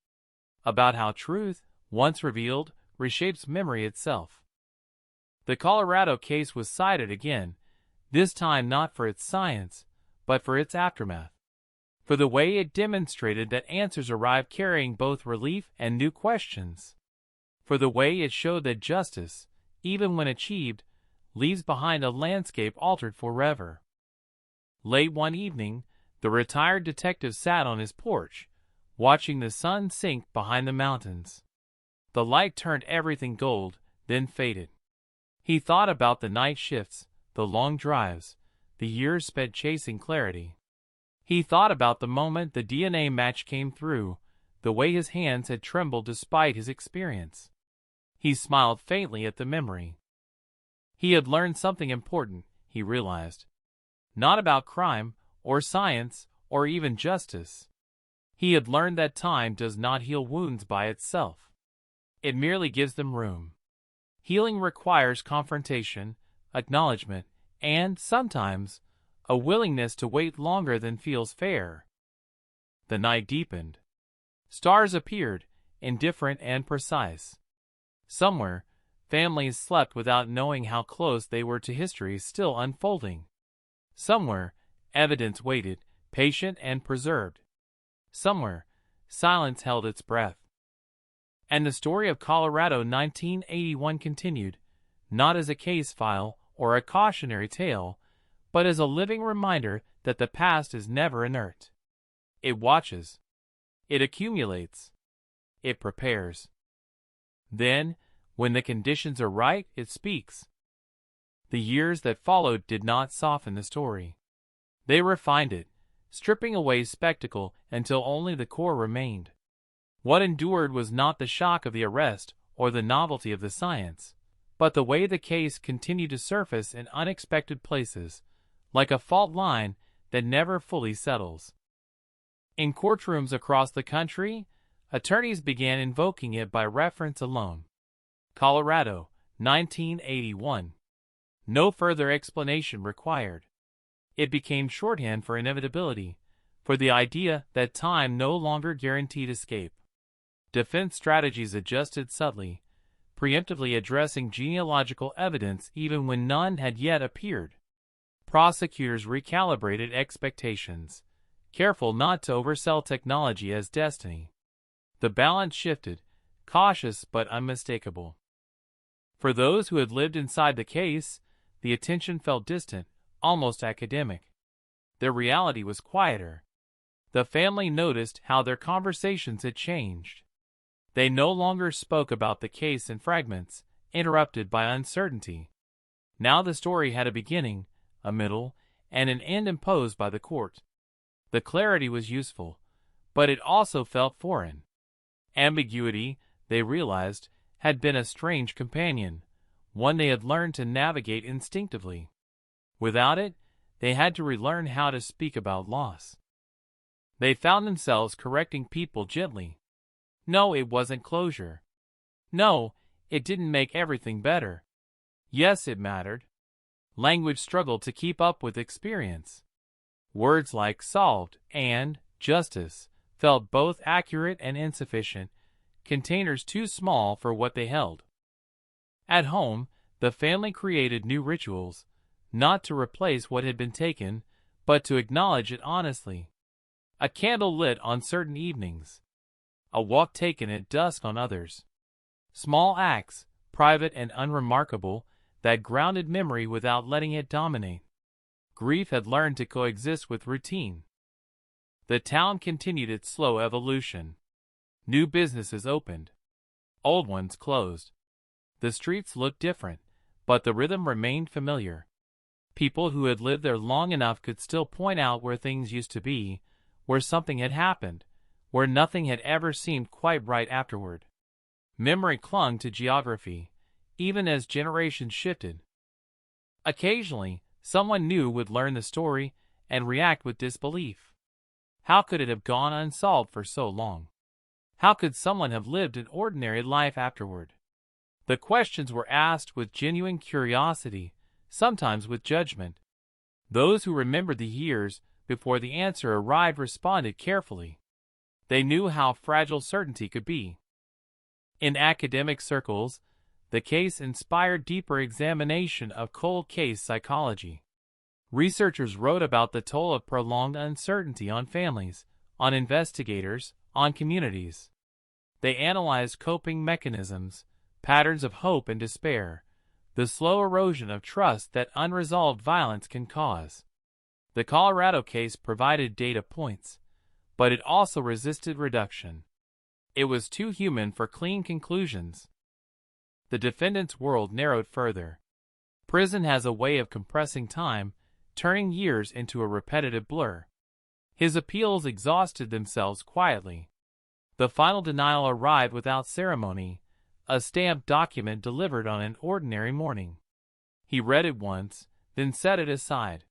About how truth, once revealed, reshapes memory itself. The Colorado case was cited again, this time not for its science, but for its aftermath. For the way it demonstrated that answers arrived carrying both relief and new questions. For the way it showed that justice, even when achieved, leaves behind a landscape altered forever. Late one evening, the retired detective sat on his porch, watching the sun sink behind the mountains. The light turned everything gold, then faded. He thought about the night shifts, the long drives, the years spent chasing clarity. He thought about the moment the DNA match came through, the way his hands had trembled despite his experience. He smiled faintly at the memory. He had learned something important, he realized. Not about crime, or science, or even justice. He had learned that time does not heal wounds by itself. It merely gives them room. Healing requires confrontation, acknowledgement, and, sometimes, a willingness to wait longer than feels fair. The night deepened. Stars appeared, indifferent and precise. Somewhere, families slept without knowing how close they were to history still unfolding. Somewhere, evidence waited, patient and preserved. Somewhere, silence held its breath. And the story of Colorado 1981 continued, not as a case file or a cautionary tale, but as a living reminder that the past is never inert. It watches. It accumulates. It prepares. Then, when the conditions are right, it speaks. The years that followed did not soften the story. They refined it, stripping away spectacle until only the core remained. What endured was not the shock of the arrest or the novelty of the science, but the way the case continued to surface in unexpected places, like a fault line that never fully settles. In courtrooms across the country, attorneys began invoking it by reference alone. Colorado, 1981. No further explanation required. It became shorthand for inevitability, for the idea that time no longer guaranteed escape. Defense strategies adjusted subtly, preemptively addressing genealogical evidence even when none had yet appeared. Prosecutors recalibrated expectations, careful not to oversell technology as destiny. The balance shifted, cautious but unmistakable. For those who had lived inside the case, the attention felt distant, almost academic. Their reality was quieter. The family noticed how their conversations had changed. They no longer spoke about the case in fragments, interrupted by uncertainty. Now the story had a beginning, a middle, and an end imposed by the court. The clarity was useful, but it also felt foreign. Ambiguity, they realized, had been a strange companion, one they had learned to navigate instinctively. Without it, they had to relearn how to speak about loss. They found themselves correcting people gently. No, it wasn't closure. No, it didn't make everything better. Yes, it mattered. Language struggled to keep up with experience. Words like solved and justice felt both accurate and insufficient, containers too small for what they held. At home, the family created new rituals, not to replace what had been taken, but to acknowledge it honestly. A candle lit on certain evenings. A walk taken at dusk on others. Small acts, private and unremarkable, that grounded memory without letting it dominate. Grief had learned to coexist with routine. The town continued its slow evolution. New businesses opened. Old ones closed. The streets looked different, but the rhythm remained familiar. People who had lived there long enough could still point out where things used to be, where something had happened, where nothing had ever seemed quite right afterward. Memory clung to geography, even as generations shifted. Occasionally, someone new would learn the story and react with disbelief. How could it have gone unsolved for so long? How could someone have lived an ordinary life afterward? The questions were asked with genuine curiosity, sometimes with judgment. Those who remembered the years before the answer arrived responded carefully. They knew how fragile certainty could be. In academic circles, the case inspired deeper examination of cold case psychology. Researchers wrote about the toll of prolonged uncertainty on families, on investigators, on communities. They analyzed coping mechanisms, patterns of hope and despair, the slow erosion of trust that unresolved violence can cause. The Colorado case provided data points, but it also resisted reduction. It was too human for clean conclusions. The defendant's world narrowed further. Prison has a way of compressing time, turning years into a repetitive blur. His appeals exhausted themselves quietly. The final denial arrived without ceremony, a stamped document delivered on an ordinary morning. He read it once, then set it aside.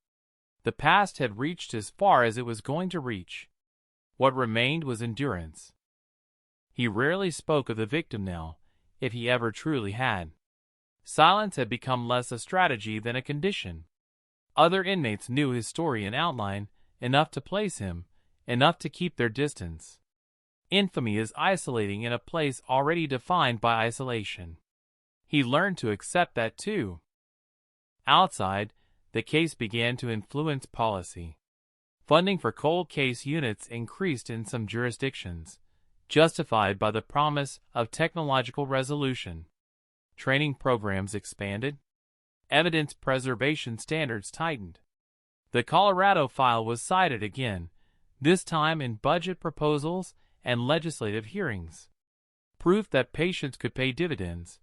The past had reached as far as it was going to reach. What remained was endurance. He rarely spoke of the victim now, if he ever truly had. Silence had become less a strategy than a condition. Other inmates knew his story in outline, enough to place him, enough to keep their distance. Infamy is isolating in a place already defined by isolation. He learned to accept that too. Outside, the case began to influence policy. Funding for cold case units increased in some jurisdictions. justified by the promise of technological resolution. Training programs expanded. Evidence preservation standards tightened. The Colorado file was cited again, this time in budget proposals and legislative hearings. Proof that patience could pay dividends,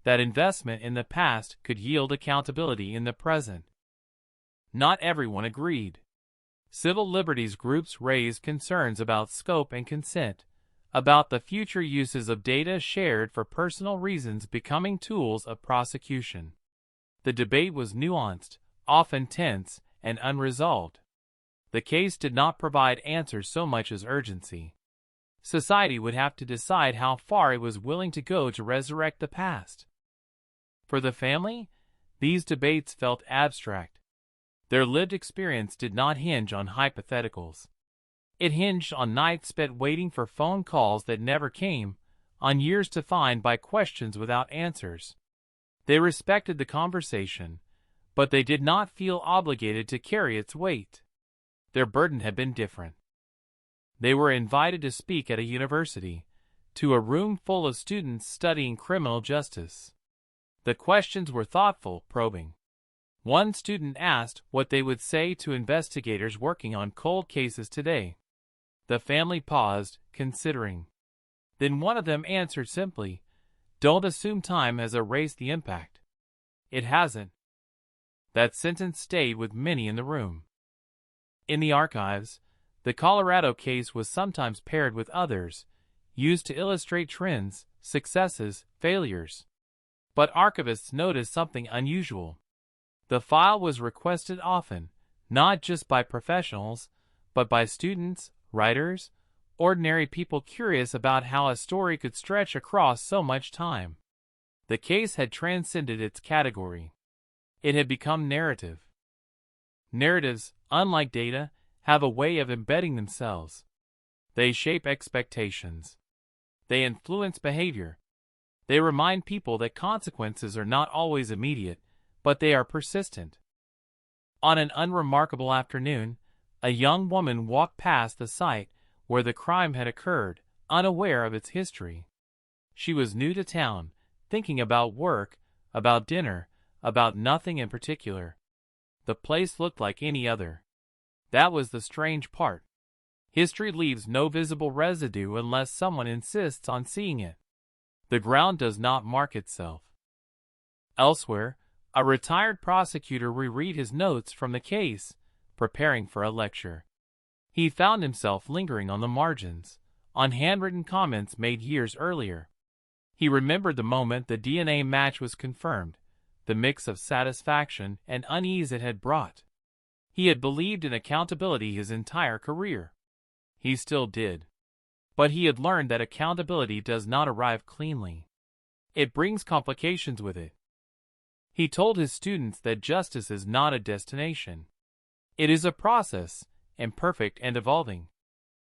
that investment in the past could yield accountability in the present. Not everyone agreed. Civil liberties groups raised concerns about scope and consent, about the future uses of data shared for personal reasons becoming tools of prosecution. The debate was nuanced, often tense, and unresolved. The case did not provide answers so much as urgency. Society would have to decide how far it was willing to go to resurrect the past. For the family, these debates felt abstract. Their lived experience did not hinge on hypotheticals. It hinged on nights spent waiting for phone calls that never came, on years defined by questions without answers. They respected the conversation, but they did not feel obligated to carry its weight. Their burden had been different. They were invited to speak at a university, to a room full of students studying criminal justice. The questions were thoughtful, probing. One student asked what they would say to investigators working on cold cases today. The family paused, considering. Then one of them answered simply, "Don't assume time has erased the impact. It hasn't." That sentence stayed with many in the room. In the archives, the Colorado case was sometimes paired with others, used to illustrate trends, successes, failures. But archivists noticed something unusual. The file was requested often, not just by professionals, but by students, writers, ordinary people curious about how a story could stretch across so much time. The case had transcended its category. It had become narrative. Narratives, unlike data, have a way of embedding themselves. They shape expectations. They influence behavior. They remind people that consequences are not always immediate, but they are persistent. On an unremarkable afternoon, a young woman walked past the site where the crime had occurred, unaware of its history. She was new to town, thinking about work, about dinner, about nothing in particular. The place looked like any other. That was the strange part. History leaves no visible residue unless someone insists on seeing it. The ground does not mark itself. Elsewhere, a retired prosecutor reread his notes from the case, preparing for a lecture. He found himself lingering on the margins, on handwritten comments made years earlier. He remembered the moment the DNA match was confirmed, the mix of satisfaction and unease it had brought. He had believed in accountability his entire career. He still did. But he had learned that accountability does not arrive cleanly. It brings complications with it. He told his students that justice is not a destination. It is a process, imperfect and evolving.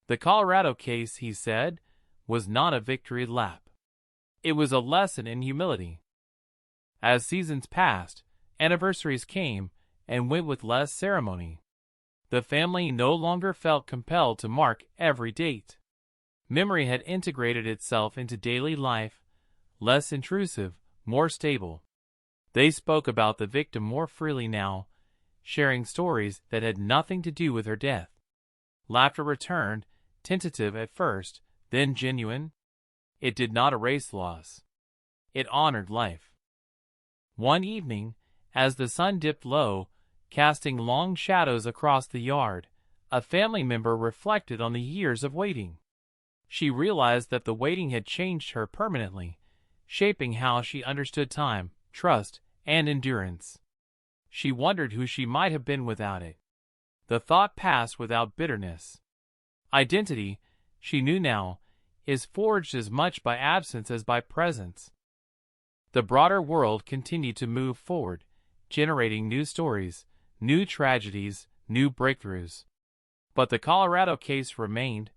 The Colorado case, he said, was not a victory lap. It was a lesson in humility. As seasons passed, anniversaries came and went with less ceremony. The family no longer felt compelled to mark every date. Memory had integrated itself into daily life, less intrusive, more stable. They spoke about the victim more freely now, sharing stories that had nothing to do with her death. Laughter returned, tentative at first, then genuine. It did not erase loss. It honored life. One evening, as the sun dipped low, casting long shadows across the yard, a family member reflected on the years of waiting. She realized that the waiting had changed her permanently, shaping how she understood time, trust, and endurance. She wondered who she might have been without it. The thought passed without bitterness. Identity, she knew now, is forged as much by absence as by presence. The broader world continued to move forward, generating new stories, new tragedies, new breakthroughs. But the Colorado case remained,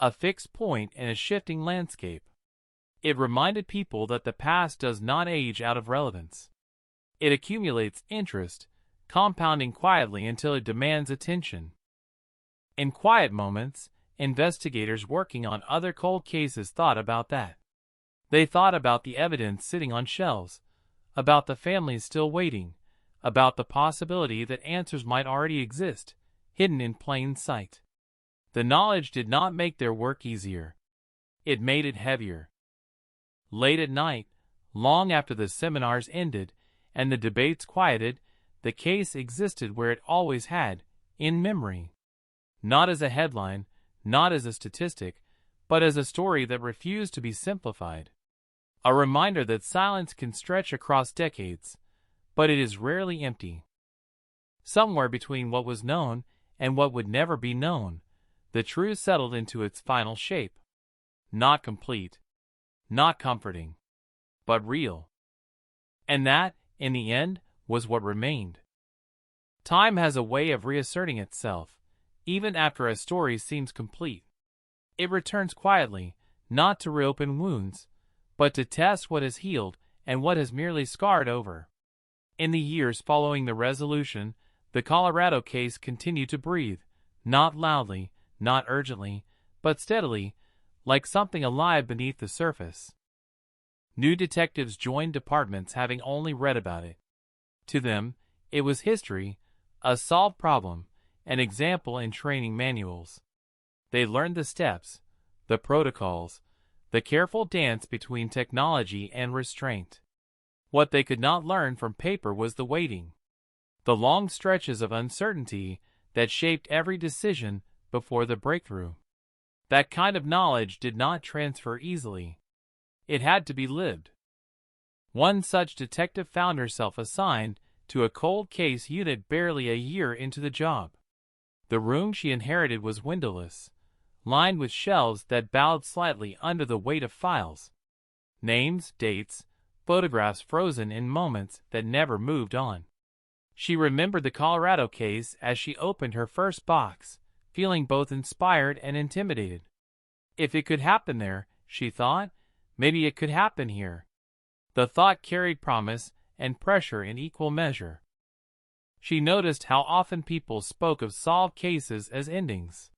a fixed point in a shifting landscape. It reminded people that the past does not age out of relevance. It accumulates interest, compounding quietly until it demands attention. In quiet moments, investigators working on other cold cases thought about that. They thought about the evidence sitting on shelves, about the families still waiting, about the possibility that answers might already exist, hidden in plain sight. The knowledge did not make their work easier. It made it heavier. Late at night, long after the seminars ended and the debates quieted, the case existed where it always had, in memory. Not as a headline, not as a statistic, but as a story that refused to be simplified. A reminder that silence can stretch across decades, but it is rarely empty. Somewhere between what was known and what would never be known, the truth settled into its final shape. Not complete, not comforting, but real. And that, in the end, was what remained. Time has a way of reasserting itself, even after a story seems complete. It returns quietly, not to reopen wounds, but to test what has healed and what has merely scarred over. In the years following the resolution, the Colorado case continued to breathe, not loudly, not urgently, but steadily, like something alive beneath the surface. New detectives joined departments having only read about it. To them, it was history, a solved problem, an example in training manuals. They learned the steps, the protocols, the careful dance between technology and restraint. What they could not learn from paper was the waiting, the long stretches of uncertainty that shaped every decision before the breakthrough. That kind of knowledge did not transfer easily. It had to be lived. One such detective found herself assigned to a cold case unit barely a year into the job. The room she inherited was windowless, lined with shelves that bowed slightly under the weight of files. Names, dates, photographs frozen in moments that never moved on. She remembered the Colorado case as she opened her first box, feeling both inspired and intimidated. If it could happen there, she thought, maybe it could happen here. The thought carried promise and pressure in equal measure. She noticed how often people spoke of solved cases as endings.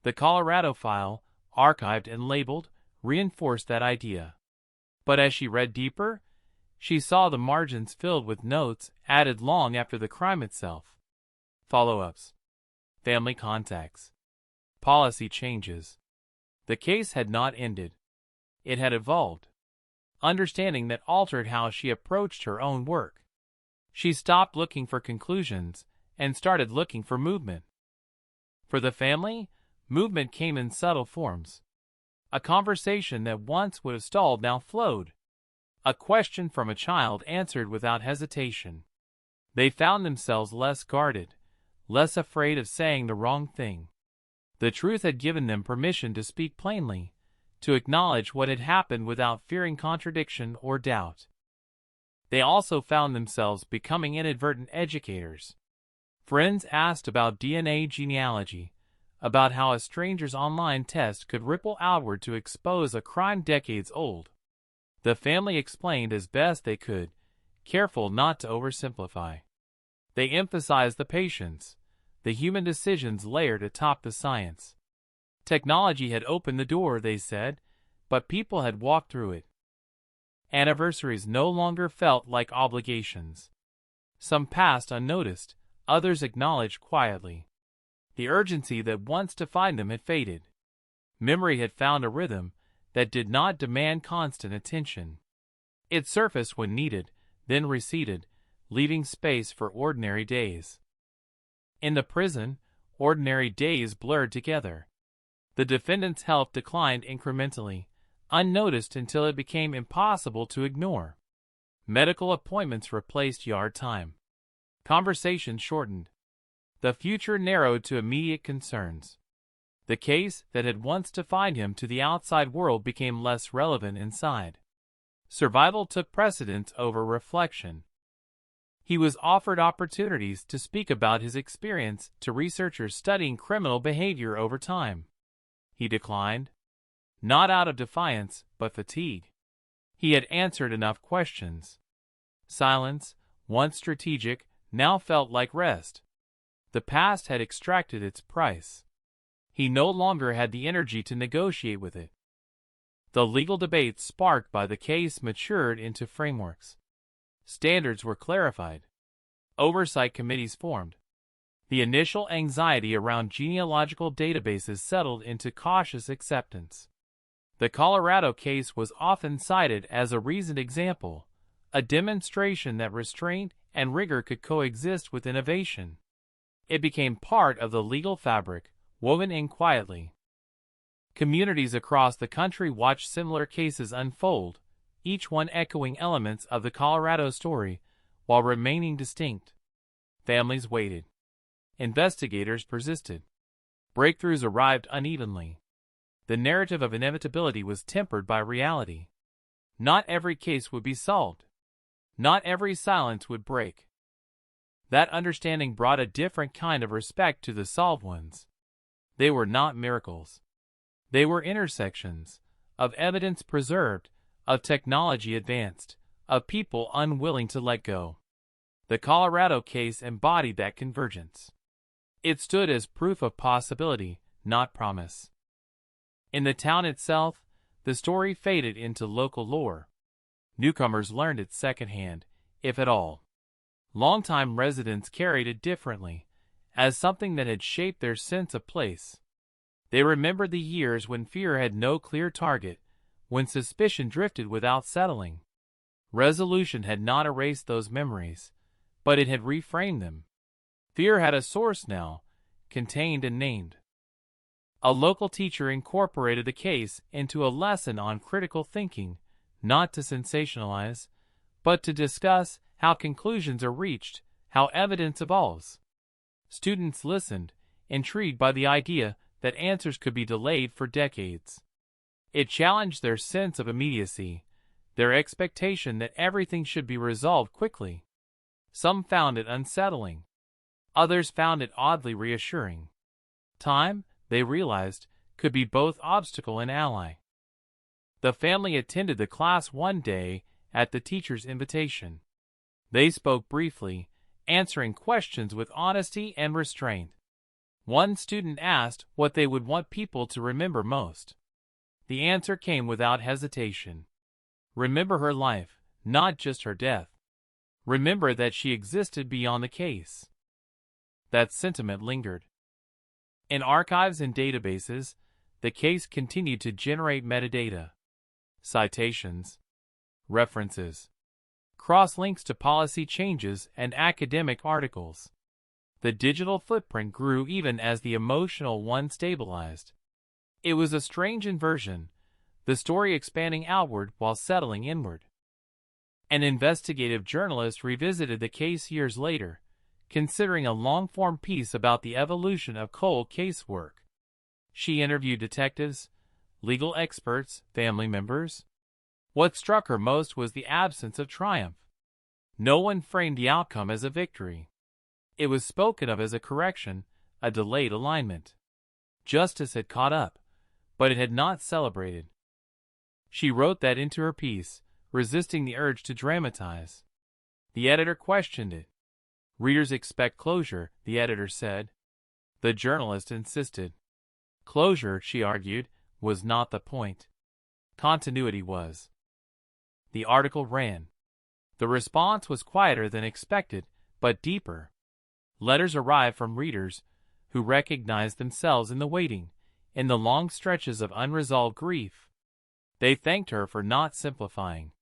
The Colorado file, archived and labeled, reinforced that idea. But as she read deeper, she saw the margins filled with notes added long after the crime itself. Follow-ups, family contacts, policy changes. The case had not ended. It had evolved. Understanding that altered how she approached her own work. She stopped looking for conclusions and started looking for movement. For the family, movement came in subtle forms. A conversation that once would have stalled now flowed. A question from a child answered without hesitation. They found themselves less guarded, less afraid of saying the wrong thing. The truth had given them permission to speak plainly, to acknowledge what had happened without fearing contradiction or doubt. They also found themselves becoming inadvertent educators. Friends asked about DNA genealogy, about how a stranger's online test could ripple outward to expose a crime decades old. The family explained as best they could, careful not to oversimplify. They emphasized the patience, the human decisions layered atop the science. Technology had opened the door, they said, but people had walked through it. Anniversaries no longer felt like obligations. Some passed unnoticed, others acknowledged quietly. The urgency that once defined them had faded. Memory had found a rhythm that did not demand constant attention. It surfaced when needed, then receded, leaving space for ordinary days. In the prison, ordinary days blurred together. The defendant's health declined incrementally, unnoticed until it became impossible to ignore. Medical appointments replaced yard time. Conversations shortened. The future narrowed to immediate concerns. The case that had once defined him to the outside world became less relevant inside. Survival took precedence over reflection. He was offered opportunities to speak about his experience to researchers studying criminal behavior over time. He declined, not out of defiance, but fatigue. He had answered enough questions. Silence, once strategic, now felt like rest. The past had extracted its price. He no longer had the energy to negotiate with it. The legal debates sparked by the case matured into frameworks. Standards were clarified. Oversight committees formed. The initial anxiety around genealogical databases settled into cautious acceptance. The Colorado case was often cited as a recent example, a demonstration that restraint and rigor could coexist with innovation. It became part of the legal fabric, woven in quietly. Communities across the country watched similar cases unfold, each one echoing elements of the Colorado story while remaining distinct. Families waited. Investigators persisted. Breakthroughs arrived unevenly. The narrative of inevitability was tempered by reality. Not every case would be solved. Not every silence would break. That understanding brought a different kind of respect to the solved ones. They were not miracles. They were intersections of evidence preserved, of technology advanced, of people unwilling to let go. The Colorado case embodied that convergence. It stood as proof of possibility, not promise. In the town itself, the story faded into local lore. Newcomers learned it secondhand, if at all. Longtime residents carried it differently, as something that had shaped their sense of place. They remembered the years when fear had no clear target, when suspicion drifted without settling. Resolution had not erased those memories, but it had reframed them. Fear had a source now, contained and named. A local teacher incorporated the case into a lesson on critical thinking, not to sensationalize, but to discuss how conclusions are reached, how evidence evolves. Students listened, intrigued by the idea that answers could be delayed for decades. It challenged their sense of immediacy, their expectation that everything should be resolved quickly. Some found it unsettling. Others found it oddly reassuring. Time, they realized, could be both obstacle and ally. The family attended the class one day at the teacher's invitation. They spoke briefly, answering questions with honesty and restraint. One student asked what they would want people to remember most. The answer came without hesitation. Remember her life, not just her death. Remember that she existed beyond the case. That sentiment lingered. In archives and databases, the case continued to generate metadata, citations, references, cross-links to policy changes and academic articles. The digital footprint grew even as the emotional one stabilized. It was a strange inversion, the story expanding outward while settling inward. An investigative journalist revisited the case years later, considering a long-form piece about the evolution of cold case work. She interviewed detectives, legal experts, family members. What struck her most was the absence of triumph. No one framed the outcome as a victory. It was spoken of as a correction, a delayed alignment. Justice had caught up, but it had not celebrated. She wrote that into her piece, resisting the urge to dramatize. The editor questioned it. Readers expect closure, the editor said. The journalist insisted. Closure, she argued, was not the point. Continuity was. The article ran. The response was quieter than expected, but deeper. Letters arrived from readers who recognized themselves in the waiting, in the long stretches of unresolved grief. They thanked her for not simplifying.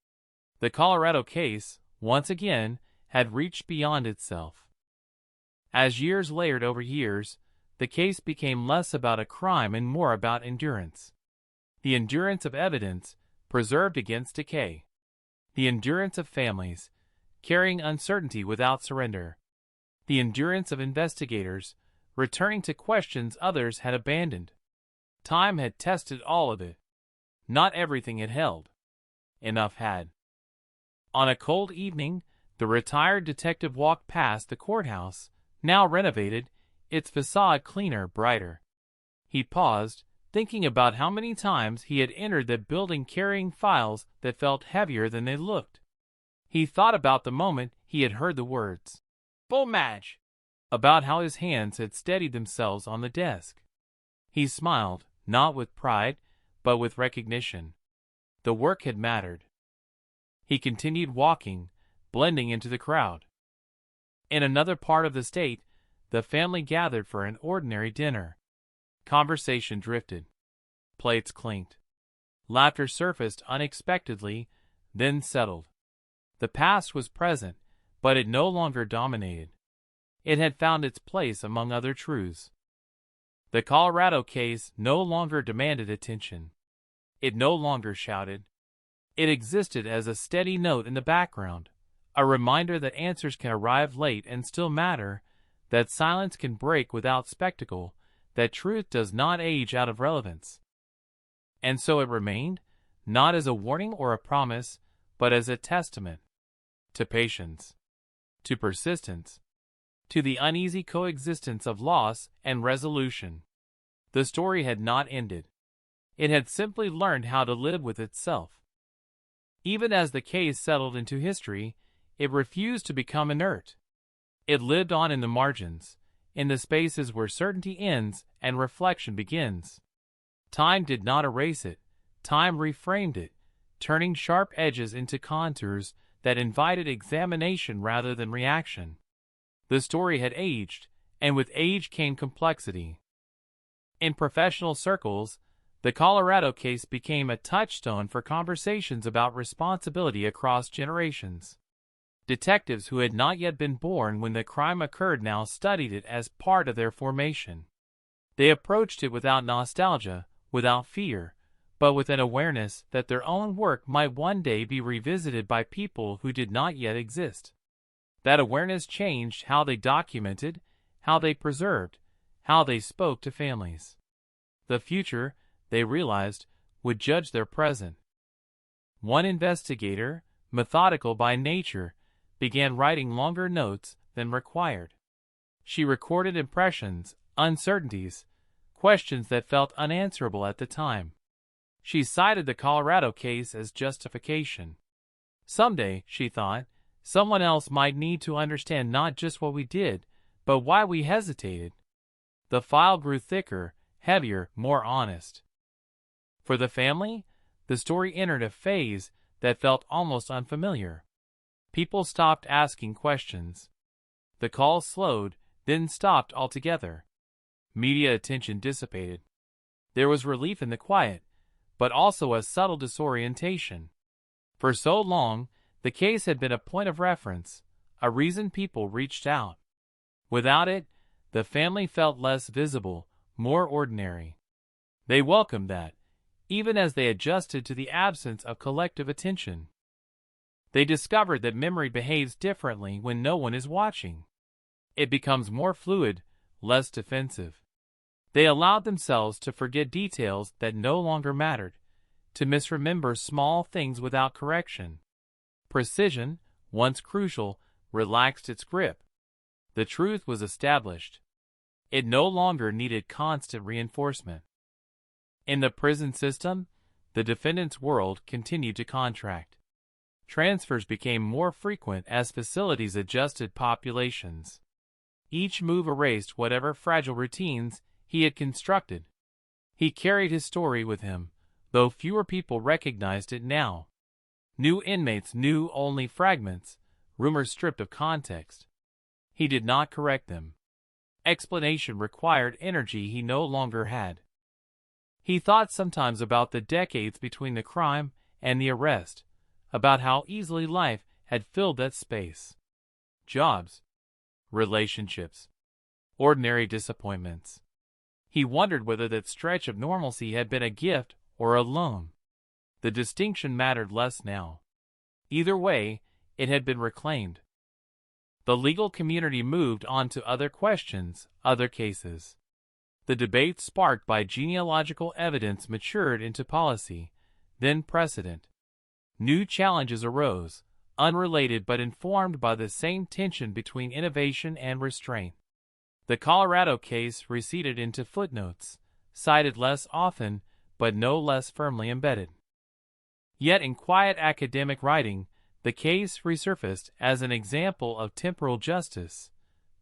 The Colorado case, once again, had reached beyond itself. As years layered over years, the case became less about a crime and more about endurance. The endurance of evidence preserved against decay. The endurance of families carrying uncertainty without surrender. The endurance of investigators returning to questions others had abandoned. Time had tested all of it. Not everything it held. Enough had. On a cold evening, the retired detective walked past the courthouse, now renovated, its facade cleaner, brighter. He paused, thinking about how many times he had entered the building carrying files that felt heavier than they looked. He thought about the moment he had heard the words, "Bull Madge," about how his hands had steadied themselves on the desk. He smiled, not with pride, but with recognition. The work had mattered. He continued walking, blending into the crowd. In another part of the state, the family gathered for an ordinary dinner. Conversation drifted. Plates clinked. Laughter surfaced unexpectedly, then settled. The past was present, but it no longer dominated. It had found its place among other truths. The Colorado case no longer demanded attention. It no longer shouted. It existed as a steady note in the background, a reminder that answers can arrive late and still matter, that silence can break without spectacle, that truth does not age out of relevance. And so it remained, not as a warning or a promise, but as a testament to patience, to persistence, to the uneasy coexistence of loss and resolution. The story had not ended. It had simply learned how to live with itself. Even as the case settled into history, it refused to become inert. It lived on in the margins, in the spaces where certainty ends and reflection begins. Time did not erase it. Time reframed it, turning sharp edges into contours that invited examination rather than reaction. The story had aged, and with age came complexity. In professional circles, the Colorado case became a touchstone for conversations about responsibility across generations. Detectives who had not yet been born when the crime occurred now studied it as part of their formation. They approached it without nostalgia, without fear, but with an awareness that their own work might one day be revisited by people who did not yet exist. That awareness changed how they documented, how they preserved, how they spoke to families. The future, they realized, would judge their present. One investigator, methodical by nature, began writing longer notes than required. She recorded impressions, uncertainties, questions that felt unanswerable at the time. She cited the Colorado case as justification. Someday, she thought, someone else might need to understand not just what we did, but why we hesitated. The file grew thicker, heavier, more honest. For the family, the story entered a phase that felt almost unfamiliar. People stopped asking questions. The calls slowed, then stopped altogether. Media attention dissipated. There was relief in the quiet, but also a subtle disorientation. For so long, the case had been a point of reference, a reason people reached out. Without it, the family felt less visible, more ordinary. They welcomed that, even as they adjusted to the absence of collective attention. They discovered that memory behaves differently when no one is watching. It becomes more fluid, less defensive. They allowed themselves to forget details that no longer mattered, to misremember small things without correction. Precision, once crucial, relaxed its grip. The truth was established. It no longer needed constant reinforcement. In the prison system, the defendant's world continued to contract. Transfers became more frequent as facilities adjusted populations. Each move erased whatever fragile routines he had constructed. He carried his story with him, though fewer people recognized it now. New inmates knew only fragments, rumors stripped of context. He did not correct them. Explanation required energy he no longer had. He thought sometimes about the decades between the crime and the arrest, about how easily life had filled that space. Jobs, relationships, ordinary disappointments. He wondered whether that stretch of normalcy had been a gift or a loan. The distinction mattered less now. Either way, it had been reclaimed. The legal community moved on to other questions, other cases. The debate sparked by genealogical evidence matured into policy, then precedent. New challenges arose, unrelated but informed by the same tension between innovation and restraint. The Colorado case receded into footnotes, cited less often, but no less firmly embedded. Yet in quiet academic writing, the case resurfaced as an example of temporal justice,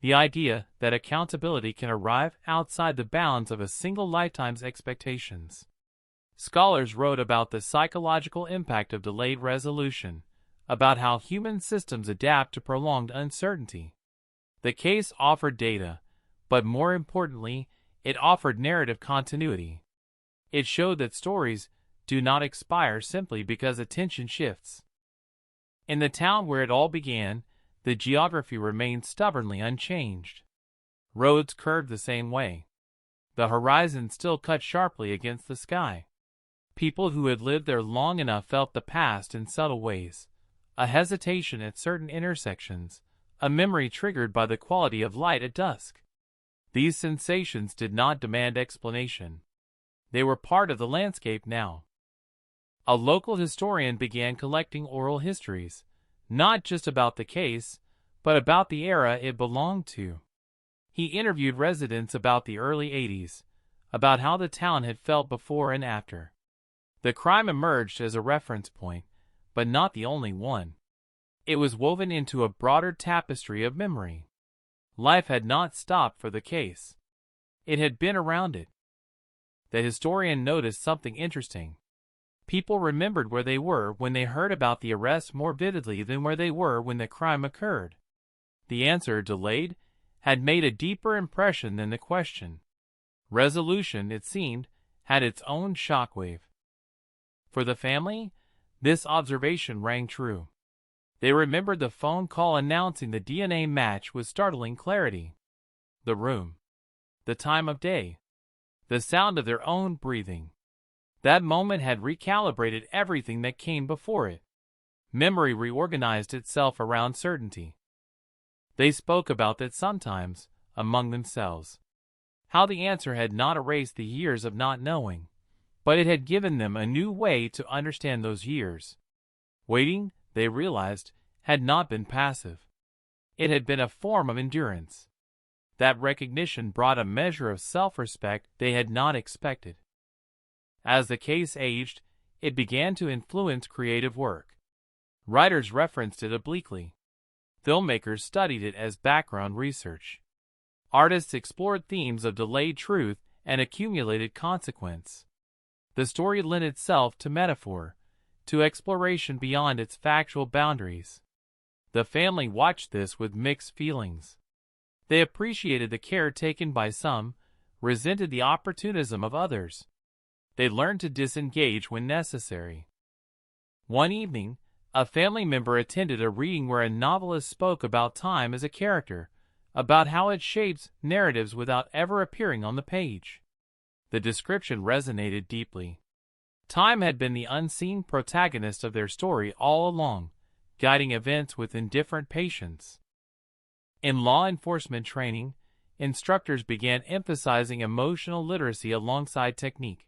the idea that accountability can arrive outside the bounds of a single lifetime's expectations. Scholars wrote about the psychological impact of delayed resolution, about how human systems adapt to prolonged uncertainty. The case offered data, but more importantly, it offered narrative continuity. It showed that stories do not expire simply because attention shifts. In the town where it all began, the geography remained stubbornly unchanged. Roads curved the same way. The horizon still cut sharply against the sky. People who had lived there long enough felt the past in subtle ways, a hesitation at certain intersections, a memory triggered by the quality of light at dusk. These sensations did not demand explanation. They were part of the landscape now. A local historian began collecting oral histories, not just about the case, but about the era it belonged to. He interviewed residents about the early 80s, about how the town had felt before and after. The crime emerged as a reference point, but not the only one. It was woven into a broader tapestry of memory. Life had not stopped for the case. It had been around it. The historian noticed something interesting. People remembered where they were when they heard about the arrest more vividly than where they were when the crime occurred. The answer, delayed, had made a deeper impression than the question. Resolution, it seemed, had its own shockwave. For the family, this observation rang true. They remembered the phone call announcing the DNA match with startling clarity. The room. The time of day. The sound of their own breathing. That moment had recalibrated everything that came before it. Memory reorganized itself around certainty. They spoke about that sometimes, among themselves. How the answer had not erased the years of not knowing, but it had given them a new way to understand those years. Waiting, they realized, had not been passive. It had been a form of endurance. That recognition brought a measure of self-respect they had not expected. As the case aged, it began to influence creative work. Writers referenced it obliquely. Filmmakers studied it as background research. Artists explored themes of delayed truth and accumulated consequence. The story lent itself to metaphor, to exploration beyond its factual boundaries. The family watched this with mixed feelings. They appreciated the care taken by some, resented the opportunism of others. They learned to disengage when necessary. One evening, a family member attended a reading where a novelist spoke about time as a character, about how it shapes narratives without ever appearing on the page. The description resonated deeply. Time had been the unseen protagonist of their story all along, guiding events with indifferent patience. In law enforcement training, instructors began emphasizing emotional literacy alongside technique.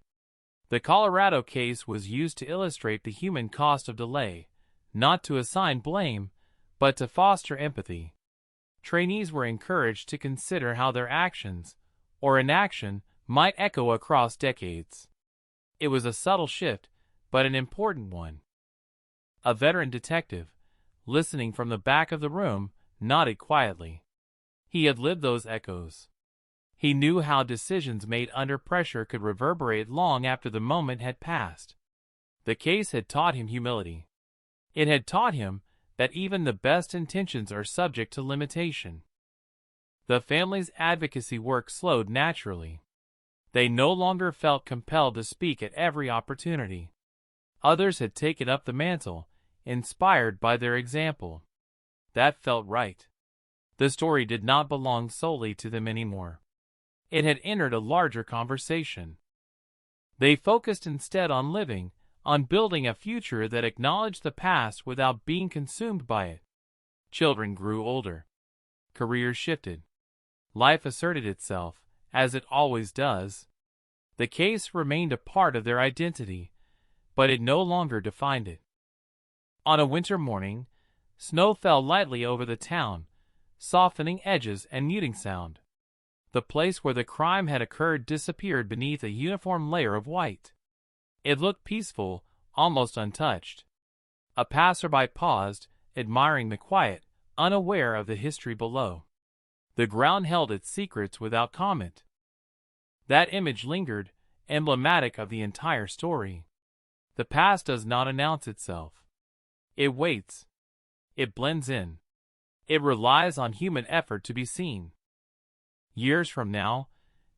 The Colorado case was used to illustrate the human cost of delay, not to assign blame, but to foster empathy. Trainees were encouraged to consider how their actions, or inaction, might echo across decades. It was a subtle shift, but an important one. A veteran detective, listening from the back of the room, nodded quietly. He had lived those echoes. He knew how decisions made under pressure could reverberate long after the moment had passed. The case had taught him humility. It had taught him that even the best intentions are subject to limitation. The family's advocacy work slowed naturally. They no longer felt compelled to speak at every opportunity. Others had taken up the mantle, inspired by their example. That felt right. The story did not belong solely to them anymore. It had entered a larger conversation. They focused instead on living, on building a future that acknowledged the past without being consumed by it. Children grew older. Careers shifted. Life asserted itself, as it always does. The case remained a part of their identity, but it no longer defined it. On a winter morning, snow fell lightly over the town, softening edges and muting sound. The place where the crime had occurred disappeared beneath a uniform layer of white. It looked peaceful, almost untouched. A passerby paused, admiring the quiet, unaware of the history below. The ground held its secrets without comment. That image lingered, emblematic of the entire story. The past does not announce itself. It waits. It blends in. It relies on human effort to be seen. Years from now,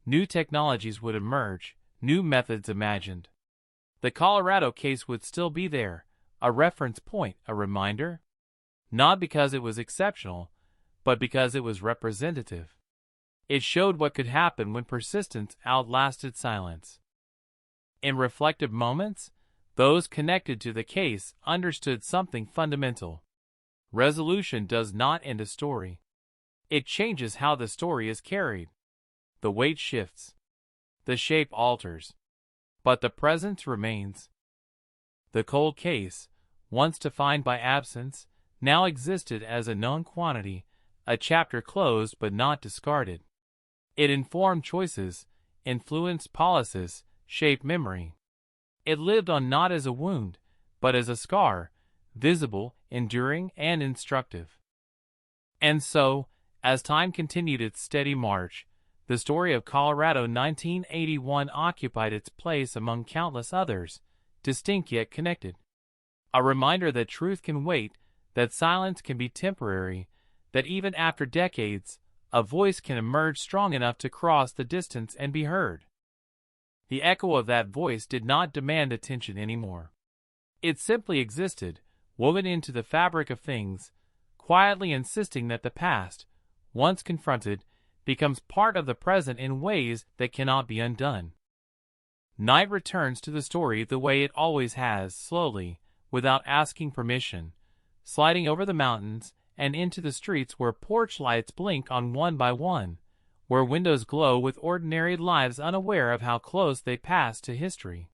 new technologies would emerge, new methods imagined. The Colorado case would still be there, a reference point, a reminder. Not because it was exceptional, but because it was representative. It showed what could happen when persistence outlasted silence. In reflective moments, those connected to the case understood something fundamental. Resolution does not end a story. It changes how the story is carried. The weight shifts. The shape alters. But the presence remains. The cold case, once defined by absence, now existed as a known quantity, a chapter closed but not discarded. It informed choices, influenced policies, shaped memory. It lived on not as a wound, but as a scar, visible, enduring, and instructive. And so, as time continued its steady march, the story of Colorado 1981 occupied its place among countless others, distinct yet connected. A reminder that truth can wait, that silence can be temporary, that even after decades, a voice can emerge strong enough to cross the distance and be heard. The echo of that voice did not demand attention anymore. It simply existed, woven into the fabric of things, quietly insisting that the past, once confronted, becomes part of the present in ways that cannot be undone. Night returns to the story the way it always has, slowly, without asking permission, sliding over the mountains and into the streets where porch lights blink on one by one, where windows glow with ordinary lives unaware of how close they pass to history.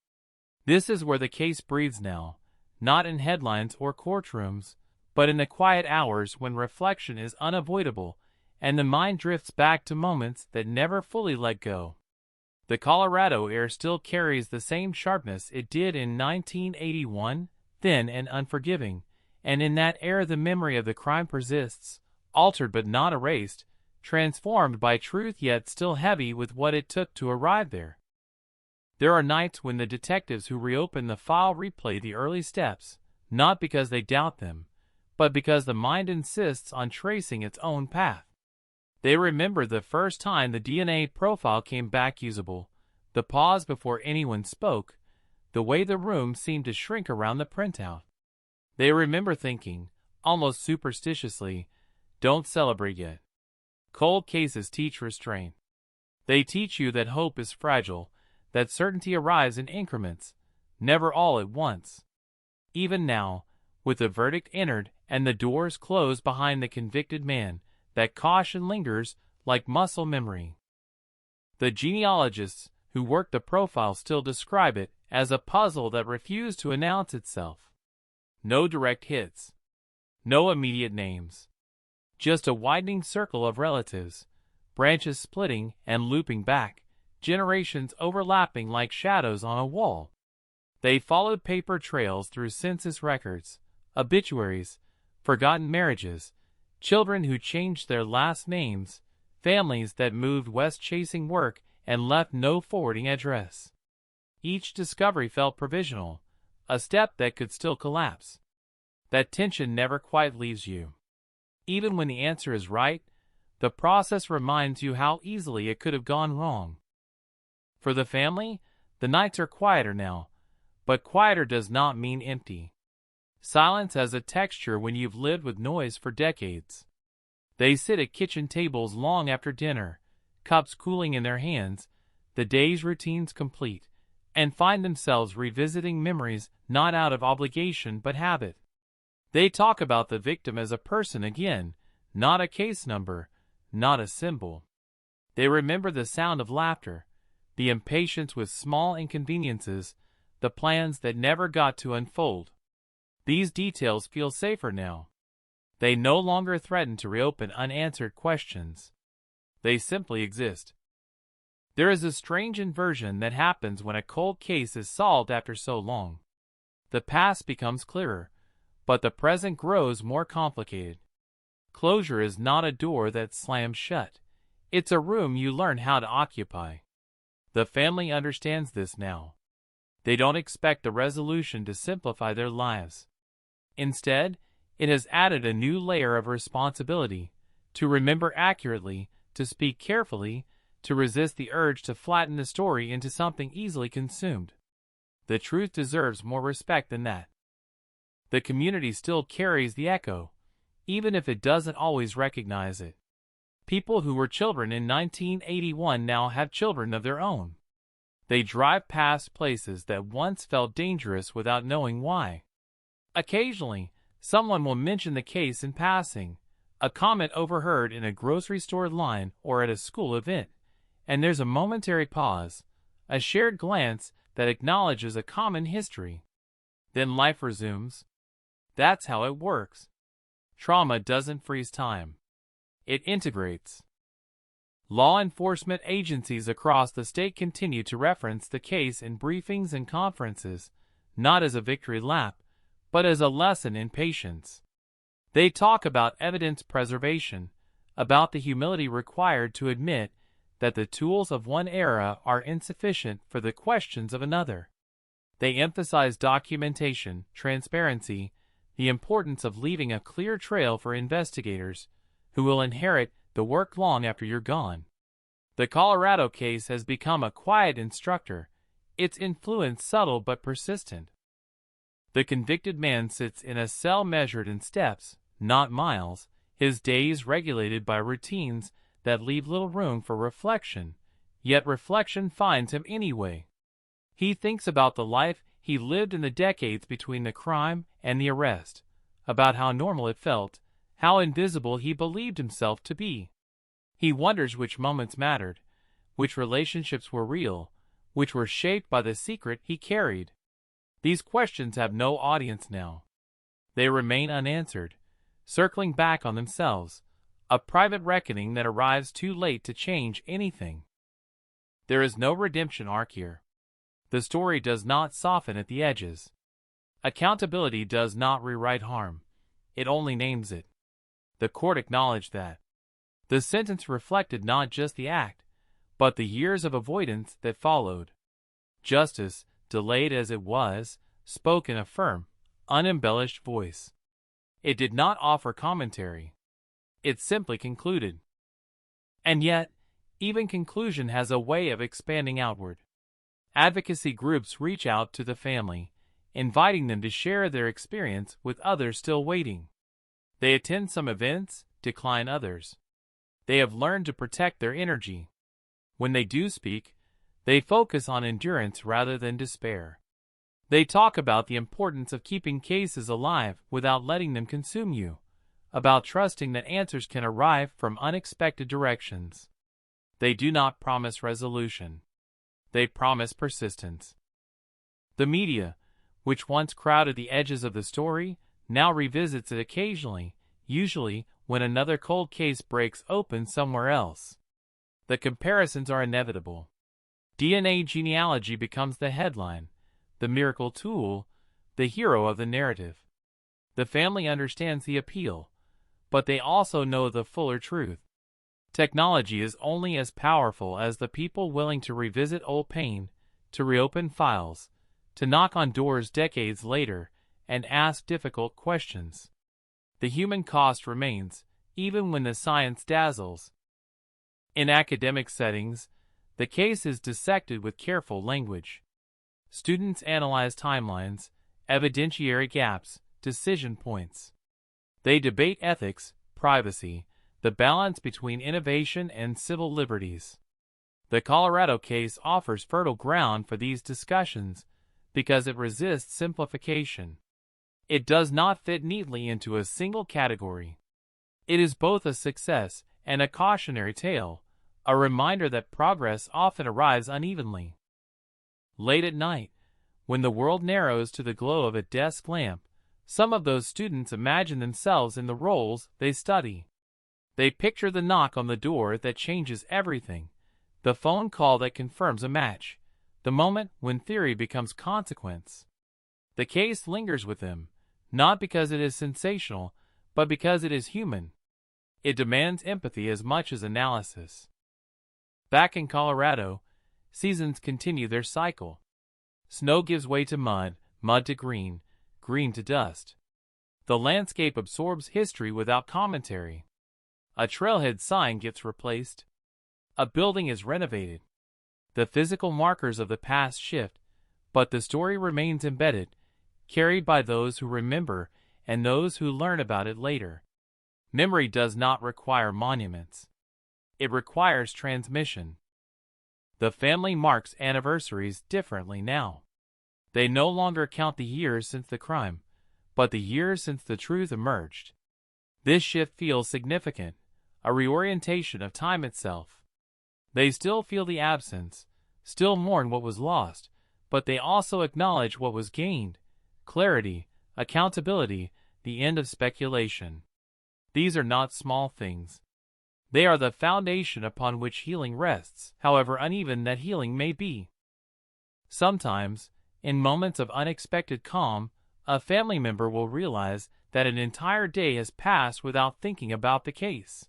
This is where the case breathes now, not in headlines or courtrooms, but in the quiet hours when reflection is unavoidable and the mind drifts back to moments that never fully let go. The Colorado air still carries the same sharpness it did in 1981, thin and unforgiving, and in that air the memory of the crime persists, altered but not erased, transformed by truth yet still heavy with what it took to arrive there. There are nights when the detectives who reopen the file replay the early steps, not because they doubt them, but because the mind insists on tracing its own path. They remember the first time the DNA profile came back usable, the pause before anyone spoke, the way the room seemed to shrink around the printout. They remember thinking, almost superstitiously, "Don't celebrate yet." Cold cases teach restraint. They teach you that hope is fragile, that certainty arrives in increments, never all at once. Even now, with the verdict entered and the doors closed behind the convicted man, that caution lingers like muscle memory. The genealogists who worked the profile still describe it as a puzzle that refused to announce itself. No direct hits. No immediate names. Just a widening circle of relatives, branches splitting and looping back, generations overlapping like shadows on a wall. They followed paper trails through census records, obituaries, forgotten marriages, children who changed their last names, families that moved west chasing work and left no forwarding address. Each discovery felt provisional, a step that could still collapse. That tension never quite leaves you. Even when the answer is right, the process reminds you how easily it could have gone wrong. For the family, the nights are quieter now, but quieter does not mean empty. Silence has a texture when you've lived with noise for decades. They sit at kitchen tables long after dinner, cups cooling in their hands, the day's routines complete, and find themselves revisiting memories not out of obligation but habit. They talk about the victim as a person again, not a case number, not a symbol. They remember the sound of laughter, the impatience with small inconveniences, the plans that never got to unfold. These details feel safer now. They no longer threaten to reopen unanswered questions. They simply exist. There is a strange inversion that happens when a cold case is solved after so long. The past becomes clearer, but the present grows more complicated. Closure is not a door that slams shut. It's a room you learn how to occupy. The family understands this now. They don't expect the resolution to simplify their lives. Instead, it has added a new layer of responsibility, to remember accurately, to speak carefully, to resist the urge to flatten the story into something easily consumed. The truth deserves more respect than that. The community still carries the echo, even if it doesn't always recognize it. People who were children in 1981 now have children of their own. They drive past places that once felt dangerous without knowing why. Occasionally, someone will mention the case in passing, a comment overheard in a grocery store line or at a school event, and there's a momentary pause, a shared glance that acknowledges a common history. Then life resumes. That's how it works. Trauma doesn't freeze time. It integrates. Law enforcement agencies across the state continue to reference the case in briefings and conferences, not as a victory lap, but as a lesson in patience. They talk about evidence preservation, about the humility required to admit that the tools of one era are insufficient for the questions of another. They emphasize documentation, transparency, the importance of leaving a clear trail for investigators who will inherit the work long after you're gone. The Colorado case has become a quiet instructor, its influence subtle but persistent. The convicted man sits in a cell measured in steps, not miles, his days regulated by routines that leave little room for reflection, yet reflection finds him anyway. He thinks about the life he lived in the decades between the crime and the arrest, about how normal it felt, how invisible he believed himself to be. He wonders which moments mattered, which relationships were real, which were shaped by the secret he carried. These questions have no audience now. They remain unanswered, circling back on themselves, a private reckoning that arrives too late to change anything. There is no redemption arc here. The story does not soften at the edges. Accountability does not rewrite harm. It only names it. The court acknowledged that. The sentence reflected not just the act, but the years of avoidance that followed. Justice, delayed as it was, spoke in a firm, unembellished voice. It did not offer commentary. It simply concluded. And yet, even conclusion has a way of expanding outward. Advocacy groups reach out to the family, inviting them to share their experience with others still waiting. They attend some events, decline others. They have learned to protect their energy. When they do speak, they focus on endurance rather than despair. They talk about the importance of keeping cases alive without letting them consume you, about trusting that answers can arrive from unexpected directions. They do not promise resolution. They promise persistence. The media, which once crowded the edges of the story, now revisits it occasionally, usually when another cold case breaks open somewhere else. The comparisons are inevitable. DNA genealogy becomes the headline, the miracle tool, the hero of the narrative. The family understands the appeal, but they also know the fuller truth. Technology is only as powerful as the people willing to revisit old pain, to reopen files, to knock on doors decades later, and ask difficult questions. The human cost remains, even when the science dazzles. In academic settings, the case is dissected with careful language. Students analyze timelines, evidentiary gaps, decision points. They debate ethics, privacy, the balance between innovation and civil liberties. The Colorado case offers fertile ground for these discussions because it resists simplification. It does not fit neatly into a single category. It is both a success and a cautionary tale, a reminder that progress often arrives unevenly. Late at night, when the world narrows to the glow of a desk lamp, some of those students imagine themselves in the roles they study. They picture the knock on the door that changes everything, the phone call that confirms a match, the moment when theory becomes consequence. The case lingers with them, not because it is sensational, but because it is human. It demands empathy as much as analysis. Back in Colorado, seasons continue their cycle. Snow gives way to mud, mud to green, green to dust. The landscape absorbs history without commentary. A trailhead sign gets replaced. A building is renovated. The physical markers of the past shift, but the story remains embedded, carried by those who remember and those who learn about it later. Memory does not require monuments. It requires transmission. The family marks anniversaries differently now. They no longer count the years since the crime, but the years since the truth emerged. This shift feels significant, a reorientation of time itself. They still feel the absence, still mourn what was lost, but they also acknowledge what was gained: clarity, accountability, the end of speculation. These are not small things. They are the foundation upon which healing rests, however uneven that healing may be. Sometimes, in moments of unexpected calm, a family member will realize that an entire day has passed without thinking about the case.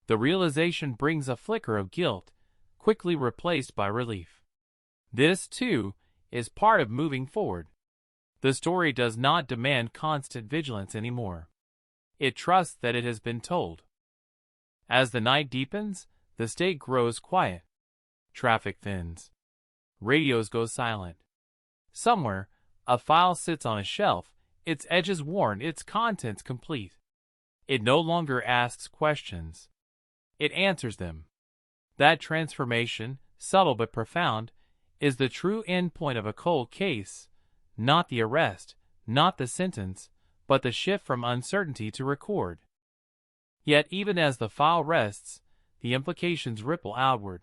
The realization brings a flicker of guilt, quickly replaced by relief. This, too, is part of moving forward. The story does not demand constant vigilance anymore. It trusts that it has been told. As the night deepens, the state grows quiet. Traffic thins. Radios go silent. Somewhere, a file sits on a shelf, its edges worn, its contents complete. It no longer asks questions. It answers them. That transformation, subtle but profound, is the true end point of a cold case, not the arrest, not the sentence, but the shift from uncertainty to record. Yet even as the file rests, the implications ripple outward.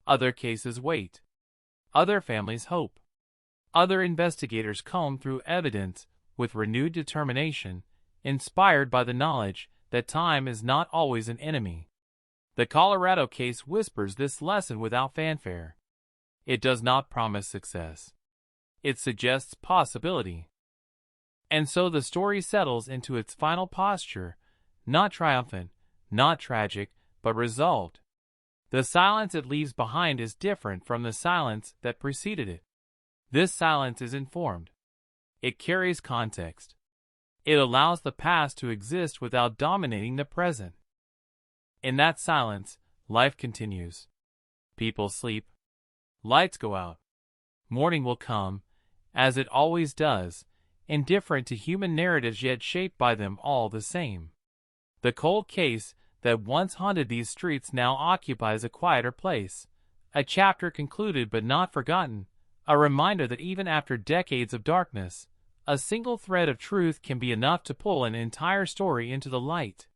Other cases wait. Other families hope. Other investigators comb through evidence with renewed determination, inspired by the knowledge that time is not always an enemy. The Colorado case whispers this lesson without fanfare. It does not promise success. It suggests possibility. And so the story settles into its final posture, not triumphant, not tragic, but resolved. The silence it leaves behind is different from the silence that preceded it. This silence is informed. It carries context. It allows the past to exist without dominating the present. In that silence, life continues. People sleep. Lights go out. Morning will come, as it always does, indifferent to human narratives yet shaped by them all the same. The cold case that once haunted these streets now occupies a quieter place, a chapter concluded but not forgotten, a reminder that even after decades of darkness, a single thread of truth can be enough to pull an entire story into the light.